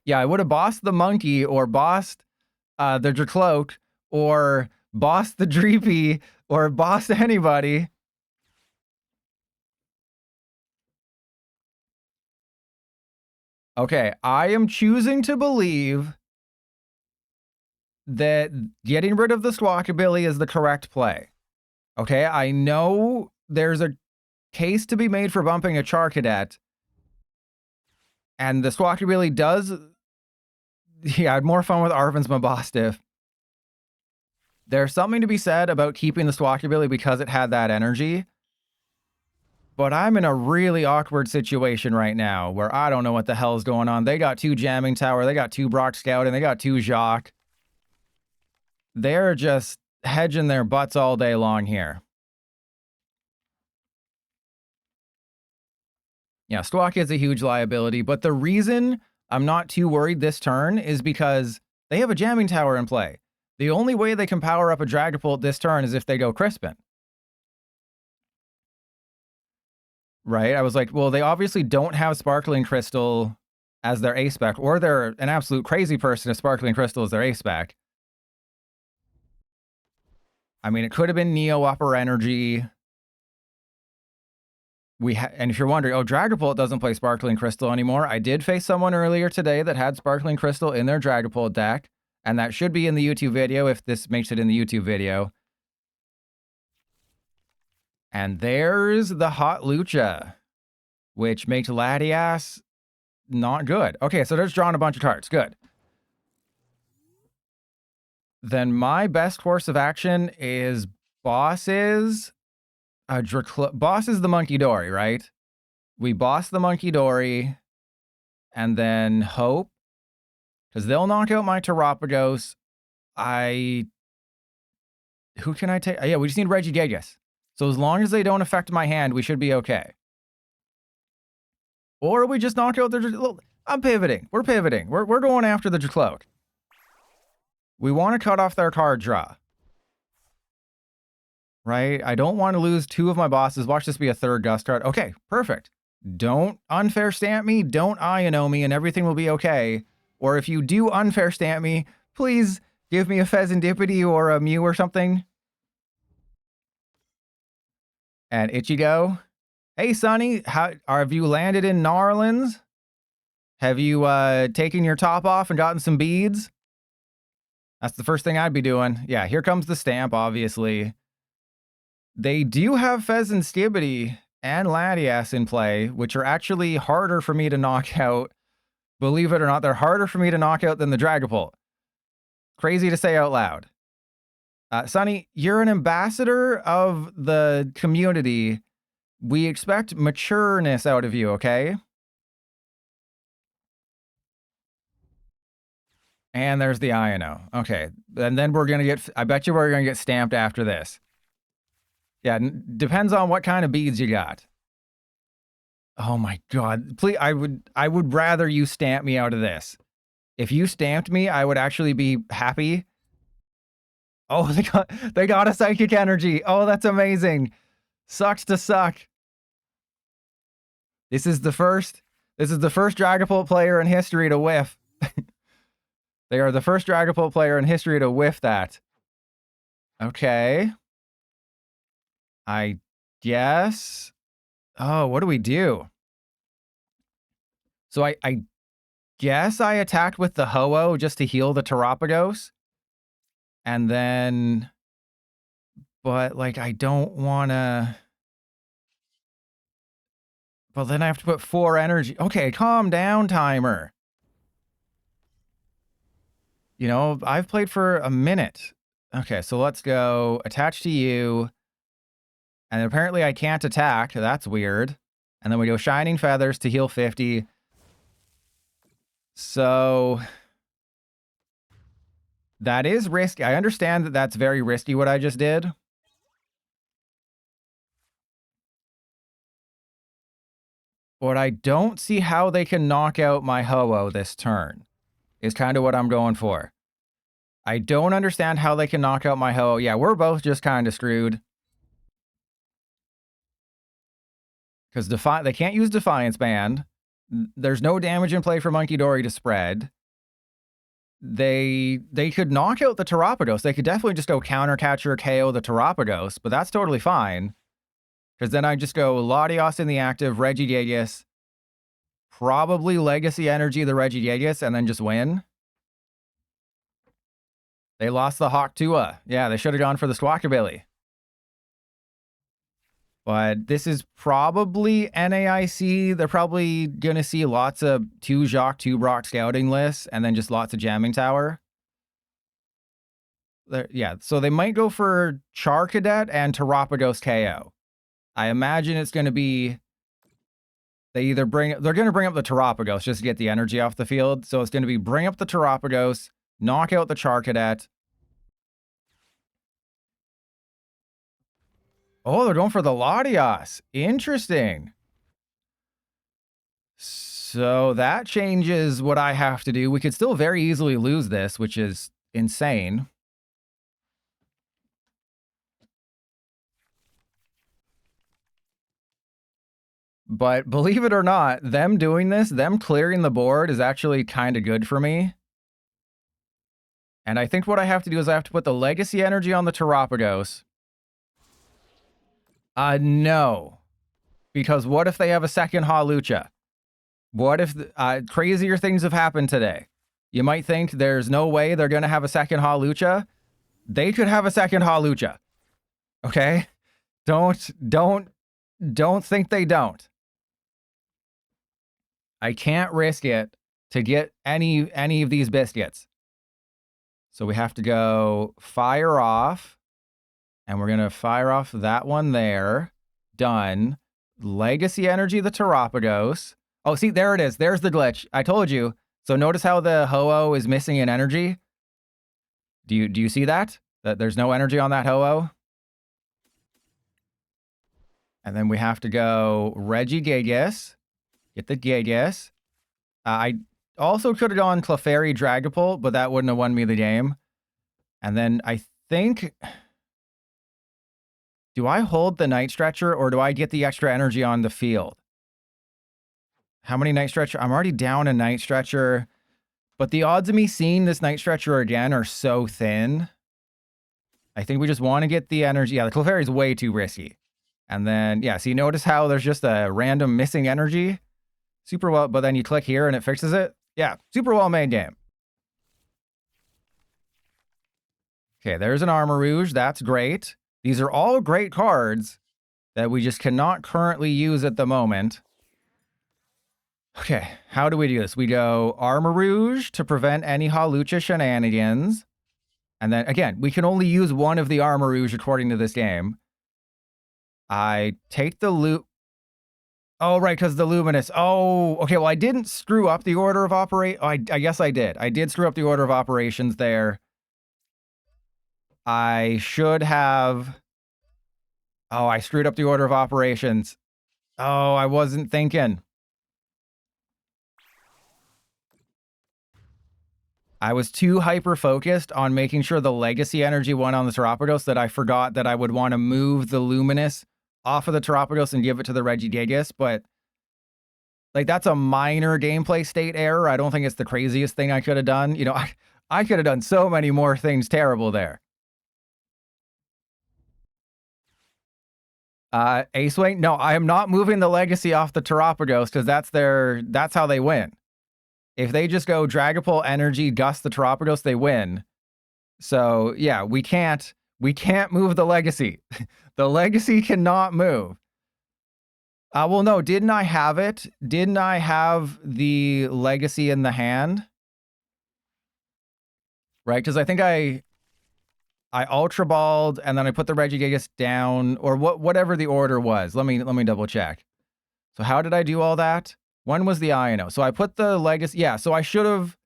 [SPEAKER 1] Yeah, I would have bossed the monkey or bossed the Dracloak or bossed the Dreepy or bossed anybody. Okay, I am choosing to believe that getting rid of the Squawkabilly is the correct play. Okay, I know there's a case to be made for bumping a Charcadet. And the Squawkabilly does... Yeah, I had more fun with Arven's Mabostiff. There's something to be said about keeping the Squawkabilly because it had that energy. But I'm in a really awkward situation right now where I don't know what the hell's going on. They got 2 Jamming Tower, they got 2 Brock Scout, and they got 2 Jacques. They're just hedging their butts all day long here. Yeah, Squawk is a huge liability, but the reason I'm not too worried this turn is because they have a Jamming Tower in play. The only way they can power up a Dragapult this turn is if they go Crispin. Right? I was like, well, they obviously don't have Sparkling Crystal as their A-Spec, or they're an absolute crazy person if Sparkling Crystal is their A-Spec. I mean, it could have been Neo Upper Energy. And if you're wondering, oh, Dragapult doesn't play Sparkling Crystal anymore. I did face someone earlier today that had Sparkling Crystal in their Dragapult deck, and that should be in the YouTube video if this makes it in the YouTube video. And there's the Hot Lucha, which makes Latias not good. Okay, so they're just drawing a bunch of cards. Good. Then my best course of action is bosses. Boss is the Monkey Dory, right? We boss the Monkey Dory and then hope, because they'll knock out my Terapagos. Who can I take? Yeah, we just need Regigigas. So as long as they don't affect my hand, we should be okay. Or we just knock out their... I'm pivoting. We're pivoting. We're going after the Jacloak. We want to cut off their card draw. Right? I don't want to lose 2 of my bosses. Watch this be a 3rd Gust card. Okay, perfect. Don't unfair stamp me. Don't Iono me, and everything will be okay. Or if you do unfair stamp me, please give me a Fezandipiti or a Mew or something. And Ichigo. Hey, Sonny, have you landed in Narlands? Have you taken your top off and gotten some beads? That's the first thing I'd be doing. Yeah, here comes the stamp, obviously. They do have Fezandipiti and Latias in play, which are actually harder for me to knock out. Believe it or not, they're harder for me to knock out than the Dragapult. Crazy to say out loud. Sonny, you're an ambassador of the community. We expect matureness out of you, okay? And there's the Iono. Okay. And then we're going to get... I bet you we're going to get stamped after this. Yeah, depends on what kind of beads you got. Oh my god. Please, I would rather you stamp me out of this. If you stamped me, I would actually be happy. Oh, they got a Psychic Energy. Oh, that's amazing. Sucks to suck. This is the first Dragapult player in history to whiff. They are the first Dragapult player in history to whiff that. Okay. I guess. Oh, what do we do? So I guess I attacked with the Ho-Oh just to heal the Terapagos. And then... But, like, I don't want to... But then I have to put 4 energy. Okay, calm down, timer. You know, I've played for a minute. Okay, so let's go attach to you. And apparently I can't attack. That's weird. And then we go Shining Feathers to heal 50. So... That is risky. I understand that that's very risky what I just did. But I don't see how they can knock out my Ho-Oh this turn. Is kind of what I'm going for. I don't understand how they can knock out my Ho-Oh. Yeah, we're both just kind of screwed. Because they can't use Defiance Band. There's no damage in play for Monkey Dory to spread. They could knock out the Terapagos. They could definitely just go Counter Catcher KO the Terapagos, but that's totally fine. Because then I just go Latias in the active, Regigigas, probably Legacy Energy the Regigigas, and then just win. They lost the Hawk Tua. Yeah, they should have gone for the Squawkabilly. But this is probably NAIC. They're probably going to see lots of 2 Jacques, 2 Brock scouting lists, and then just lots of Jamming Tower. Yeah, so they might go for Charcadet and Terapagos KO. I imagine it's going to be... they're going to bring up the Terapagos just to get the energy off the field. So it's going to be bring up the Terapagos, knock out the Charcadet. Oh, they're going for the Latias. Interesting. So that changes what I have to do. We could still very easily lose this, which is insane. But believe it or not, them doing this, them clearing the board is actually kind of good for me. And I think what I have to do is I have to put the Legacy Energy on the Terapagos. No. Because what if they have a second Hawlucha? What if crazier things have happened today? You might think there's no way they're going to have a second Hawlucha. They could have a second Hawlucha. Okay? Don't think they don't. I can't risk it to get any of these biscuits. So we have to go fire off. And we're going to fire off that one there. Done. Legacy Energy, the Terapagos. Oh, see, there it is. There's the glitch. I told you. So notice how the Ho-Oh is missing in energy? Do you see that? That there's no energy on that Ho-Oh? And then we have to go Regigigas. Get the Gigas. I also could have gone Clefairy Dragapult, but that wouldn't have won me the game. And then I think... do I hold the Night Stretcher or do I get the extra energy on the field? How many Night Stretcher? I'm already down a Night Stretcher. But the odds of me seeing this Night Stretcher again are so thin. I think we just want to get the energy. Yeah, the Clefairy is way too risky. And then, yeah, so you notice how there's just a random missing energy? Super well, but then you click here and it fixes it? Yeah, super well made game. Okay, there's an Armarouge. That's great. These are all great cards that we just cannot currently use at the moment. Okay, how do we do this? We go Armarouge to prevent any Hawlucha shenanigans. And then, again, we can only use one of the Armarouge according to this game. I take the loop. Oh, right, because the Luminous. Oh, okay, well, I didn't screw up the order of operate. Oh, I guess I did. I did screw up the order of operations there. I should have... oh, I screwed up the order of operations. Oh, I wasn't thinking. I was too hyper-focused on making sure the Legacy Energy won on the Terapagos that I forgot that I would want to move the Luminous off of the Terapagos and give it to the Regigigas, but like that's a minor gameplay state error. I don't think it's the craziest thing I could have done. You know, I could have done so many more things terrible there. Ace Wing? No, I am not moving the Legacy off the Terapagos because that's how they win. If they just go Dragapult Energy, Gust the Terapagos, they win. So yeah, we can't move the Legacy. The Legacy cannot move. Well, no, didn't I have it? Didn't I have the Legacy in the hand? Right, because I think I Ultra Balled and then I put the Regigigas down, or whatever the order was. Let me double check. So how did I do all that? When was the Iono? So I put the Legacy. Yeah, so I should have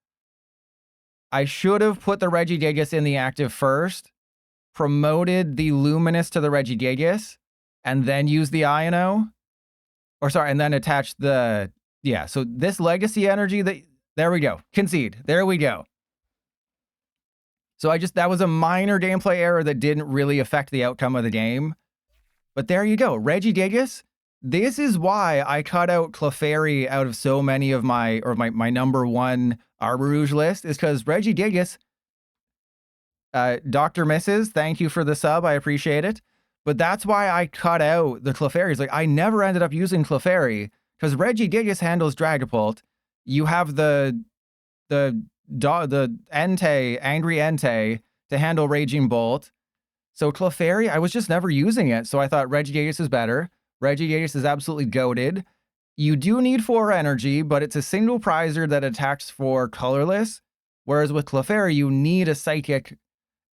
[SPEAKER 1] put the Regigigas in the active first, promoted the Luminous to the Regigigas, and then used the Iono. Or sorry, and then attached the... yeah, so this Legacy Energy, there we go. Concede. There we go. So that was a minor gameplay error that didn't really affect the outcome of the game. But there you go. Regigigas. This is why I cut out Clefairy out of so many of my number one Armarouge list, is because Regigigas, Dr. Mrs., thank you for the sub. I appreciate it. But that's why I cut out the Clefairies. Like, I never ended up using Clefairy because Regigigas handles Dragapult. You have the Entei, Angry Entei, to handle Raging Bolt. So Clefairy, I was just never using it, so I thought Regigigas is better. Regigigas is absolutely goated. You do need 4 energy, but it's a single prizer that attacks for colorless, whereas with Clefairy, you need a psychic,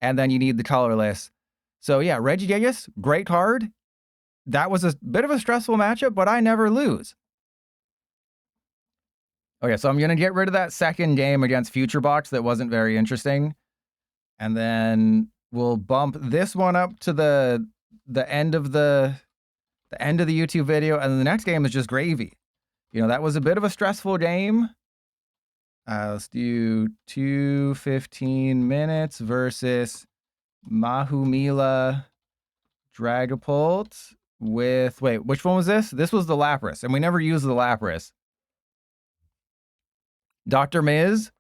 [SPEAKER 1] and then you need the colorless. So yeah, Regigigas, great card. That was a bit of a stressful matchup, but I never lose. Okay, so I'm going to get rid of that second game against FutureBox that wasn't very interesting. And then we'll bump this one up to the end of the YouTube video, and then the next game is just gravy. You know, that was a bit of a stressful game. Let's do 2:15 minutes versus Mahumila Dragapult with, wait, which one was this? This was the Lapras, and we never used the Lapras. Dr. Miz?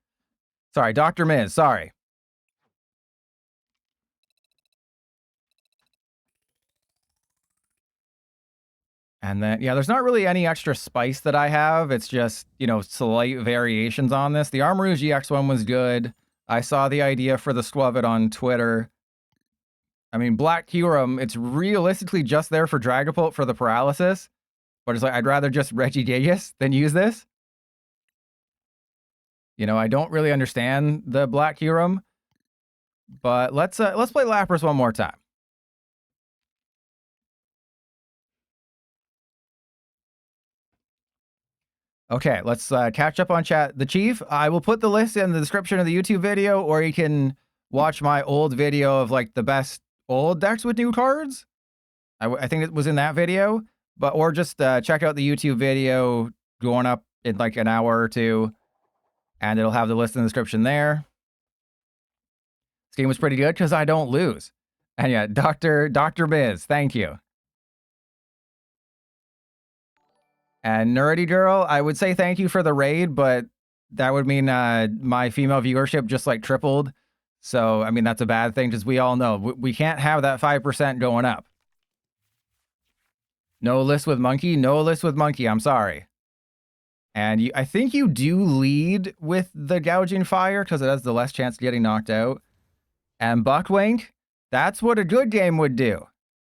[SPEAKER 1] Sorry, Dr. Miz, sorry. And then, yeah, there's not really any extra spice that I have. It's just, you know, slight variations on this. The Armarouge EX one was good. I saw the idea for the Squawkabilly on Twitter. I mean, Black Kyurem, it's realistically just there for Dragapult for the paralysis. But it's like, I'd rather just Regigigas than use this. You know, I don't really understand the Black Kyurem. But let's play Lapras one more time. Okay, let's catch up on chat. The Chief, I will put the list in the description of the YouTube video, or you can watch my old video of like the best old decks with new cards. I think it was in that video, but or just check out the YouTube video going up in like an hour or two, and it'll have the list in the description there. This game was pretty good because I don't lose. And yeah, Dr. Biz, thank you. And Nerdy Girl, I would say thank you for the raid, but that would mean my female viewership just like tripled. So, I mean, that's a bad thing because we all know we can't have that 5% going up. No list with Monkey. No list with Monkey. I'm sorry. And I think you do lead with the Gouging Fire because it has the less chance of getting knocked out. And Buckwink, that's what a good game would do.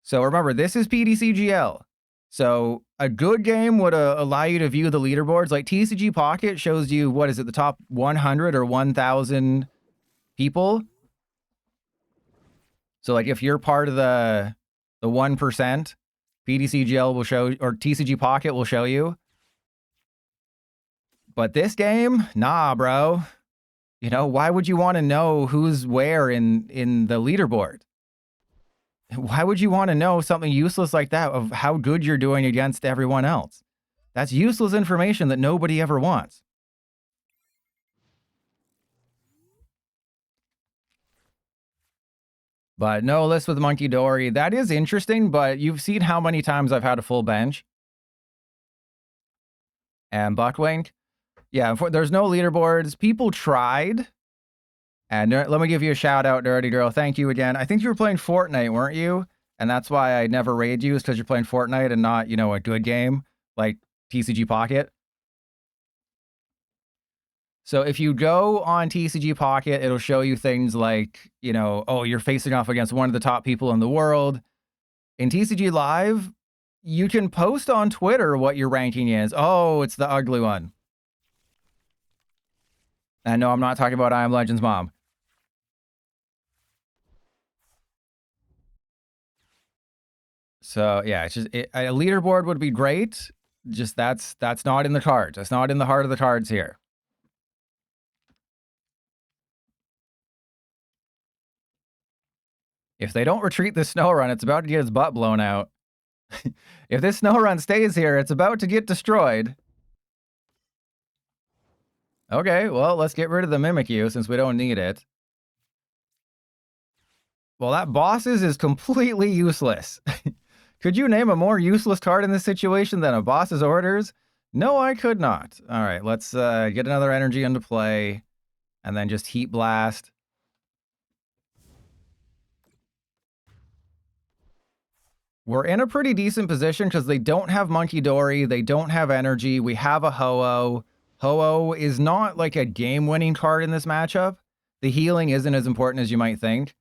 [SPEAKER 1] So remember, this is PDCGL. So a good game would allow you to view the leaderboards. Like TCG Pocket shows you, what is it, the top 100 or 1,000 people. So like if you're part of the 1%, PDCGL will show, or TCG Pocket will show you. But this game, nah, bro. You know, why would you want to know who's where in the leaderboard? Why would you want to know something useless like that of how good you're doing against everyone else? That's useless information that nobody ever wants. But no list with Monkey Dory. That is interesting, but you've seen how many times I've had a full bench. And Buckwink. Yeah, there's no leaderboards. People tried. And let me give you a shout out, Nerdy Girl. Thank you again. I think you were playing Fortnite, weren't you? And that's why I never raid you, is because you're playing Fortnite and not, you know, a good game like TCG Pocket. So if you go on TCG Pocket, it'll show you things like, you know, oh, you're facing off against one of the top people in the world. In TCG Live, you can post on Twitter what your ranking is. Oh, it's the ugly one. And no, I'm not talking about I Am Legend's mom. So yeah, it's just a leaderboard would be great. Just that's not in the cards. That's not in the heart of the cards here. If they don't retreat this snow run, it's about to get its butt blown out. If this snow run stays here, it's about to get destroyed. Okay, well, let's get rid of the Mimikyu since we don't need it. Well, that Bosses is completely useless. Could you name a more useless card in this situation than a Boss's Orders? No, I could not. All right, let's get another energy into play and then just Heat Blast. We're in a pretty decent position because they don't have Monkey Dory. They don't have energy. We have a Ho-Oh. Ho-Oh is not like a game-winning card in this matchup. The healing isn't as important as you might think,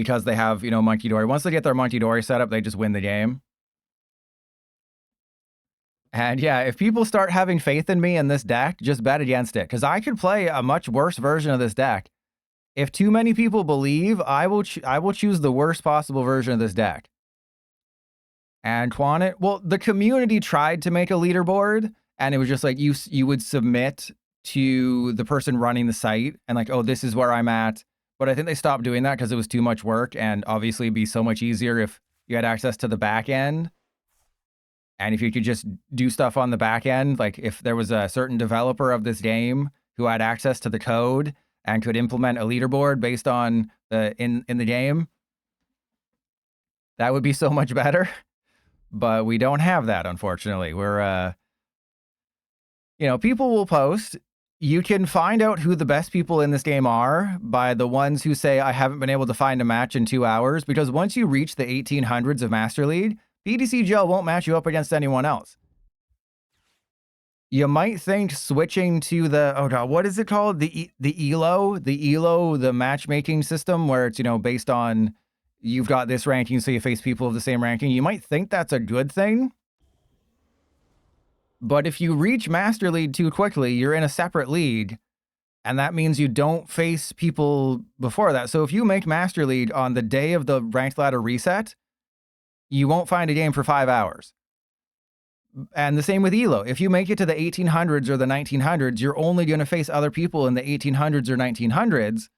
[SPEAKER 1] because they have, you know, Monkey Dory. Once they get their Monkey Dory set up, they just win the game. And yeah, if people start having faith in me in this deck, just bet against it, because I could play a much worse version of this deck. If too many people believe, I will choose the worst possible version of this deck. And Quanit, well, the community tried to make a leaderboard, and it was just like you would submit to the person running the site, and like, oh, this is where I'm at. But I think they stopped doing that because it was too much work, and obviously it'd be so much easier if you had access to the back end. And if you could just do stuff on the back end, like if there was a certain developer of this game who had access to the code and could implement a leaderboard based on the in the game, that would be so much better. But we don't have that, unfortunately. We're you know, people will post. You can find out who the best people in this game are by the ones who say, I haven't been able to find a match in 2 hours, because once you reach the 1800s of Master League, PTCGL won't match you up against anyone else. You might think switching to the, oh god, what is it called? The ELO, the matchmaking system, where it's, you know, based on you've got this ranking, so you face people of the same ranking. You might think that's a good thing. But if you reach Master League too quickly, you're in a separate league, and that means you don't face people before that. So if you make Master League on the day of the ranked ladder reset, you won't find a game for 5 hours. And the same with ELO. If you make it to the 1800s or the 1900s, you're only going to face other people in the 1800s or 1900s.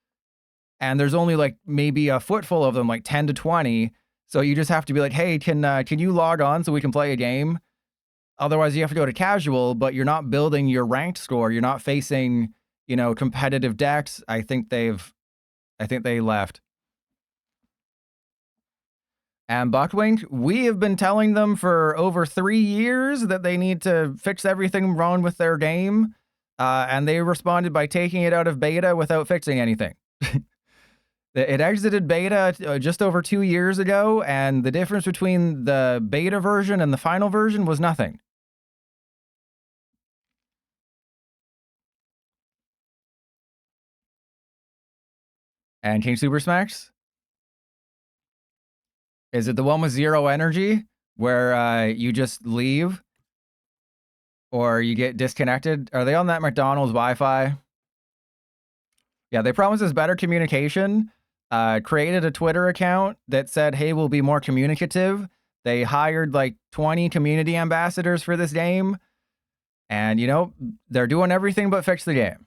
[SPEAKER 1] And there's only like maybe a footful of them, like 10 to 20. So you just have to be like, hey, can you log on so we can play a game? Otherwise, you have to go to casual, but you're not building your ranked score. You're not facing, you know, competitive decks. I think they left. And Buckwink, we have been telling them for over 3 years that they need to fix everything wrong with their game. And they responded by taking it out of beta without fixing anything. It exited beta just over 2 years ago, and the difference between the beta version and the final version was nothing. And King Super Smacks? Is it the one with 0 energy, where you just leave? Or you get disconnected? Are they on that McDonald's Wi-Fi? Yeah, they promised us better communication. Created a Twitter account that said, hey, we'll be more communicative. They hired like 20 community ambassadors for this game. And, you know, they're doing everything but fix the game.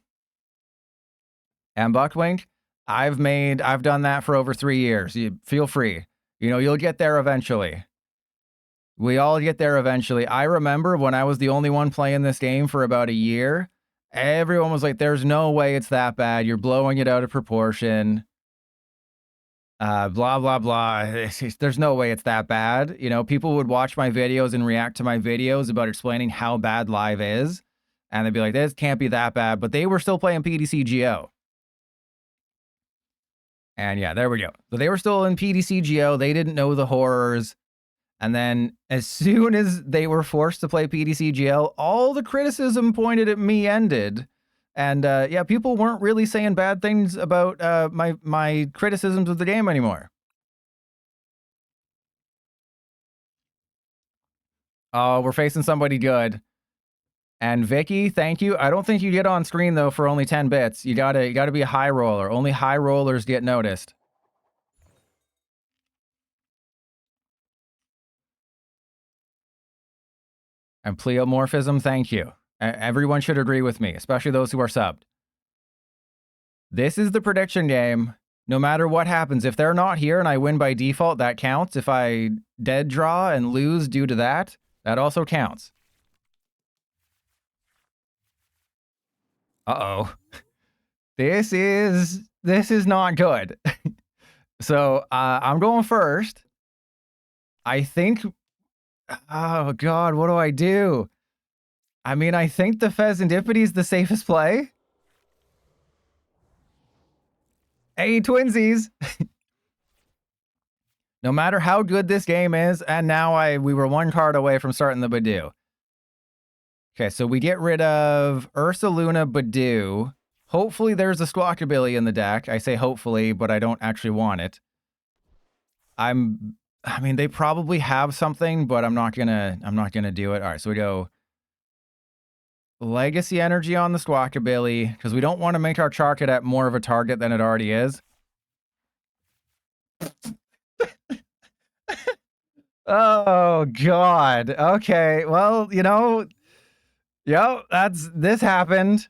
[SPEAKER 1] And Buckwink, I've done that for over 3 years. You feel free. You know, you'll get there eventually. We all get there eventually. I remember when I was the only one playing this game for about a year, everyone was like, there's no way it's that bad. You're blowing it out of proportion. Blah, blah, blah. There's no way it's that bad. You know, people would watch my videos and react to my videos about explaining how bad live is. And they'd be like, this can't be that bad. But they were still playing PTCGO. And yeah, there we go. So they were still in PTCGO. They didn't know the horrors. And then as soon as they were forced to play PTCGL, all the criticism pointed at me ended. And yeah, people weren't really saying bad things about my criticisms of the game anymore. Oh, we're facing somebody good. And Vicky, thank you. I don't think you get on screen though for only 10 bits. You gotta be a high roller. Only high rollers get noticed. And pleomorphism, thank you. Everyone should agree with me, especially those who are subbed. This is the prediction game. No matter what happens, if they're not here and I win by default, that counts. If I dead draw and lose due to that, that also counts. Uh-oh. This is not good. So I'm going first. I think, oh god, what do I do? I mean, I think the Fezandipiti is the safest play. Hey, twinsies. No matter how good this game is, and now we were 1 card away from starting the Badoo. Okay, so we get rid of Ursaluna Badoo. Hopefully there's a Squawkabilly in the deck. I say hopefully, but I don't actually want it. I mean, they probably have something, but I'm not gonna do it. All right, so we go Legacy Energy on the Squawkabilly, because we don't want to make our Charcadet more of a target than it already is. Oh, God. Okay, well, you know, this happened.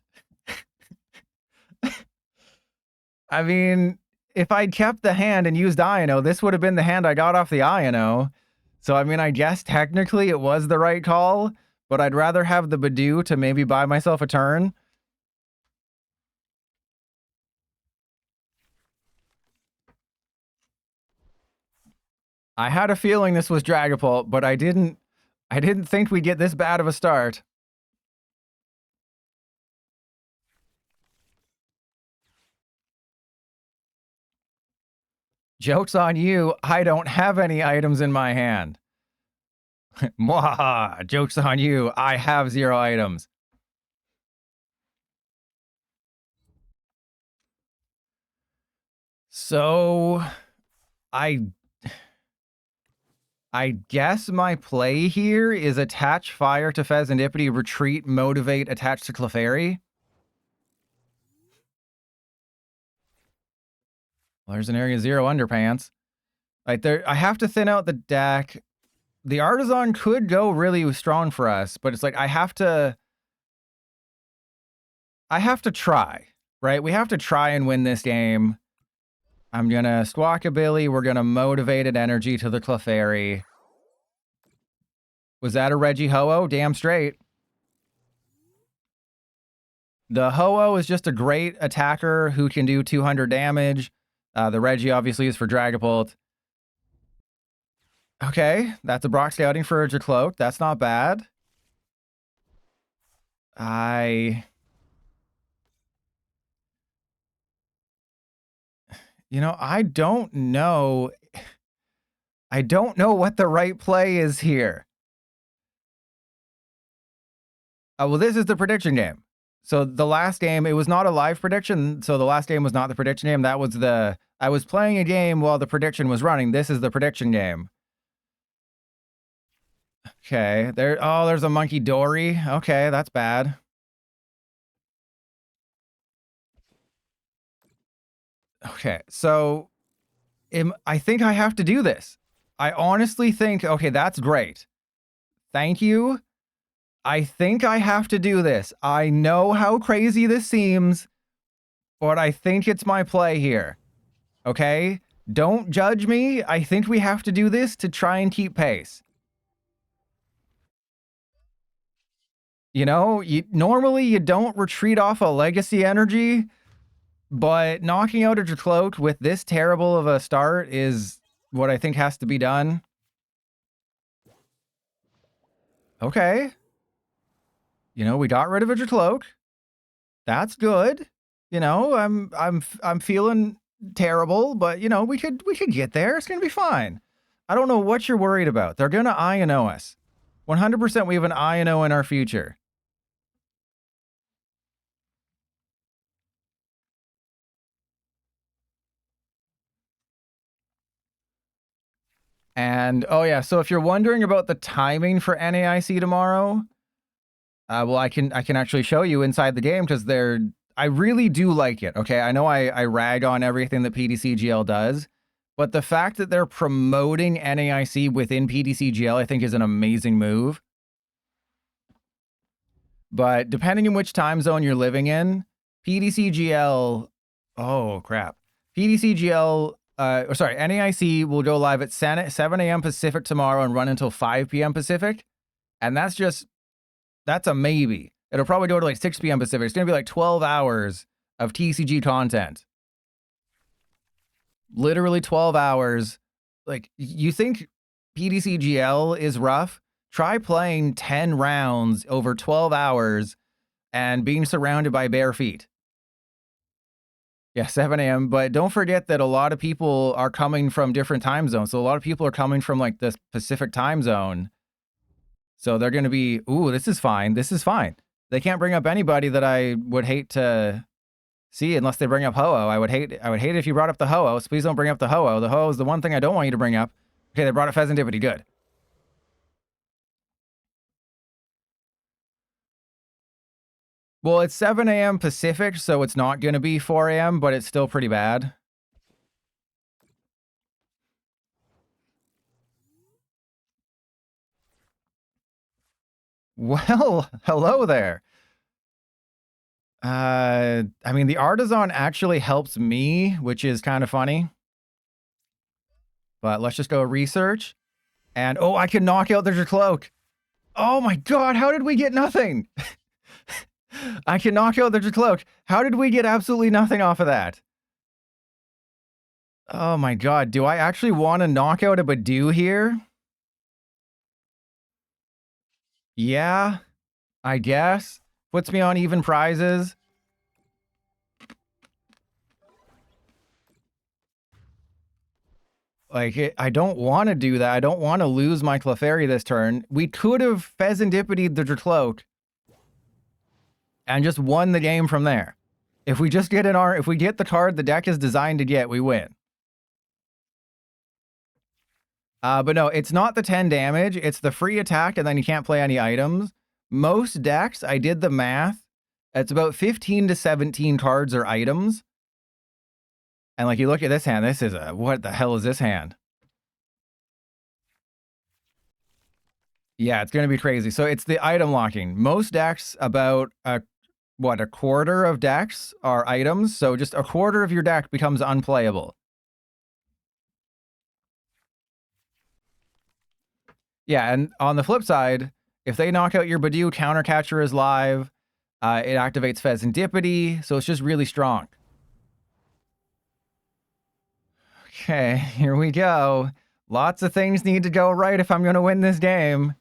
[SPEAKER 1] I mean, if I'd kept the hand and used Iono, this would have been the hand I got off the Iono. So, I mean, I guess technically it was the right call, but I'd rather have the Badoo to maybe buy myself a turn. I had a feeling this was Dragapult, but I didn't think we'd get this bad of a start. Joke's on you, I don't have any items in my hand. Mwahaha, joke's on you, I have 0 items. So, I guess my play here is attach fire to Fezandipiti, retreat, motivate, attach to Clefairy. Well, there's an area 0 underpants. Right there, I have to thin out the deck. The Artisan could go really strong for us, but it's like I have to try, right? We have to try and win this game. I'm gonna Squawkabilly. We're gonna motivated energy to the Clefairy. Was that a Regi Ho-Oh? Damn straight. The Ho-Oh is just a great attacker who can do 200 damage. The Regi obviously is for Dragapult. Okay, that's a Brock Scouting for a Jacloak. That's not bad. You know, I don't know. I don't know what the right play is here. Well, this is the prediction game. So the last game, it was not a live prediction. So the last game was not the prediction game. That was the... I was playing a game while the prediction was running. This is the prediction game. Okay. There's a Monkey Dory. Okay, that's bad. Okay, so I think I have to do this. I honestly think, okay, that's great. Thank you. I think I have to do this. I know how crazy this seems, but I think it's my play here. Okay? Don't judge me. I think we have to do this to try and keep pace. You know, normally you don't retreat off a Legacy Energy, but knocking out a Jacloak with this terrible of a start is what I think has to be done. Okay. You know, we got rid of a Jacloak. That's good. You know, I'm feeling terrible, but you know, we could get there. It's gonna be fine. I don't know what you're worried about. They're gonna Iono us. 100% we have an Iono in our future. And oh yeah, so if you're wondering about the timing for NAIC tomorrow, well, I can actually show you inside the game because I really do like it. Okay, I know I rag on everything that PDCGL does, but the fact that they're promoting NAIC within PDCGL, I think, is an amazing move. But depending on which time zone you're living in, PDCGL, oh crap, PDCGL, NAIC will go live at 7 a.m. Pacific tomorrow and run until 5 p.m. Pacific, and that's a maybe. It'll probably go to like 6 p.m. Pacific. It's going to be like 12 hours of TCG content. Literally 12 hours. Like, you think PDCGL is rough? Try playing 10 rounds over 12 hours and being surrounded by bare feet. Yeah, 7 a.m. But don't forget that a lot of people are coming from different time zones. So a lot of people are coming from like the Pacific time zone. So they're going to be, ooh, this is fine. This is fine. They can't bring up anybody that I would hate to See, unless they bring up Ho-Oh. I would hate it if you brought up the Ho-Oh, so please don't bring up the Ho-Oh. The Ho-Oh is the one thing I don't want you to bring up. Okay, they brought up Fezandipiti. Good. Well, it's 7 a.m. Pacific, so it's not going to be 4 a.m., but it's still pretty bad. Well, hello there. I mean, the Artisan actually helps me, which is kind of funny. But let's just go research. And, oh, I can knock out their cloak. Oh my god, how did we get nothing? I can knock out their cloak. How did we get absolutely nothing off of that? Oh my god, do I actually want to knock out a Badoo here? Yeah, I guess. Puts me on even prizes. Like, I don't want to do that. I don't want to lose my Clefairy this turn. We could have Fezandipiti'd the Dracloak and just won the game from there. If we just get if we get the card the deck is designed to get, we win. But no, it's not the 10 damage. It's the free attack, and then you can't play any items. Most decks, I did the math. It's about 15 to 17 cards or items. And like you look at this hand, this is what the hell is this hand? Yeah, it's going to be crazy. So it's the item locking. Most decks, about a quarter of decks are items. So just a quarter of your deck becomes unplayable. Yeah, and on the flip side, if they knock out your Badoo, Counter Catcher is live. It activates Fezandipiti, so it's just really strong. Okay, here we go. Lots of things need to go right if I'm going to win this game.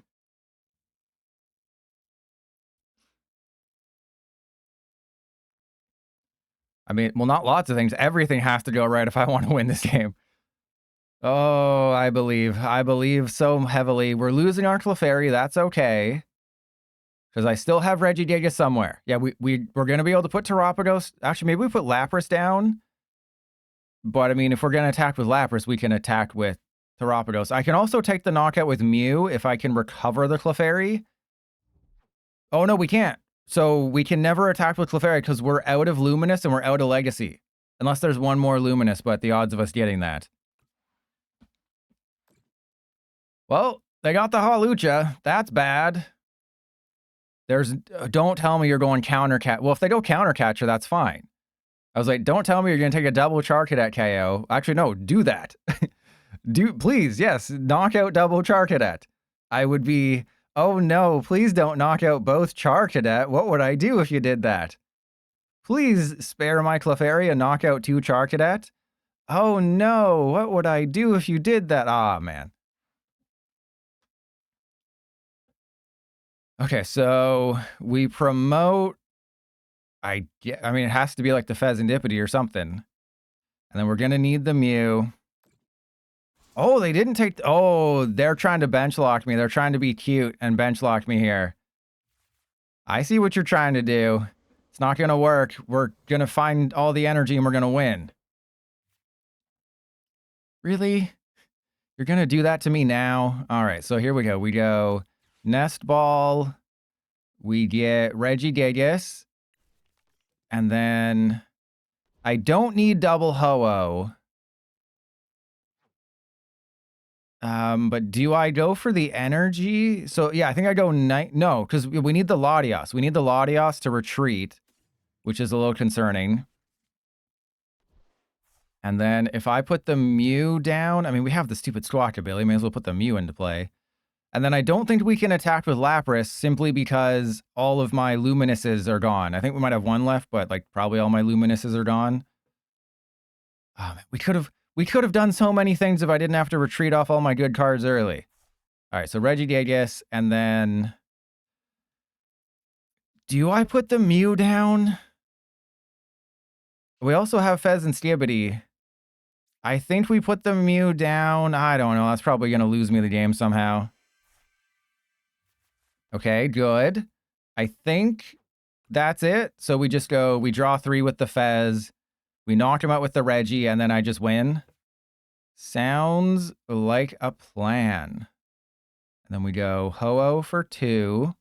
[SPEAKER 1] I mean, well, not lots of things. Everything has to go right if I want to win this game. Oh, I believe so heavily. We're losing our Clefairy. That's okay. Because I still have Regigigas somewhere. Yeah, we're going to be able to put Terapagos. Actually, maybe we put Lapras down. But, I mean, if we're going to attack with Lapras, we can attack with Terapagos. I can also take the knockout with Mew if I can recover the Clefairy. Oh, no, we can't. So we can never attack with Clefairy because we're out of Luminous and we're out of Legacy. Unless there's one more Luminous, but the odds of us getting that. Well, they got the Hawlucha. That's bad. Don't tell me you're going Counter Catcher. Well, if they go Counter Catcher, that's fine. I was like, don't tell me you're going to take a double Charcadet KO. Actually, no, do that. Please, yes, knock out double Charcadet. I would be, oh no, please don't knock out both Charcadet. What would I do if you did that? Please spare my Clefairy and knock out 2 Charcadet. Oh no, what would I do if you did that? Ah, man. Okay, so we promote, I mean, it has to be like the Fezandipiti or something. And then we're going to need the Mew. Oh, they didn't take, oh, they're trying to bench lock me. They're trying to be cute and bench lock me here. I see what you're trying to do. It's not going to work. We're going to find all the energy and we're going to win. Really? You're going to do that to me now? All right, so here we go. We go Nest Ball. We get Regigigas. And then I don't need double Ho-Oh. But do I go for the energy? So yeah, I think I go no, because we need the Latias. We need the Latias to retreat, which is a little concerning. And then if I put the Mew down, I mean, we have the stupid Squawkabilly. May as well put the Mew into play. And then I don't think we can attack with Lapras simply because all of my Luminuses are gone. I think we might have one left, but like probably all my Luminuses are gone. Oh, man, we could have done so many things if I didn't have to retreat off all my good cards early. All right, so Regigigas, and then do I put the Mew down? We also have Fezandipiti. I think we put the Mew down. I don't know. That's probably going to lose me the game somehow. Okay, good. I think that's it. So we just go, we draw 3 with the Fez. We knock him out with the Reggie, and then I just win. Sounds like a plan. And then we go Ho-Oh for 2.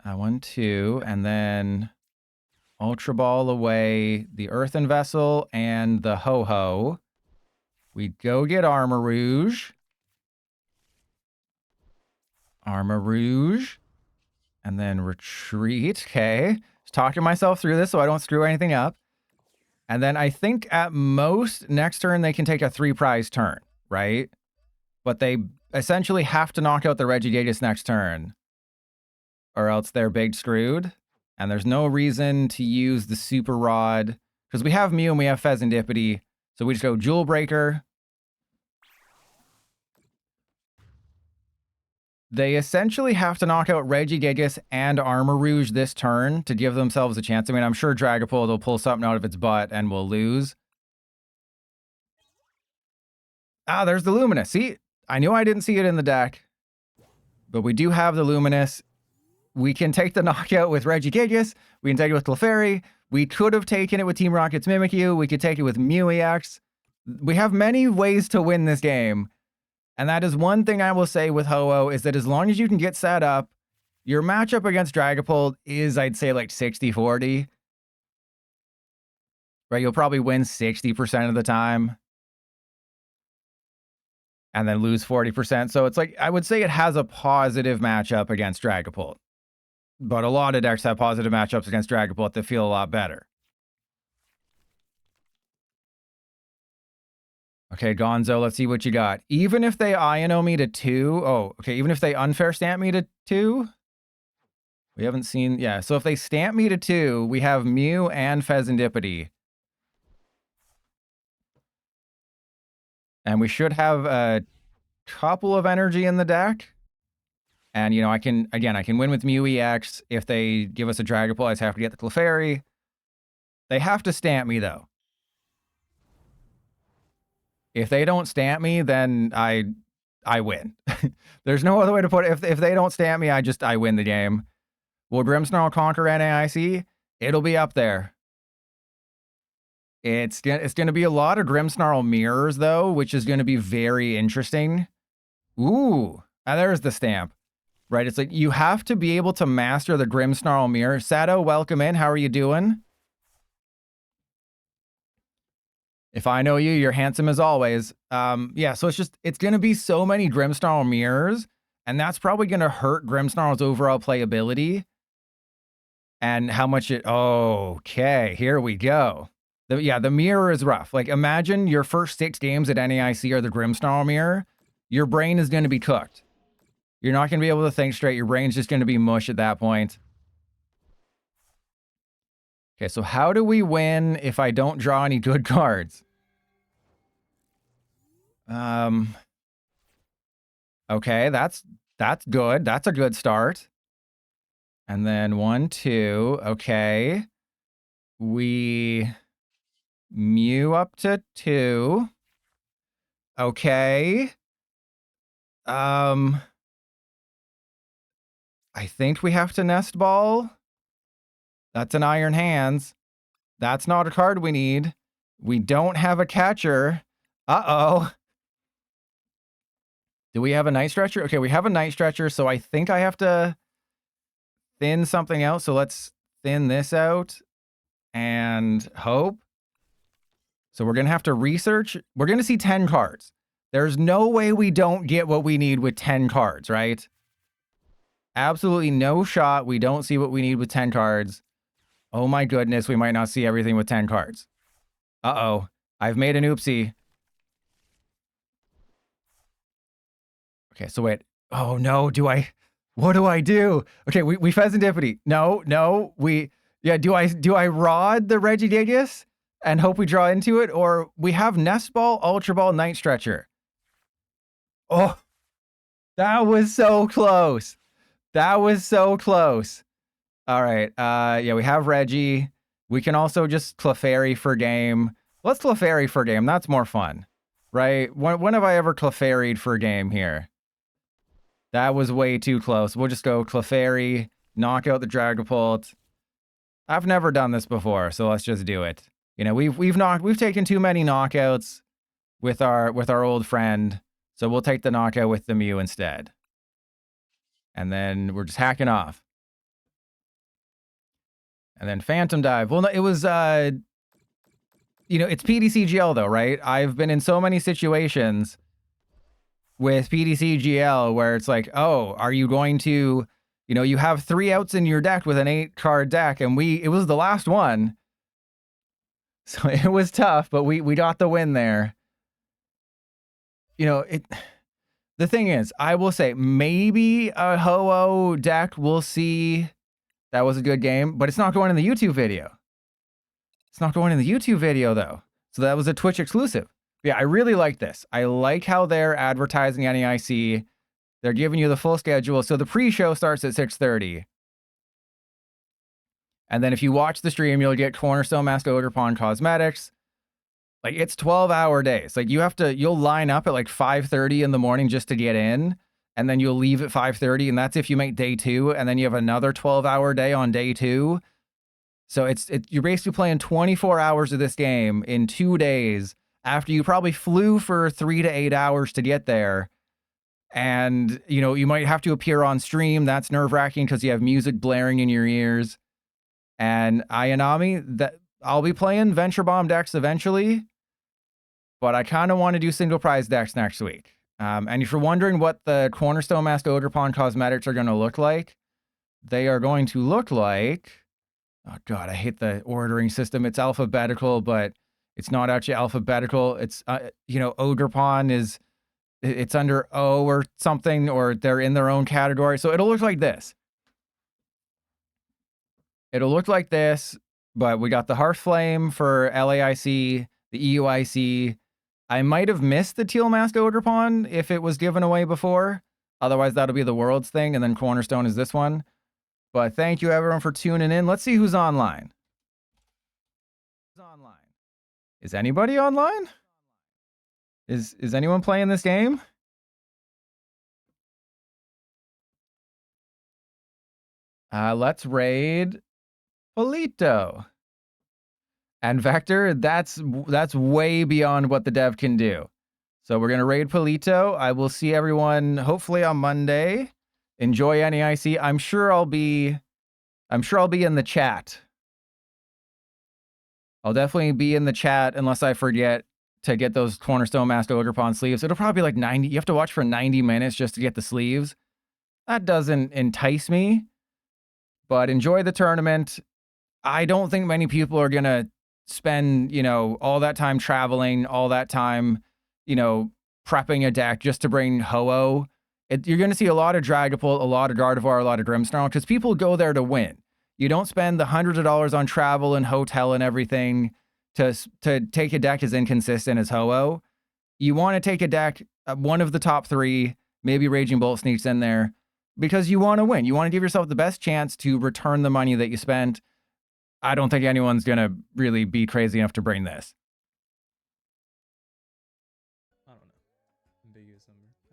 [SPEAKER 1] 1, 2, and then Ultra Ball away the Earthen Vessel and the Ho-Ho. We go get Armarouge. Armarouge. And then retreat. Okay. Just talking myself through this so I don't screw anything up. And then I think at most next turn they can take a 3-prize turn, right? But they essentially have to knock out the Regigigas next turn, or else they're big screwed. And there's no reason to use the Super Rod, because we have Mew and we have Fezandipiti. So we just go Jewel Breaker. They essentially have to knock out Regigigas and Armarouge this turn to give themselves a chance. I mean, I'm sure Dragapult will pull something out of its butt and we'll lose. Ah, there's the Luminous. See, I knew I didn't see it in the deck, but we do have the Luminous. We can take the knockout with Regigigas. We can take it with Clefairy. We could have taken it with Team Rocket's Mimikyu. We could take it with Mew EX. We have many ways to win this game. And that is one thing I will say with Ho-Oh, is that as long as you can get set up, your matchup against Dragapult is, I'd say, like 60-40. Right? You'll probably win 60% of the time. And then lose 40%. So it's like, I would say it has a positive matchup against Dragapult. But a lot of decks have positive matchups against Dragapult that feel a lot better. Okay, Gonzo, let's see what you got. Even if they Iono me to 2. Oh, okay, even if they unfair stamp me to 2. We haven't seen... Yeah, so if they stamp me to 2, we have Mew and Fezandipiti. And we should have a couple of energy in the deck. And, you know, I can win with Mew EX. If they give us a Dragapult, I just have to get the Clefairy. They have to stamp me, though. If they don't stamp me, then I win. There's no other way to put it. If they don't stamp me, I win the game. Will Grimmsnarl conquer NAIC? It'll be up there. It's going to be a lot of Grimmsnarl mirrors, though, which is going to be very interesting. Ooh, there's the stamp. Right, it's like you have to be able to master the Grimmsnarl mirror. Sato, welcome in. How are you doing? If I know you, you're handsome as always. Yeah, so it's going to be so many Grimmsnarl mirrors, and that's probably going to hurt Grimmsnarl's overall playability. And how much it... Okay, here we go. The mirror is rough. Like, imagine your first 6 games at NAIC are the Grimmsnarl mirror. Your brain is going to be cooked. You're not going to be able to think straight. Your brain's just going to be mush at that point. Okay, so how do we win if I don't draw any good cards? Okay, that's good. That's a good start. And then 1, 2. Okay. We Mew up to 2. Okay. I think we have to Nest Ball. That's an Iron Hands. That's not a card we need. We don't have a catcher. Uh-oh. Do we have a Night Stretcher? Okay, we have a Night Stretcher, so I think I have to thin something out. So let's thin this out and hope. So we're going to have to research. We're going to see 10 cards. There's no way we don't get what we need with 10 cards, right? Absolutely no shot. We don't see what we need with 10 cards. Oh my goodness, we might not see everything with 10 cards. Uh-oh. I've made an oopsie. Okay, so wait. Oh no, what do I do? Okay, we Fezandipiti. No. Do I rod the Regigigas and hope we draw into it? Or we have Nest Ball, Ultra Ball, Night Stretcher. Oh, that was so close. That was so close. All right. Yeah, we have Reggie. We can also just Clefairy for game. Let's Clefairy for game. That's more fun, right? When have I ever Clefairy'd for game here? That was way too close. We'll just go Clefairy, knock out the Dragapult. I've never done this before, so let's just do it. You know, we've taken too many knockouts with our old friend, so we'll take the knockout with the Mew instead. And then we're just hacking off. And then Phantom Dive. Well, no, it was you know, it's PDCGL though, right? I've been in so many situations with PDCGL where it's like, oh, are you going to, you know, you have 3 outs in your deck with an 8-card deck, and it was the last one. So it was tough, but we got the win there. You know, the thing is, I will say maybe a Ho-Oh deck we'll see. That was a good game, but it's not going in the YouTube video. It's not going in the YouTube video though. So that was a Twitch exclusive. Yeah, I really like this. I like how they're advertising NEIC. They're giving you the full schedule. So the pre-show starts at 6:30. And then if you watch the stream, you'll get Cornerstone Masked Ogerpon cosmetics. Like, it's 12-hour days. Like, you'll line up at like 5:30 in the morning just to get in, and then you'll leave at 5:30, and that's if you make day 2, and then you have another 12-hour day on day 2. So you're basically playing 24 hours of this game in 2 days after you probably flew for 3 to 8 hours to get there. And, you know, you might have to appear on stream. That's nerve-wracking because you have music blaring in your ears. And Ayanami, I'll be playing Venture Bomb decks eventually, but I kind of want to do single prize decks next week. And if you're wondering what the Cornerstone Masked Ogerpon cosmetics are going to look like, they are going to look like... Oh, God, I hate the ordering system. It's alphabetical, but it's not actually alphabetical. It's, you know, Ogerpon it's under O or something, or they're in their own category. So it'll look like this. It'll look like this, but we got the Hearthflame for LAIC, the EUIC. I might have missed the Teal Masked Ogerpon if it was given away before. Otherwise, that'll be the Worlds thing, and then Cornerstone is this one. But thank you, everyone, for tuning in. Let's see who's online. Is anybody online? Is anyone playing this game? Let's raid Polito. And Vector, that's way beyond what the dev can do. So we're gonna raid Polito. I will see everyone hopefully on Monday. Enjoy NEIC. I'm sure I'll be in the chat. I'll definitely be in the chat unless I forget to get those Cornerstone Masked Ogerpon sleeves. It'll probably be like 90. You have to watch for 90 minutes just to get the sleeves. That doesn't entice me. But enjoy the tournament. I don't think many people are gonna spend, you know, all that time traveling, all that time, you know, prepping a deck just to bring Ho-Oh. You're going to see a lot of Dragapult, a lot of Gardevoir, a lot of Grimmsnarl, because people go there to win. You don't spend the hundreds of dollars on travel and hotel and everything to take a deck as inconsistent as Ho-Oh. You want to take a deck, one of the top 3, maybe Raging Bolt sneaks in there, because you want to win. You want to give yourself the best chance to return the money that you spent. I don't think anyone's going to really be crazy enough to bring this.